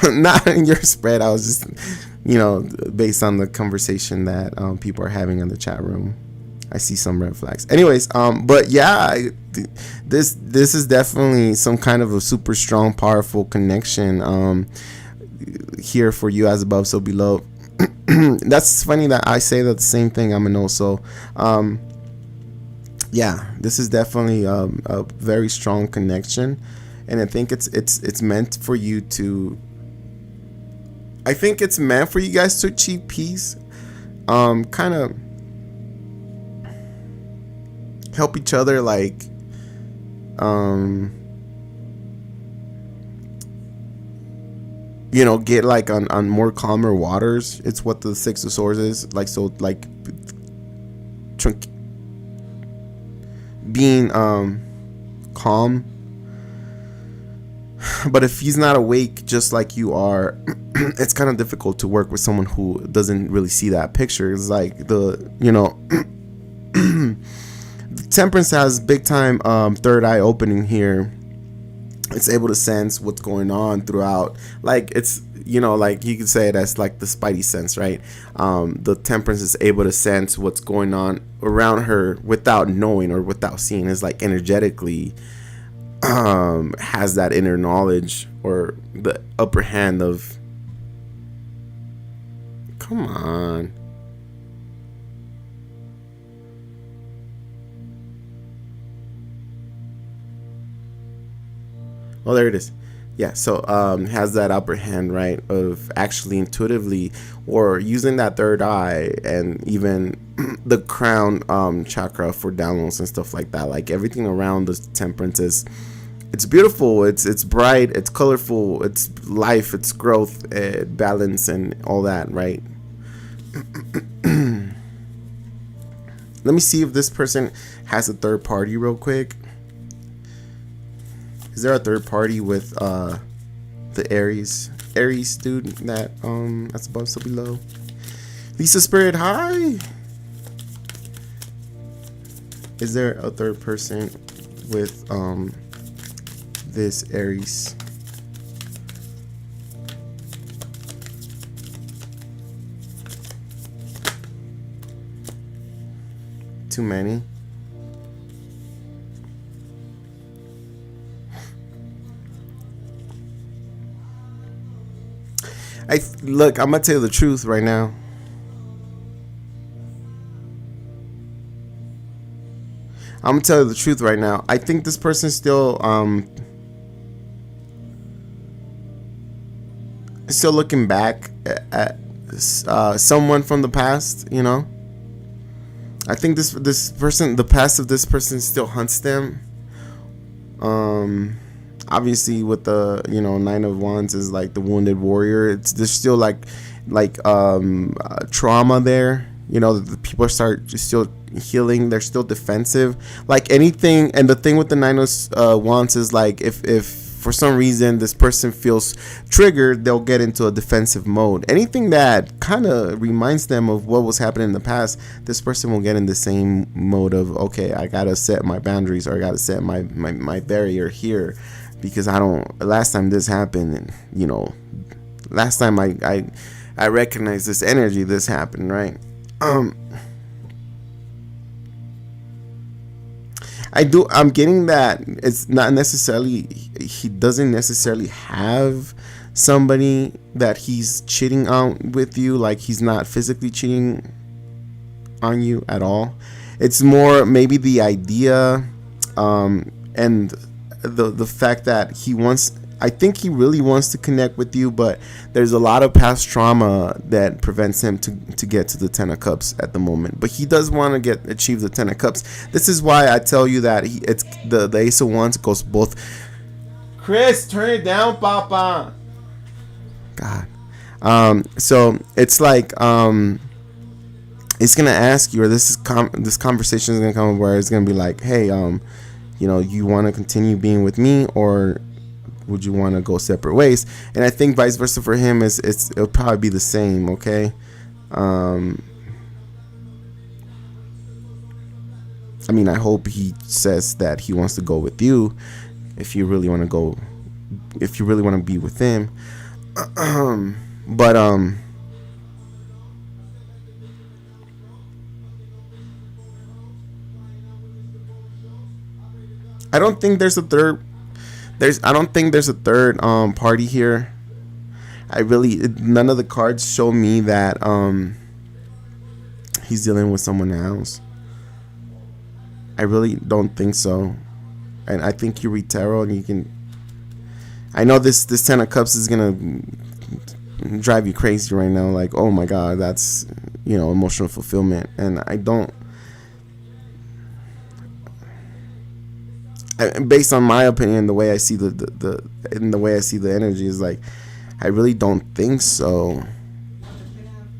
Not in your spread. I was just, based on the conversation that people are having in the chat room. I see some red flags. Anyways, but yeah, this is definitely some kind of a super strong, powerful connection here for you, as above, so below. That's funny that I say that the same thing. I'm an also. Yeah, this is definitely a very strong connection, and I think it's meant for you to. I think it's meant for you guys to achieve peace, kind of help each other, like, get like on more calmer waters. It's what the Six of Swords is like. So like, being calm. But if he's not awake just like you are, it's kind of difficult to work with someone who doesn't really see that picture. It's like the Temperance has big time third eye opening here. It's able to sense what's going on throughout. Like, it's, like you could say that's like the spidey sense, right? The Temperance is able to sense what's going on around her without knowing or without seeing. It's like energetically has that inner knowledge or the upper hand of, come on. Oh, there it is. Yeah, so has that upper hand, right, of actually intuitively or using that third eye, and even the crown chakra for downloads and stuff like that. Like, everything around the Temperance is, it's beautiful, it's bright, it's colorful, it's life, it's growth, balance, and all that, right? Let me see if this person has a third party real quick. Is there a third party with the Aries dude that's above, so below? Lisa Spirit, hi. Is there a third person with this Aries? Too many. Look, I'm gonna tell you the truth right now. I think this person's still looking back at someone from the past. I think this person, the past of this person, still hunts them. Obviously, with the Nine of Wands is like the wounded warrior. There's still like trauma there. The people start still healing. They're still defensive. Like anything, and the thing with the Nine of Wands is like if for some reason this person feels triggered, they'll get into a defensive mode. Anything that kind of reminds them of what was happening in the past, this person will get in the same mode of, okay, I gotta set my boundaries, or I gotta set my barrier here. Because last time this happened, and last time I recognized this energy, this happened, right? I'm getting that it's not necessarily, he doesn't necessarily have somebody that he's cheating on with you. Like, he's not physically cheating on you at all. It's more maybe the idea And the fact that I think he really wants to connect with you, but there's a lot of past trauma that prevents him to get to the 10 of Cups at the moment. But he does want to achieve the 10 of Cups. This is why I tell you that it's the Ace of Wands goes both. Chris, turn it down, Papa. God. So it's like it's gonna ask you, or this conversation is gonna come where it's gonna be like, hey, you want to continue being with me, or would you want to go separate ways? And I think vice versa for him it'll probably be the same. Okay. I mean, I hope he says that he wants to go with you if you really want to be with him. But I don't think there's a third. I don't think there's a third party here. None of the cards show me that he's dealing with someone else. I really don't think so. And I think you read tarot and you can. I know this 10 of Cups is gonna drive you crazy right now. Like, oh my God, that's emotional fulfillment, and I don't. Based on my opinion, the way I see the way I see the energy is like, I really don't think so.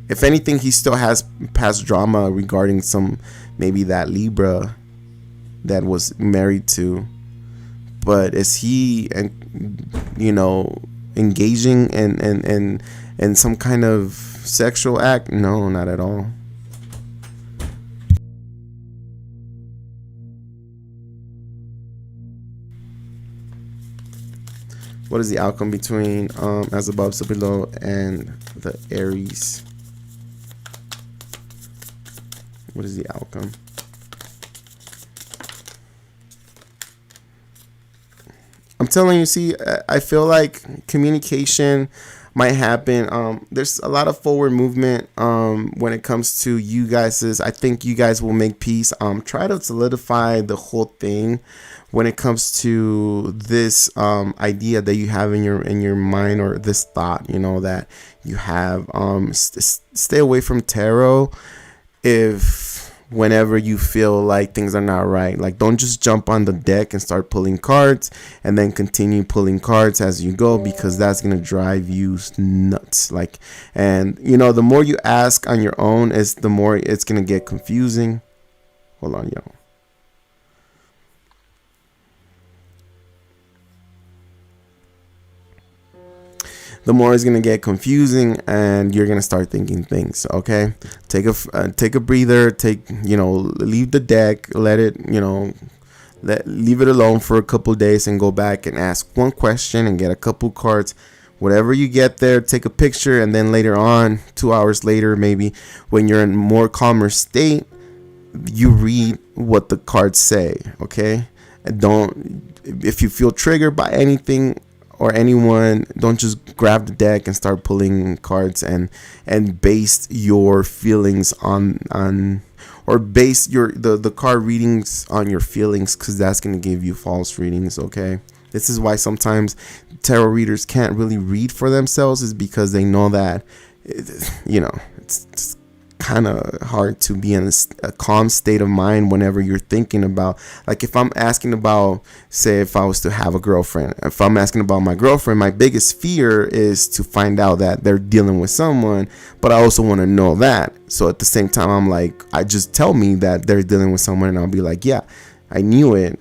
If anything, he still has past drama regarding maybe that Libra that was married to. But is he engaging in some kind of sexual act? No, not at all. What is the outcome between as above, so below, and the Aries? What is the outcome? I'm telling you, see, I feel like communication might happen. There's a lot of forward movement when it comes to you guys. I think you guys will make peace. Try to solidify the whole thing when it comes to this idea that you have in your mind, or this thought, that you have. Stay away from tarot whenever you feel like things are not right. Like, don't just jump on the deck and start pulling cards and then continue pulling cards as you go, because that's going to drive you nuts. Like, and the more you ask on your own is the more it's going to get confusing. Hold on, yo. The more it's gonna get confusing, and you're gonna start thinking things. Okay, take a breather. Leave the deck. Let it, leave it alone for a couple days, and go back and ask one question and get a couple cards. Whatever you get there, take a picture, and then later on, 2 hours later, maybe when you're in more calmer state, you read what the cards say. Okay, and if you feel triggered by anything or anyone, don't just grab the deck and start pulling cards and base your feelings or base the card readings on your feelings, because that's going to give you false readings. Okay, this is why sometimes tarot readers can't really read for themselves, is because they know that it's kind of hard to be in a calm state of mind whenever you're thinking about, like, if I'm asking about, say, if I was to have a girlfriend, if I'm asking about my girlfriend, my biggest fear is to find out that they're dealing with someone, but I also want to know that. So at the same time, I'm like, I just tell me that they're dealing with someone, and I'll be like, yeah, I knew it,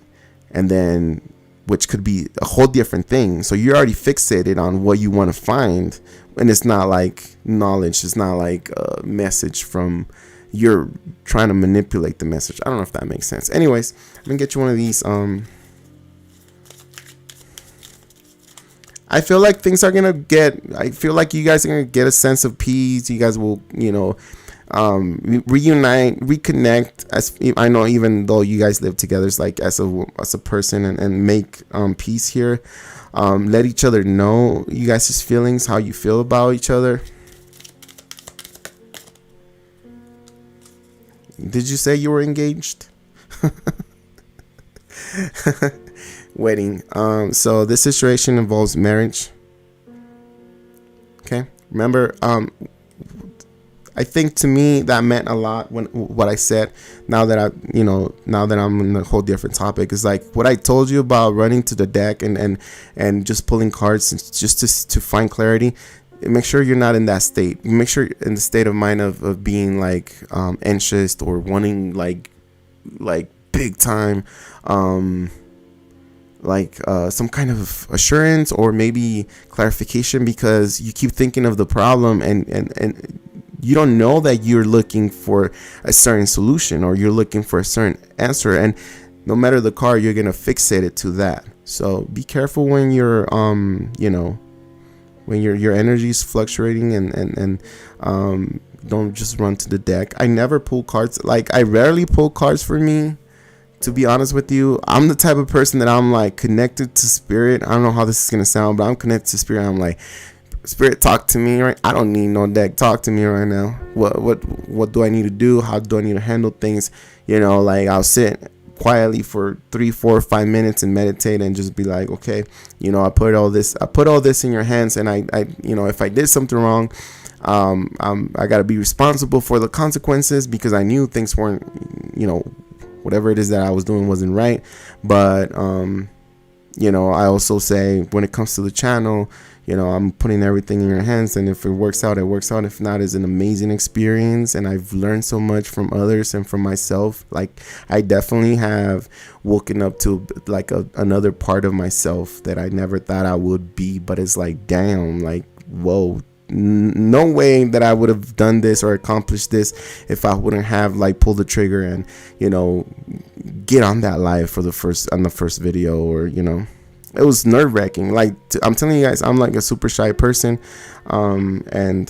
and then, which could be a whole different thing. So you're already fixated on what you want to find, and it's not like knowledge. It's not like a message from, you're trying to manipulate the message. I don't know if that makes sense. Anyways, I'm gonna get you one of these. I feel like things are gonna I feel like you guys are gonna get a sense of peace. You guys will, reunite, reconnect. As I know, even though you guys live together, it's like as a person, and make peace here. Let each other know you guys' feelings, how you feel about each other. Did you say you were engaged? Wedding. So this situation involves marriage. Okay. Remember, I think to me that meant a lot when what I said. Now that now that I'm in a whole different topic, is like what I told you about running to the deck and just pulling cards just to find clarity. Make sure you're not in that state. Make sure you're in the state of mind of being like anxious or wanting like big time some kind of assurance or maybe clarification, because you keep thinking of the problem and you don't know that you're looking for a certain solution or you're looking for a certain answer, and no matter the card, you're gonna fixate it to that. So be careful when you're when your energy is fluctuating and don't just run to the deck. I never pull cards. Like, I rarely pull cards for me, to be honest with you. I'm the type of person that I'm like connected to spirit. I don't know how this is gonna sound, but I'm connected to spirit. I'm like, spirit, talk to me, right? I don't need no deck. Talk to me right now. What do I need to do? How do I need to handle things? Like, I'll sit quietly for 3, 4, 5 minutes and meditate and just be like, okay, I put all this in your hands, and I if I did something wrong, I got to be responsible for the consequences, because I knew things weren't, whatever it is that I was doing wasn't right. But I also say, when it comes to the channel, I'm putting everything in your hands, and if it works out, it works out. If not, it's an amazing experience, and I've learned so much from others and from myself. Like, I definitely have woken up to like another part of myself that I never thought I would be, but it's like, damn, like, whoa, no way that I would have done this or accomplished this if I wouldn't have like pulled the trigger and get on that live on the first video, or it was nerve-wracking. Like, I'm telling you guys, I'm like a super shy person, and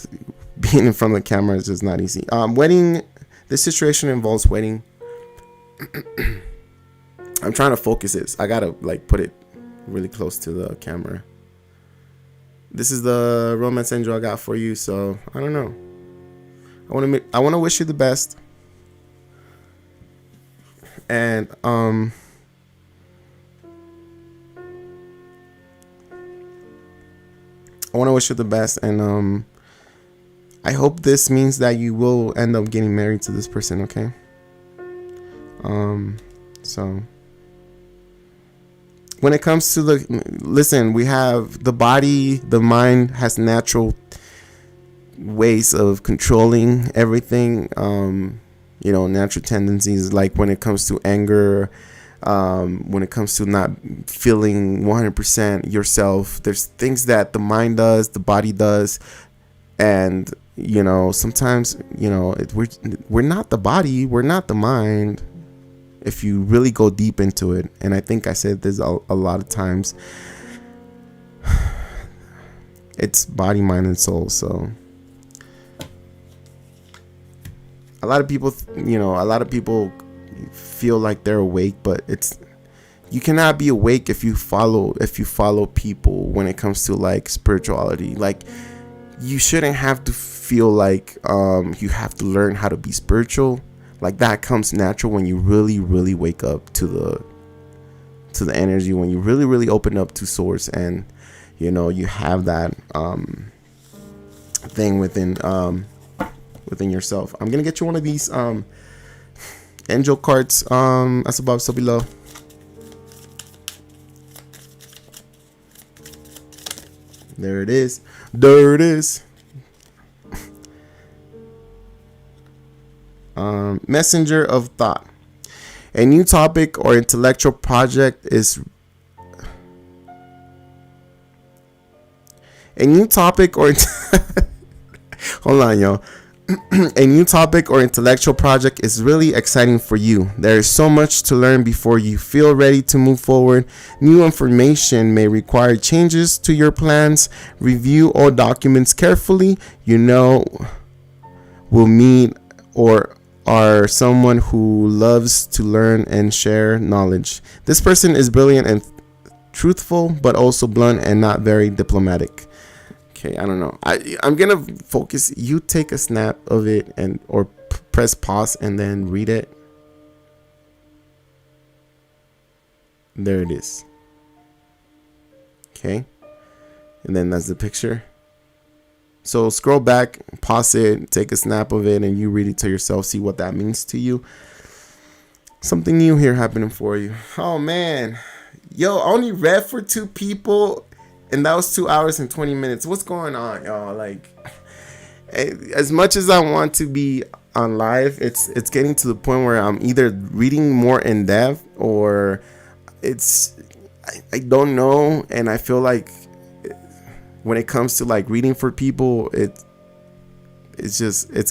being in front of the camera is just not easy. Wedding. This situation involves wedding. I'm trying to focus this. I gotta like put it really close to the camera. This is the romance angel I got for you. So I don't know. I want to wish you the best. And I want to wish you the best, and I hope this means that you will end up getting married to this person, okay? So when it comes to listen, we have the body, the mind has natural ways of controlling everything, natural tendencies, like when it comes to anger, when it comes to not feeling 100% yourself. There's things that the mind does, the body does, and sometimes we're not the body, we're not the mind, if you really go deep into it. And I think I said this a lot of times. It's body, mind, and soul. So a lot of people feel like they're awake, but you cannot be awake if you follow people when it comes to like spirituality. Like, you shouldn't have to feel like you have to learn how to be spiritual. Like, that comes natural when you really, really wake up to the energy, when you really, really open up to source, and you have that thing within yourself. I'm gonna get you one of these angel cards, as above so below. There it is. Messenger of thought. A new topic or intellectual project is hold on, y'all. A new topic or intellectual project is really exciting for you. There is so much to learn before you feel ready to move forward. New information may require changes to your plans. Review all documents carefully. Will meet or are someone who loves to learn and share knowledge. This person is brilliant and truthful, but also blunt and not very diplomatic. Okay, I don't know. I'm gonna focus. You take a snap of it or press pause and then read it. There it is. Okay. And then that's the picture. So scroll back, pause it, take a snap of it, and you read it to yourself. See what that means to you. Something new here happening for you. Oh, man. Yo, I only read for 2 people, and that was 2 hours and 20 minutes. What's going on, y'all? Like, as much as I want to be on live, it's getting to the point where I'm either reading more in depth or I don't know. And I feel like when it comes to like reading for people, it's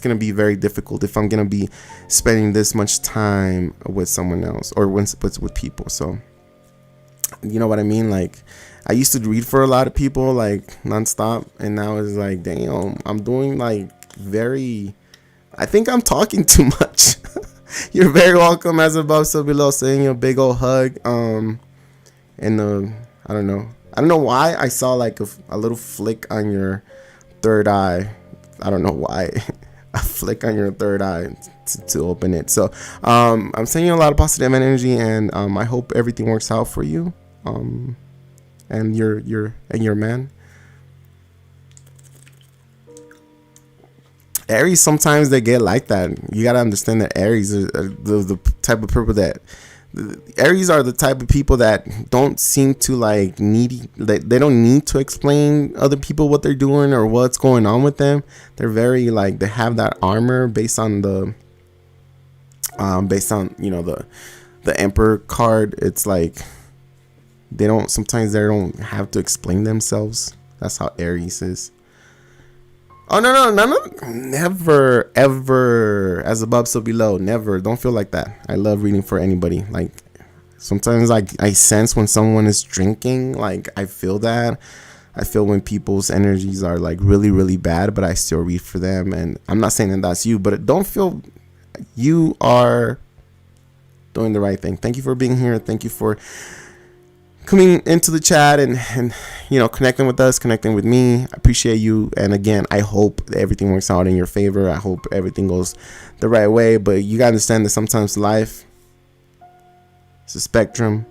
gonna be very difficult if I'm gonna be spending this much time with someone else or with people. So you know what I mean? Like, I used to read for a lot of people like nonstop, and now it's like, damn, I'm doing like I think I'm talking too much. You're very welcome, as above so below, saying a big old hug. And I don't know why I saw like a little flick on your third eye. I don't know why. A flick on your third eye to open it. So I'm sending you a lot of positive energy, and I hope everything works out for you. And your man. Aries, sometimes they get like that. You gotta understand that Aries are the type of people that Aries are the type of people that don't seem to like they don't need to explain other people what they're doing or what's going on with them. They're very like, they have that armor based on the Emperor card. It's like sometimes they don't have to explain themselves. That's how Aries is. Oh, no, never, ever, as above, so below, never. Don't feel like that. I love reading for anybody. Like, sometimes I sense when someone is drinking, like, I feel that. I feel when people's energies are, like, really, really bad, but I still read for them. And I'm not saying that that's you, but don't feel you are doing the right thing. Thank you for being here. Thank you for coming into the chat and connecting with us, connecting with me. I appreciate you. And again, I hope that everything works out in your favor. I hope everything goes the right way. But you gotta understand that sometimes life is a spectrum.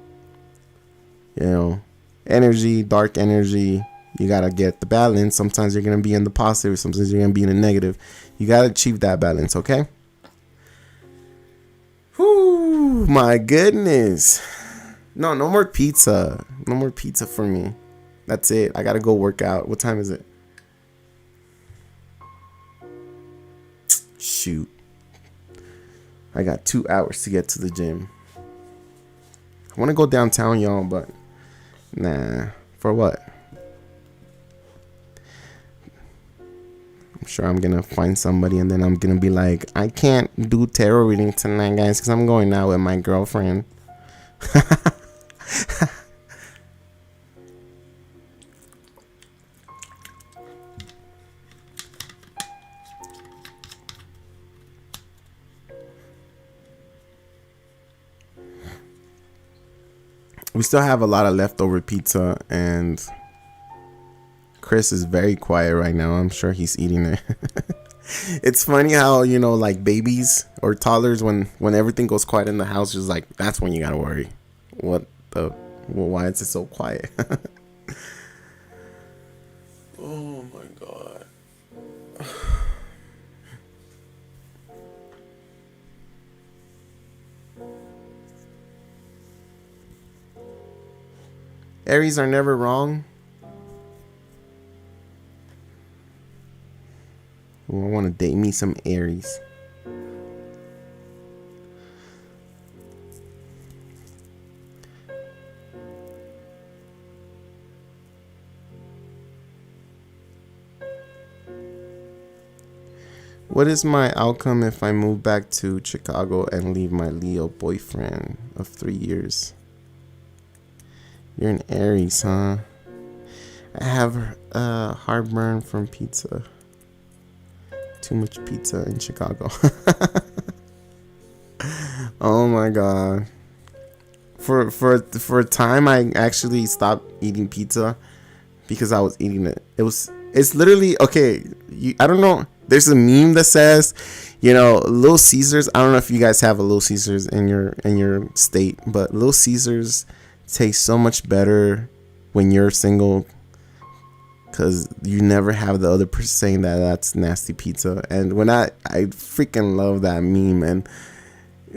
Energy, dark energy. You gotta get the balance. Sometimes you're gonna be in the positive. Sometimes you're gonna be in the negative. You gotta achieve that balance. Okay. Whoo, my goodness. No more pizza. No more pizza for me. That's it. I gotta go work out. What time is it? Shoot. I got 2 hours to get to the gym. I want to go downtown, y'all, but nah. For what? I'm sure I'm gonna find somebody, and then I'm gonna be like, I can't do tarot reading tonight, guys, because I'm going out with my girlfriend. We still have a lot of leftover pizza, and Chris is very quiet right now. I'm sure he's eating it. It's funny how, like babies or toddlers, when everything goes quiet in the house, just like, that's when you gotta worry. Why is it so quiet? Oh my God. Aries are never wrong. Ooh, I want to date me some Aries. What is my outcome if I move back to Chicago and leave my Leo boyfriend of 3 years? You're an Aries, huh? I have heartburn from pizza. Too much pizza in Chicago. Oh my God. For a time, I actually stopped eating pizza because I was eating it. It's literally, okay, I don't know. There's a meme that says, Little Caesars. I don't know if you guys have a Little Caesars in your state, but Little Caesars tastes so much better when you're single, because you never have the other person saying that that's nasty pizza. And when I freaking love that meme. And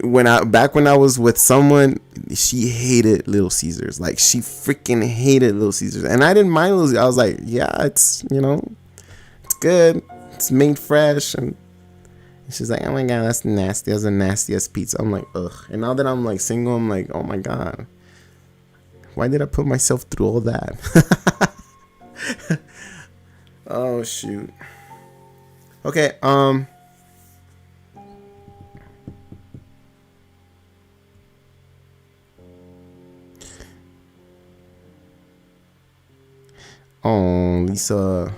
when I was with someone, she hated Little Caesars. Like, she freaking hated Little Caesars, and I didn't mind Little Caesars. I was like, yeah, it's, you know, it's good, it's made fresh. And she's like, oh my god, that's nasty, that's the nastiest pizza. I'm like, ugh. And now that I'm like single, I'm like, oh my god, why did I put myself through all that? Oh shoot. Okay, oh, Lisa.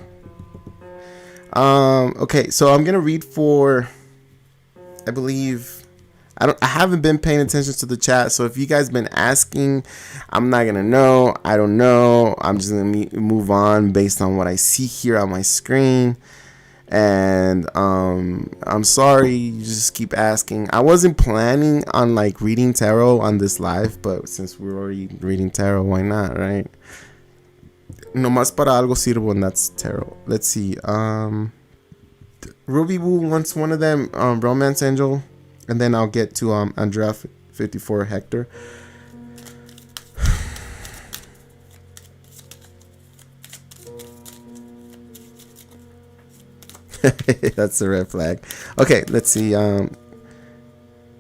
Okay, so I'm gonna read for, I believe, I haven't been paying attention to the chat, so if you guys been asking, I'm not gonna know. I don't know. I'm just gonna move on based on what I see here on my screen. And I'm sorry, you just keep asking. I wasn't planning on like reading tarot on this live, but since we're already reading tarot, why not, right? No más para algo sirvo, and that's tarot. Let's see. Ruby Woo wants one of them, Romance Angel, and then I'll get to Andrea 54 Hector. That's a red flag. Okay, let's see. A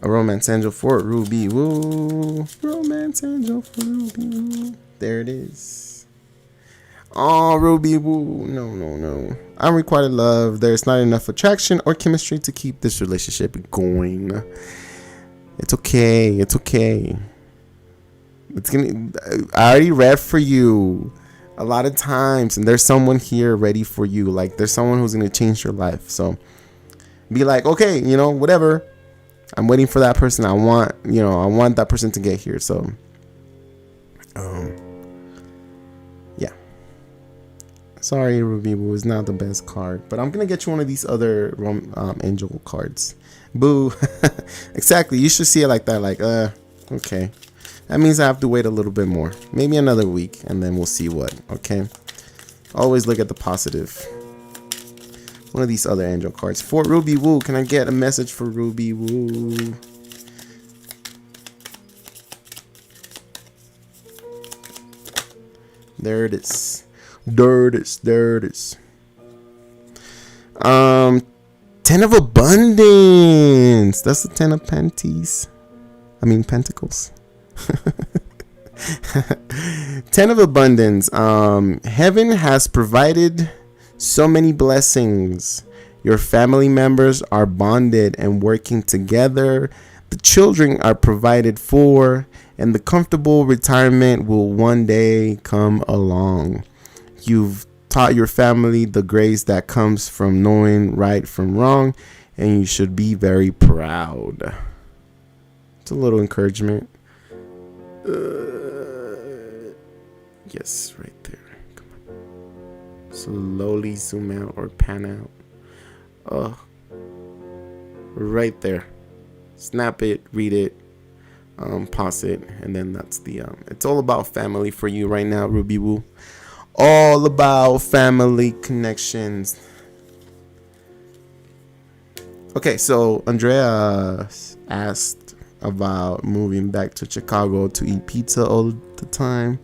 Romance Angel for Ruby Woo. Romance Angel for Ruby Woo. There it is. Oh, Ruby Woo. No. Unrequited love. There's not enough attraction or chemistry to keep this relationship going. It's okay. It's gonna. I already read for you a lot of times, and there's someone here ready for you. Like, there's someone who's gonna change your life. So be like, okay, you know, whatever. I'm waiting for that person. I want that person to get here. So, yeah. Sorry, Ruby Boo is not the best card, but I'm gonna get you one of these other angel cards. Boo. Exactly. You should see it like that. Like, okay. That means I have to wait a little bit more. Maybe another week, and then we'll see what. Okay. Always look at the positive. One of these other angel cards. For Ruby Woo. Can I get a message for Ruby Woo? There it is. There it is. 10 of Abundance. That's the 10 of Pentacles. 10 of Abundance. Heaven has provided so many blessings. Your family members are bonded and working together. The children are provided for, and the comfortable retirement will one day come along. You've taught your family the grace that comes from knowing right from wrong, and you should be very proud. It's a little encouragement. Yes, right there. Come on. Slowly zoom out or pan out. Oh, right there. Snap it, read it, pause it, and then that's the it's all about family for you right now, Ruby Woo. All about family connections. Okay, so Andrea asked about moving back to Chicago to eat pizza all the time.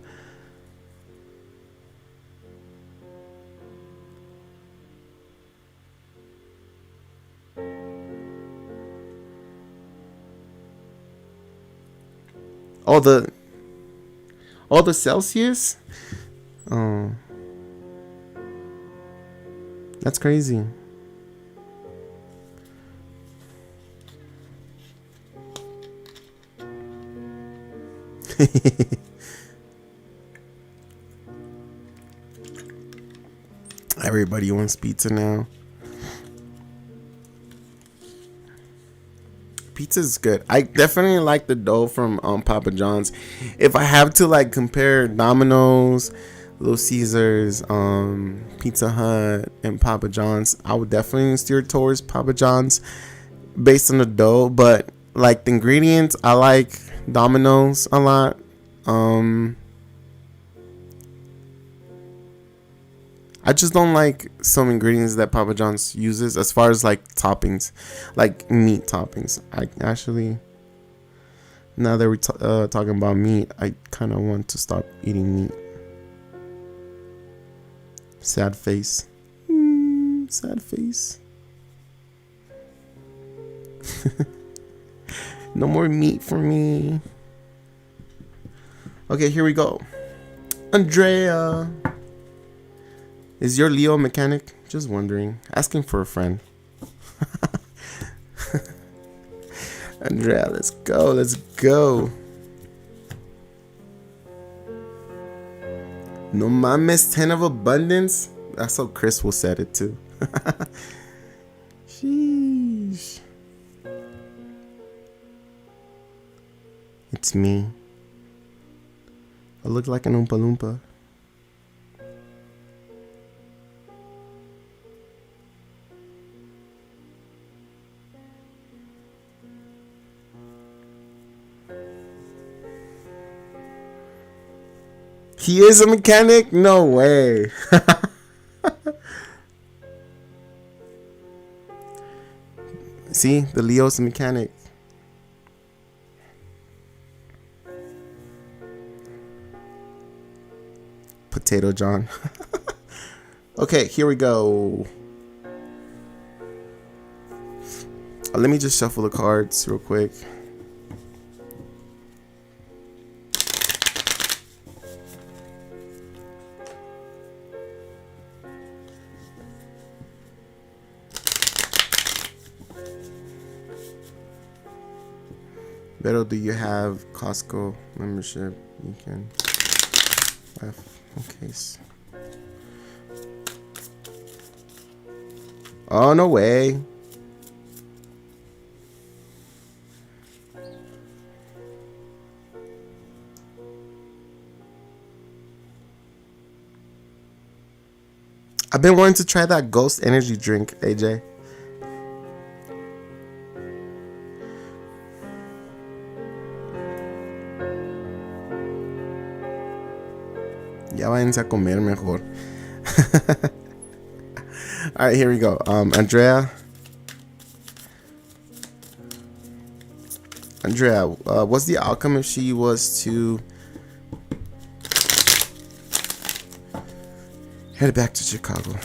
All the Celsius? Oh, that's crazy. Everybody wants pizza now. Pizza's good. I definitely like the dough from Papa John's. If I have to like compare Domino's, Little Caesars, Pizza Hut, and Papa John's, I would definitely steer towards Papa John's based on the dough. But like the ingredients, I like Domino's a lot. I just don't like some ingredients that Papa John's uses as far as like toppings, like meat toppings. I actually, now that we're talking about meat, I kind of want to stop eating meat. Sad face. Sad face. No more meat for me. Okay, here we go. Andrea. Is your Leo mechanic? Just wondering. Asking for a friend. Andrea, let's go. Let's go. No mames, 10 of abundance. That's how Chris will said it too. Sheesh. It's me. I look like an Oompa Loompa. He is a mechanic? No way. See, the Leo's a mechanic. Potato John. Okay, here we go. Let me just shuffle the cards real quick. Pero do you have Costco membership? You can. Okay. Oh, no way. I've been wanting to try that Ghost energy drink, AJ. Ya váyanse a comer mejor. Alright, here we go. Andrea, what's the outcome if she was to head back to Chicago?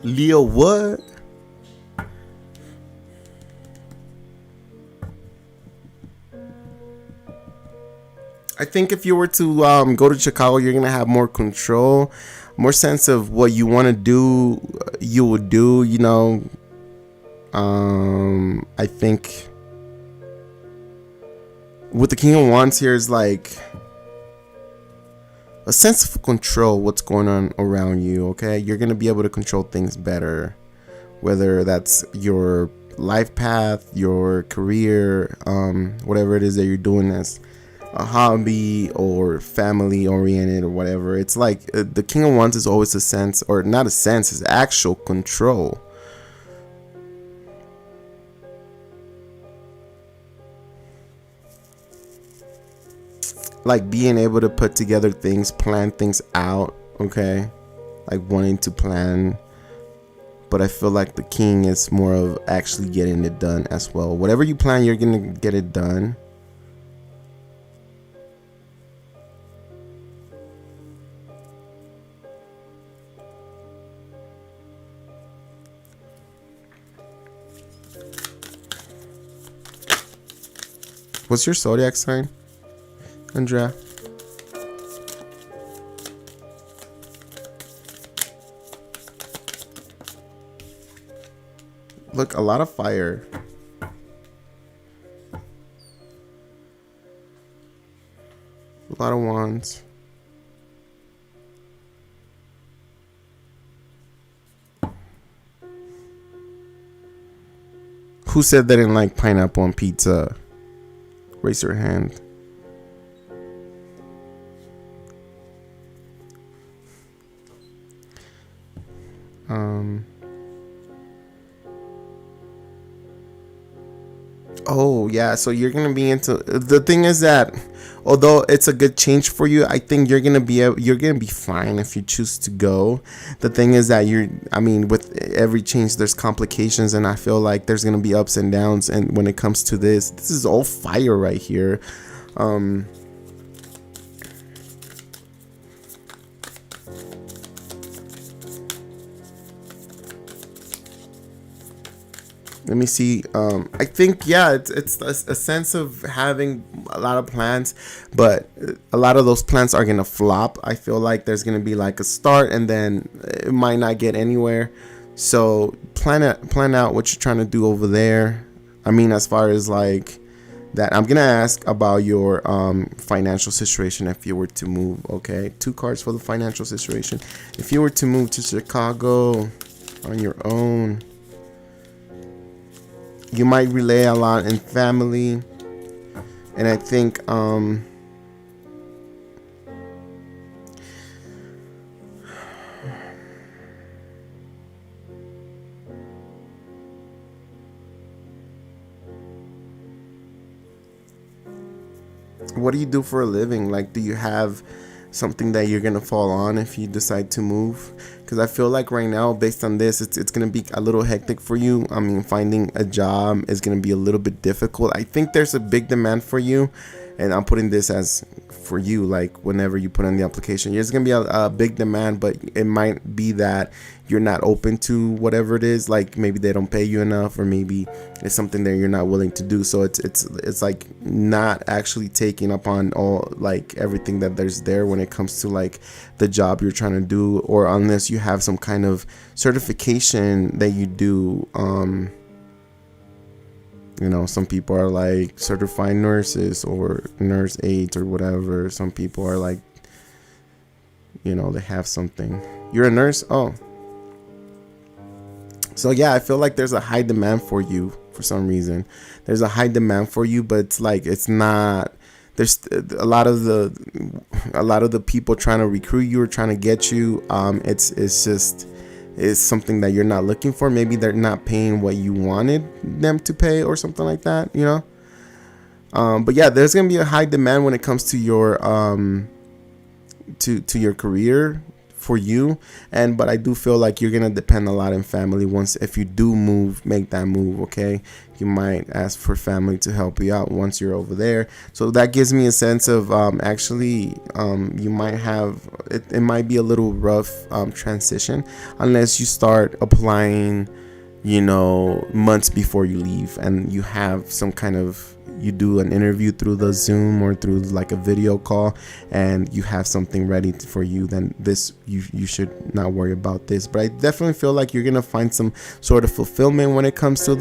Leo, what? I think if you were to go to Chicago, you're gonna have more control, more sense of what you want to do. You would do, you know. I think with the King of Wands here is like a sense of control. What's going on around you? Okay, you're gonna be able to control things better, whether that's your life path, your career, whatever it is that you're doing as a hobby or family oriented or whatever. It's like the King of Wands is always a sense, or not a sense, it's actual control. Like being able to put together things, plan things out, okay? Like wanting to plan. But I feel like the King is more of actually getting it done as well. Whatever you plan, you're gonna get it done. What's your zodiac sign, Andrea? Look, a lot of fire. A lot of wands. Who said they didn't like pineapple on pizza? Raise your hand. Oh yeah, so you're gonna be into, the thing is that although it's a good change for you, I think you're gonna be fine if you choose to go. The thing is that I mean, with every change there's complications, and I feel like there's gonna be ups and downs, and when it comes to this is all fire right here. Let me see. I think, yeah, it's a sense of having a lot of plans, but a lot of those plans are gonna flop. I feel like there's gonna be like a start, and then it might not get anywhere. So plan out what you're trying to do over there. I mean, as far as like that, I'm gonna ask about your financial situation if you were to move. Okay, 2 cards for the financial situation. If you were to move to Chicago on your own, you might rely a lot in family, and I think what do you do for a living? Like, do you have something that you're gonna fall on if you decide to move? Because I feel like right now, based on this, it's gonna be a little hectic for you. I mean, finding a job is gonna be a little bit difficult. I think there's a big demand for you, and I'm putting this as for you, like whenever you put in the application, there's gonna be a big demand, but it might be that you're not open to whatever it is. Like maybe they don't pay you enough, or maybe it's something that you're not willing to do. So it's like not actually taking upon all, like everything that there's there when it comes to like the job you're trying to do, or unless you have some kind of certification that you do. You know, some people are like certified nurses or nurse aides or whatever. Some people are like, you know, they have something. You're a nurse? Oh. So yeah, I feel like there's a high demand for you for some reason. There's a high demand for you, but it's like, it's not, there's a lot of the people trying to recruit you or trying to get you. It's something that you're not looking for. Maybe they're not paying what you wanted them to pay or something like that, you know. But yeah, there's gonna be a high demand when it comes to your to your career for you, but I do feel like you're gonna depend a lot in family. If you do make that move, okay, you might ask for family to help you out once you're over there. So that gives me a sense of you might have it might be a little rough transition unless you start applying, you know, months before you leave, and you have some kind of, you do an interview through the Zoom or through like a video call, and you have something ready for you, then you should not worry about this. But I definitely feel like you're gonna find some sort of fulfillment when it comes to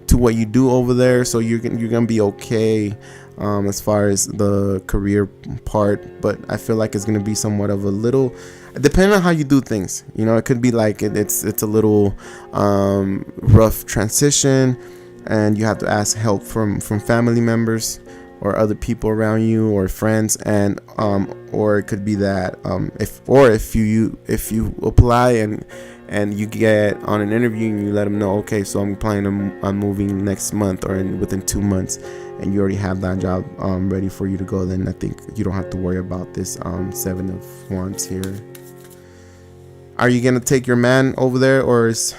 to what you do over there. So you're gonna be okay as far as the career part, but I feel like it's gonna be somewhat of a little, depending on how you do things, you know, it could be like it's a little rough transition, and you have to ask help from family members or other people around you or friends, and or it could be that if you apply and you get on an interview and you let them know, okay, so I'm planning on moving next month or within 2 months, and you already have that job ready for you to go, then I think you don't have to worry about this 7 of Wands here. Are you gonna take your man over there, or is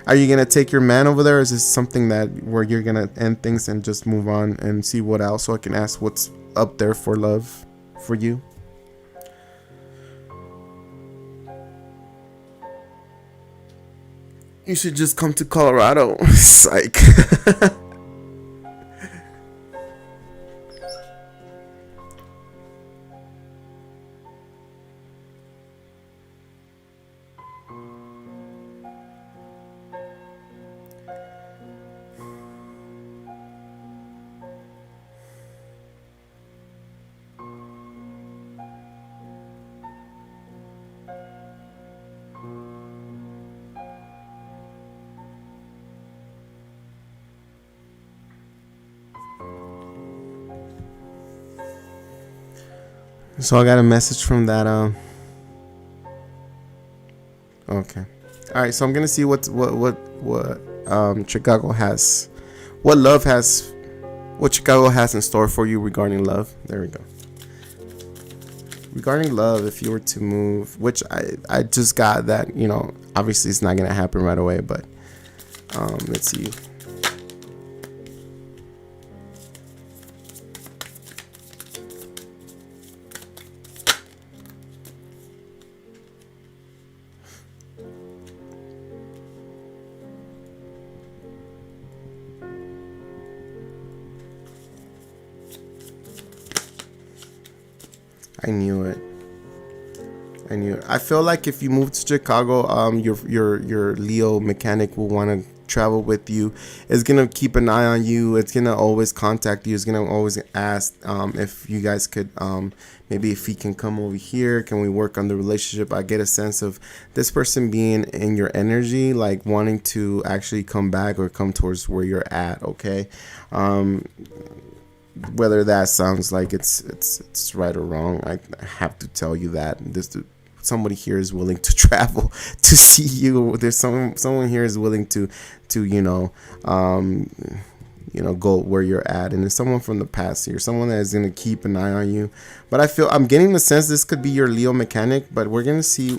are you gonna take your man over there, or is this something where you're gonna end things and just move on and see what else, so I can ask what's up there for love for you? You should just come to Colorado. Psych. So I got a message from that. Okay. All right. So I'm gonna see what Chicago has, what Chicago has in store for you regarding love. There we go. Regarding love, if you were to move, which I just got that, obviously it's not gonna happen right away, but let's see. I knew it. I feel like if you move to Chicago, your Leo mechanic will want to travel with you. It's gonna keep an eye on you. It's gonna always contact you. It's gonna always ask if you guys could maybe if he can come over here. Can we work on the relationship? I get a sense of this person being in your energy, like wanting to actually come back or come towards where you're at. Okay. Whether that sounds like it's right or wrong, I have to tell you that somebody here is willing to travel to see you. There's someone here is willing to go where you're at, and it's someone from the past here, someone that is gonna keep an eye on you. But I'm getting the sense this could be your Leo mechanic, but we're gonna see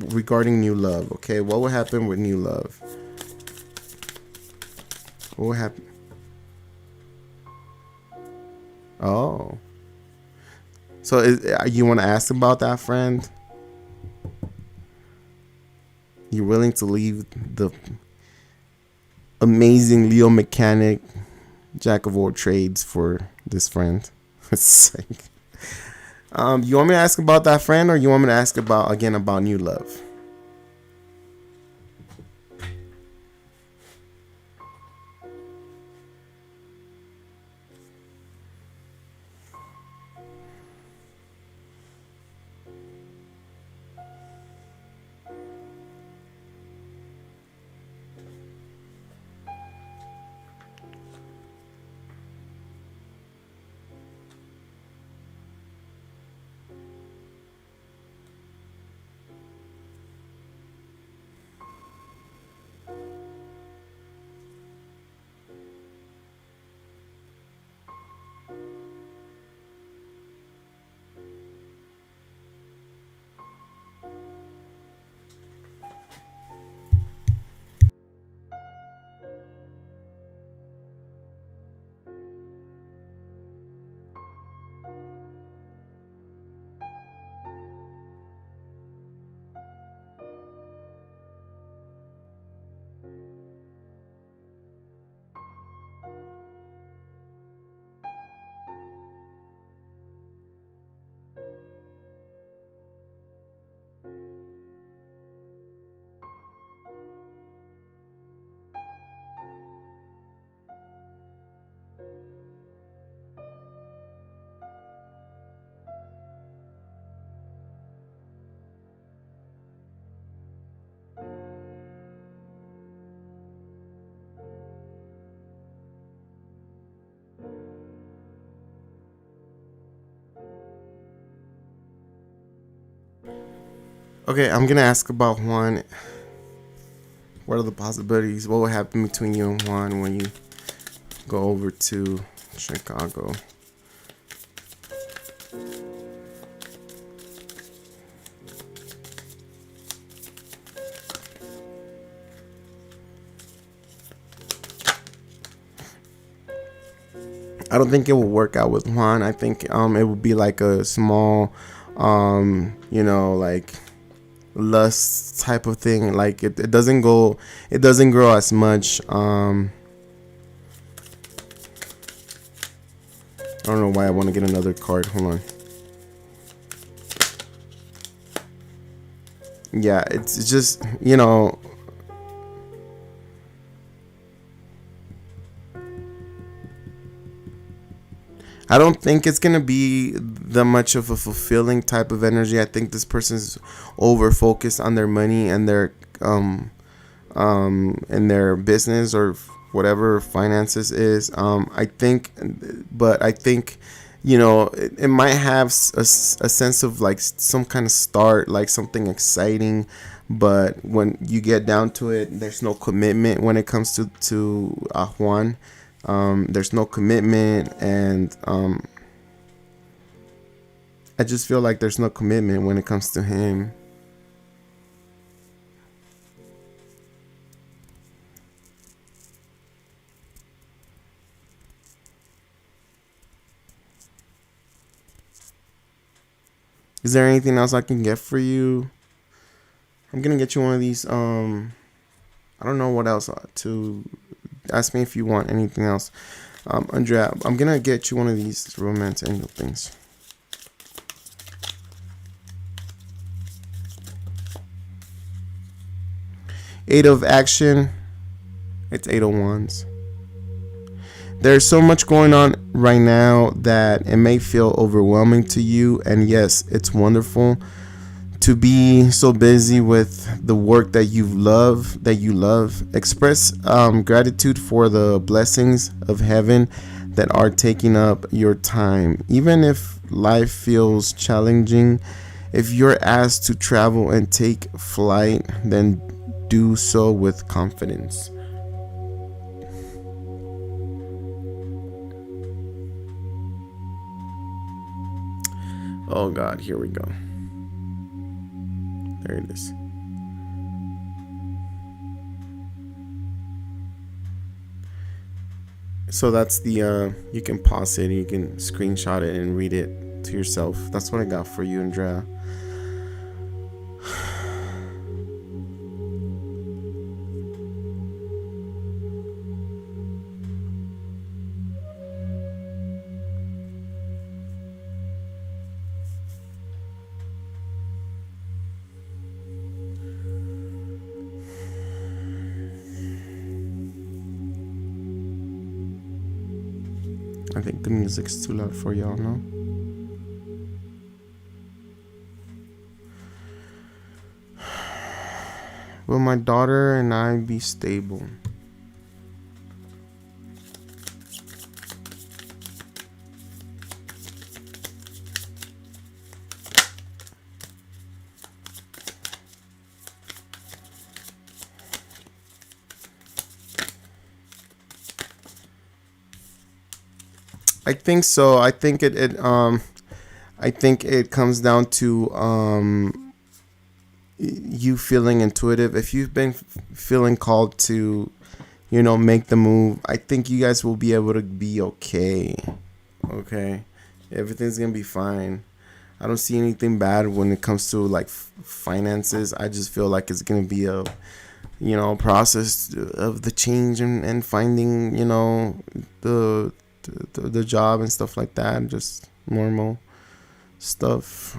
regarding new love. Okay, what will happen with new love? What will happen? Oh, so you want to ask about that, friend? You're willing to leave the amazing Leo mechanic, jack of all trades, for this friend? It's like, you want me to ask about that friend, or you want me to ask about new love? Okay, I'm gonna ask about Juan. What are the possibilities? What will happen between you and Juan when you go over to Chicago? I don't think it will work out with Juan. I think it would be like a small, like lust type of thing. Like it doesn't grow as much. I don't know why I want to get another card. Hold on. Yeah, it's just, I don't think it's gonna be that much of a fulfilling type of energy. I think this person's over focused on their money and their and their business or whatever finances is. I think it might have a sense of like some kind of start, like something exciting, but when you get down to it, there's no commitment when it comes to Juan. There's no commitment, and I just feel like there's no commitment when it comes to him. Is there anything else I can get for you? I'm gonna get you one of these. I don't know what else to ask me if you want anything else. Andrea, I'm gonna get you one of these romance angel things. Eight of action. It's 8 of wands. There's so much going on right now that it may feel overwhelming to you, and yes, it's wonderful to be so busy with the work that you love. Express gratitude for the blessings of heaven that are taking up your time. Even if life feels challenging, if you're asked to travel and take flight, then do so with confidence. Oh God, here we go. There it is. So that's the you can pause it, you can screenshot it and read it to yourself. That's what I got for you, Andrea. I think the music's too loud for y'all, no? Will my daughter and I be stable? I think so. I think it comes down to you feeling intuitive. If you've been feeling called to, make the move, I think you guys will be able to be okay. Okay, everything's gonna be fine. I don't see anything bad when it comes to like finances. I just feel like it's gonna be a process of the change and finding the job and stuff like that, just normal stuff,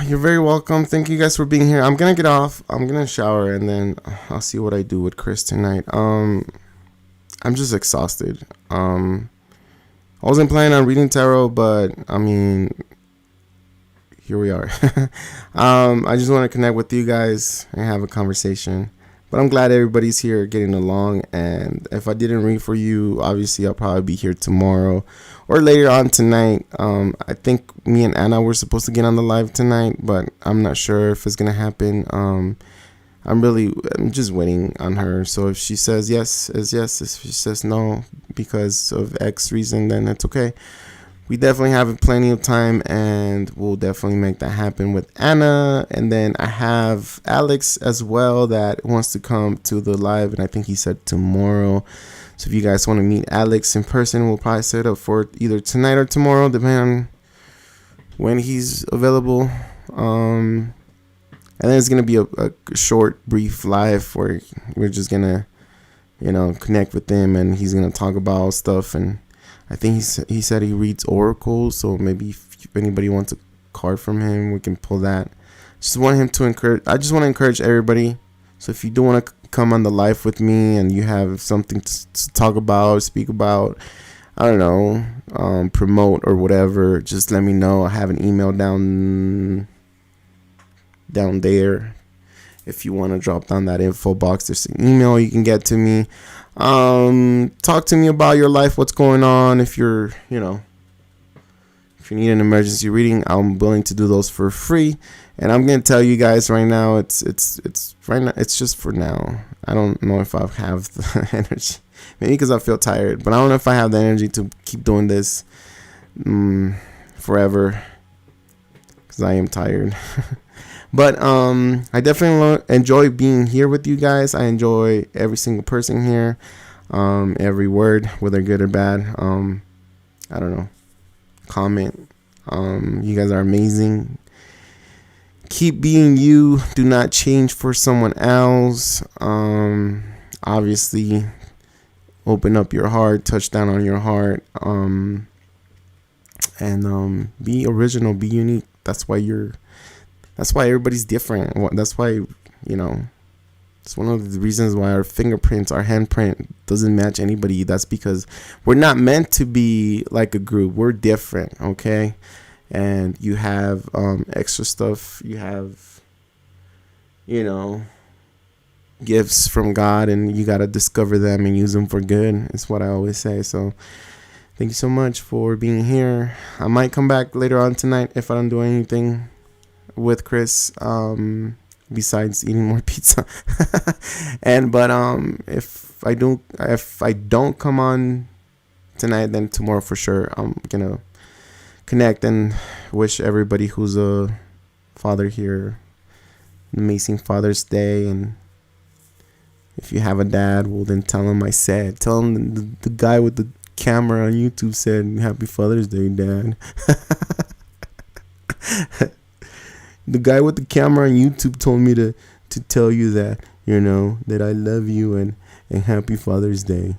You're very welcome. Thank you guys for being here. I'm gonna get off. I'm gonna shower and then I'll see what I do with Chris tonight. I'm just exhausted. I wasn't planning on reading tarot, but I mean, here we are. I just want to connect with you guys and have a conversation. But I'm glad everybody's here getting along. And if I didn't read for you, obviously I'll probably be here tomorrow or later on tonight. I think me and Anna were supposed to get on the live tonight, but I'm not sure if it's going to happen. I'm just waiting on her. So if she says yes, is yes. If she says no because of X reason, then it's okay. We definitely have plenty of time, and we'll definitely make that happen with Anna. And then I have Alex as well that wants to come to the live, and I think he said tomorrow. So if you guys want to meet Alex in person, we'll probably set up for either tonight or tomorrow, depending on when he's available. And then it's going to be a short, brief live where we're just going to, connect with him, and he's going to talk about stuff. And I think he said he reads oracles, so maybe if anybody wants a card from him, we can pull that. I just want to encourage everybody. So if you do want to come on the live with me and you have something to talk about, speak about, I don't know, promote or whatever, just let me know. I have an email down there. If you want to drop down that info box, there's an email you can get to me. Talk to me about your life, what's going on. If you're, if you need an emergency reading, I'm willing to do those for free. And I'm gonna tell you guys right now, it's right now. It's just for now. I don't know if I have the energy. Maybe because I feel tired, but I don't know if I have the energy to keep doing this forever. Because I am tired. But I definitely enjoy being here with you guys. I enjoy every single person here, every word, whether good or bad. I don't know. Comment. You guys are amazing. Keep being you. Do not change for someone else. Obviously, open up your heart. Touch down on your heart. And be original. Be unique. That's why everybody's different. That's why, it's one of the reasons why our fingerprints, our handprint doesn't match anybody. That's because we're not meant to be like a group. We're different, okay? And you have extra stuff. You have, gifts from God, and you got to discover them and use them for good. It's what I always say. So thank you so much for being here. I might come back later on tonight if I don't do anything with Chris, besides eating more pizza. but if I don't come on tonight, then tomorrow for sure I'm gonna connect and wish everybody who's a father here an amazing Father's Day. And if you have a dad, well, then tell him the guy with the camera on YouTube said Happy Father's Day, Dad. The guy with the camera on YouTube told me to tell you that, that I love you and Happy Father's Day.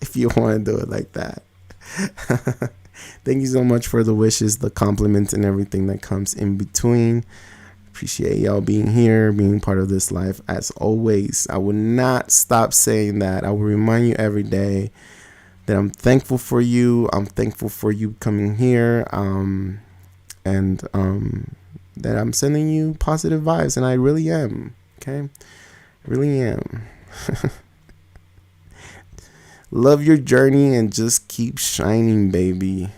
If you want to do it like that. Thank you so much for the wishes, the compliments, and everything that comes in between. Appreciate y'all being here, being part of this life. As always, I will not stop saying that. I will remind you every day that I'm thankful for you. I'm thankful for you coming here. And that I'm sending you positive vibes, and I really am. Okay, really am. Love your journey and just keep shining, baby.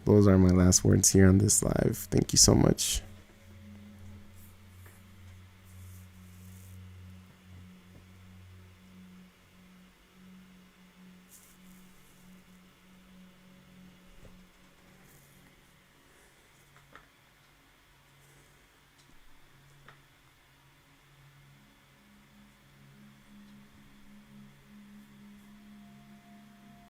Those are my last words here on this live. Thank you so much.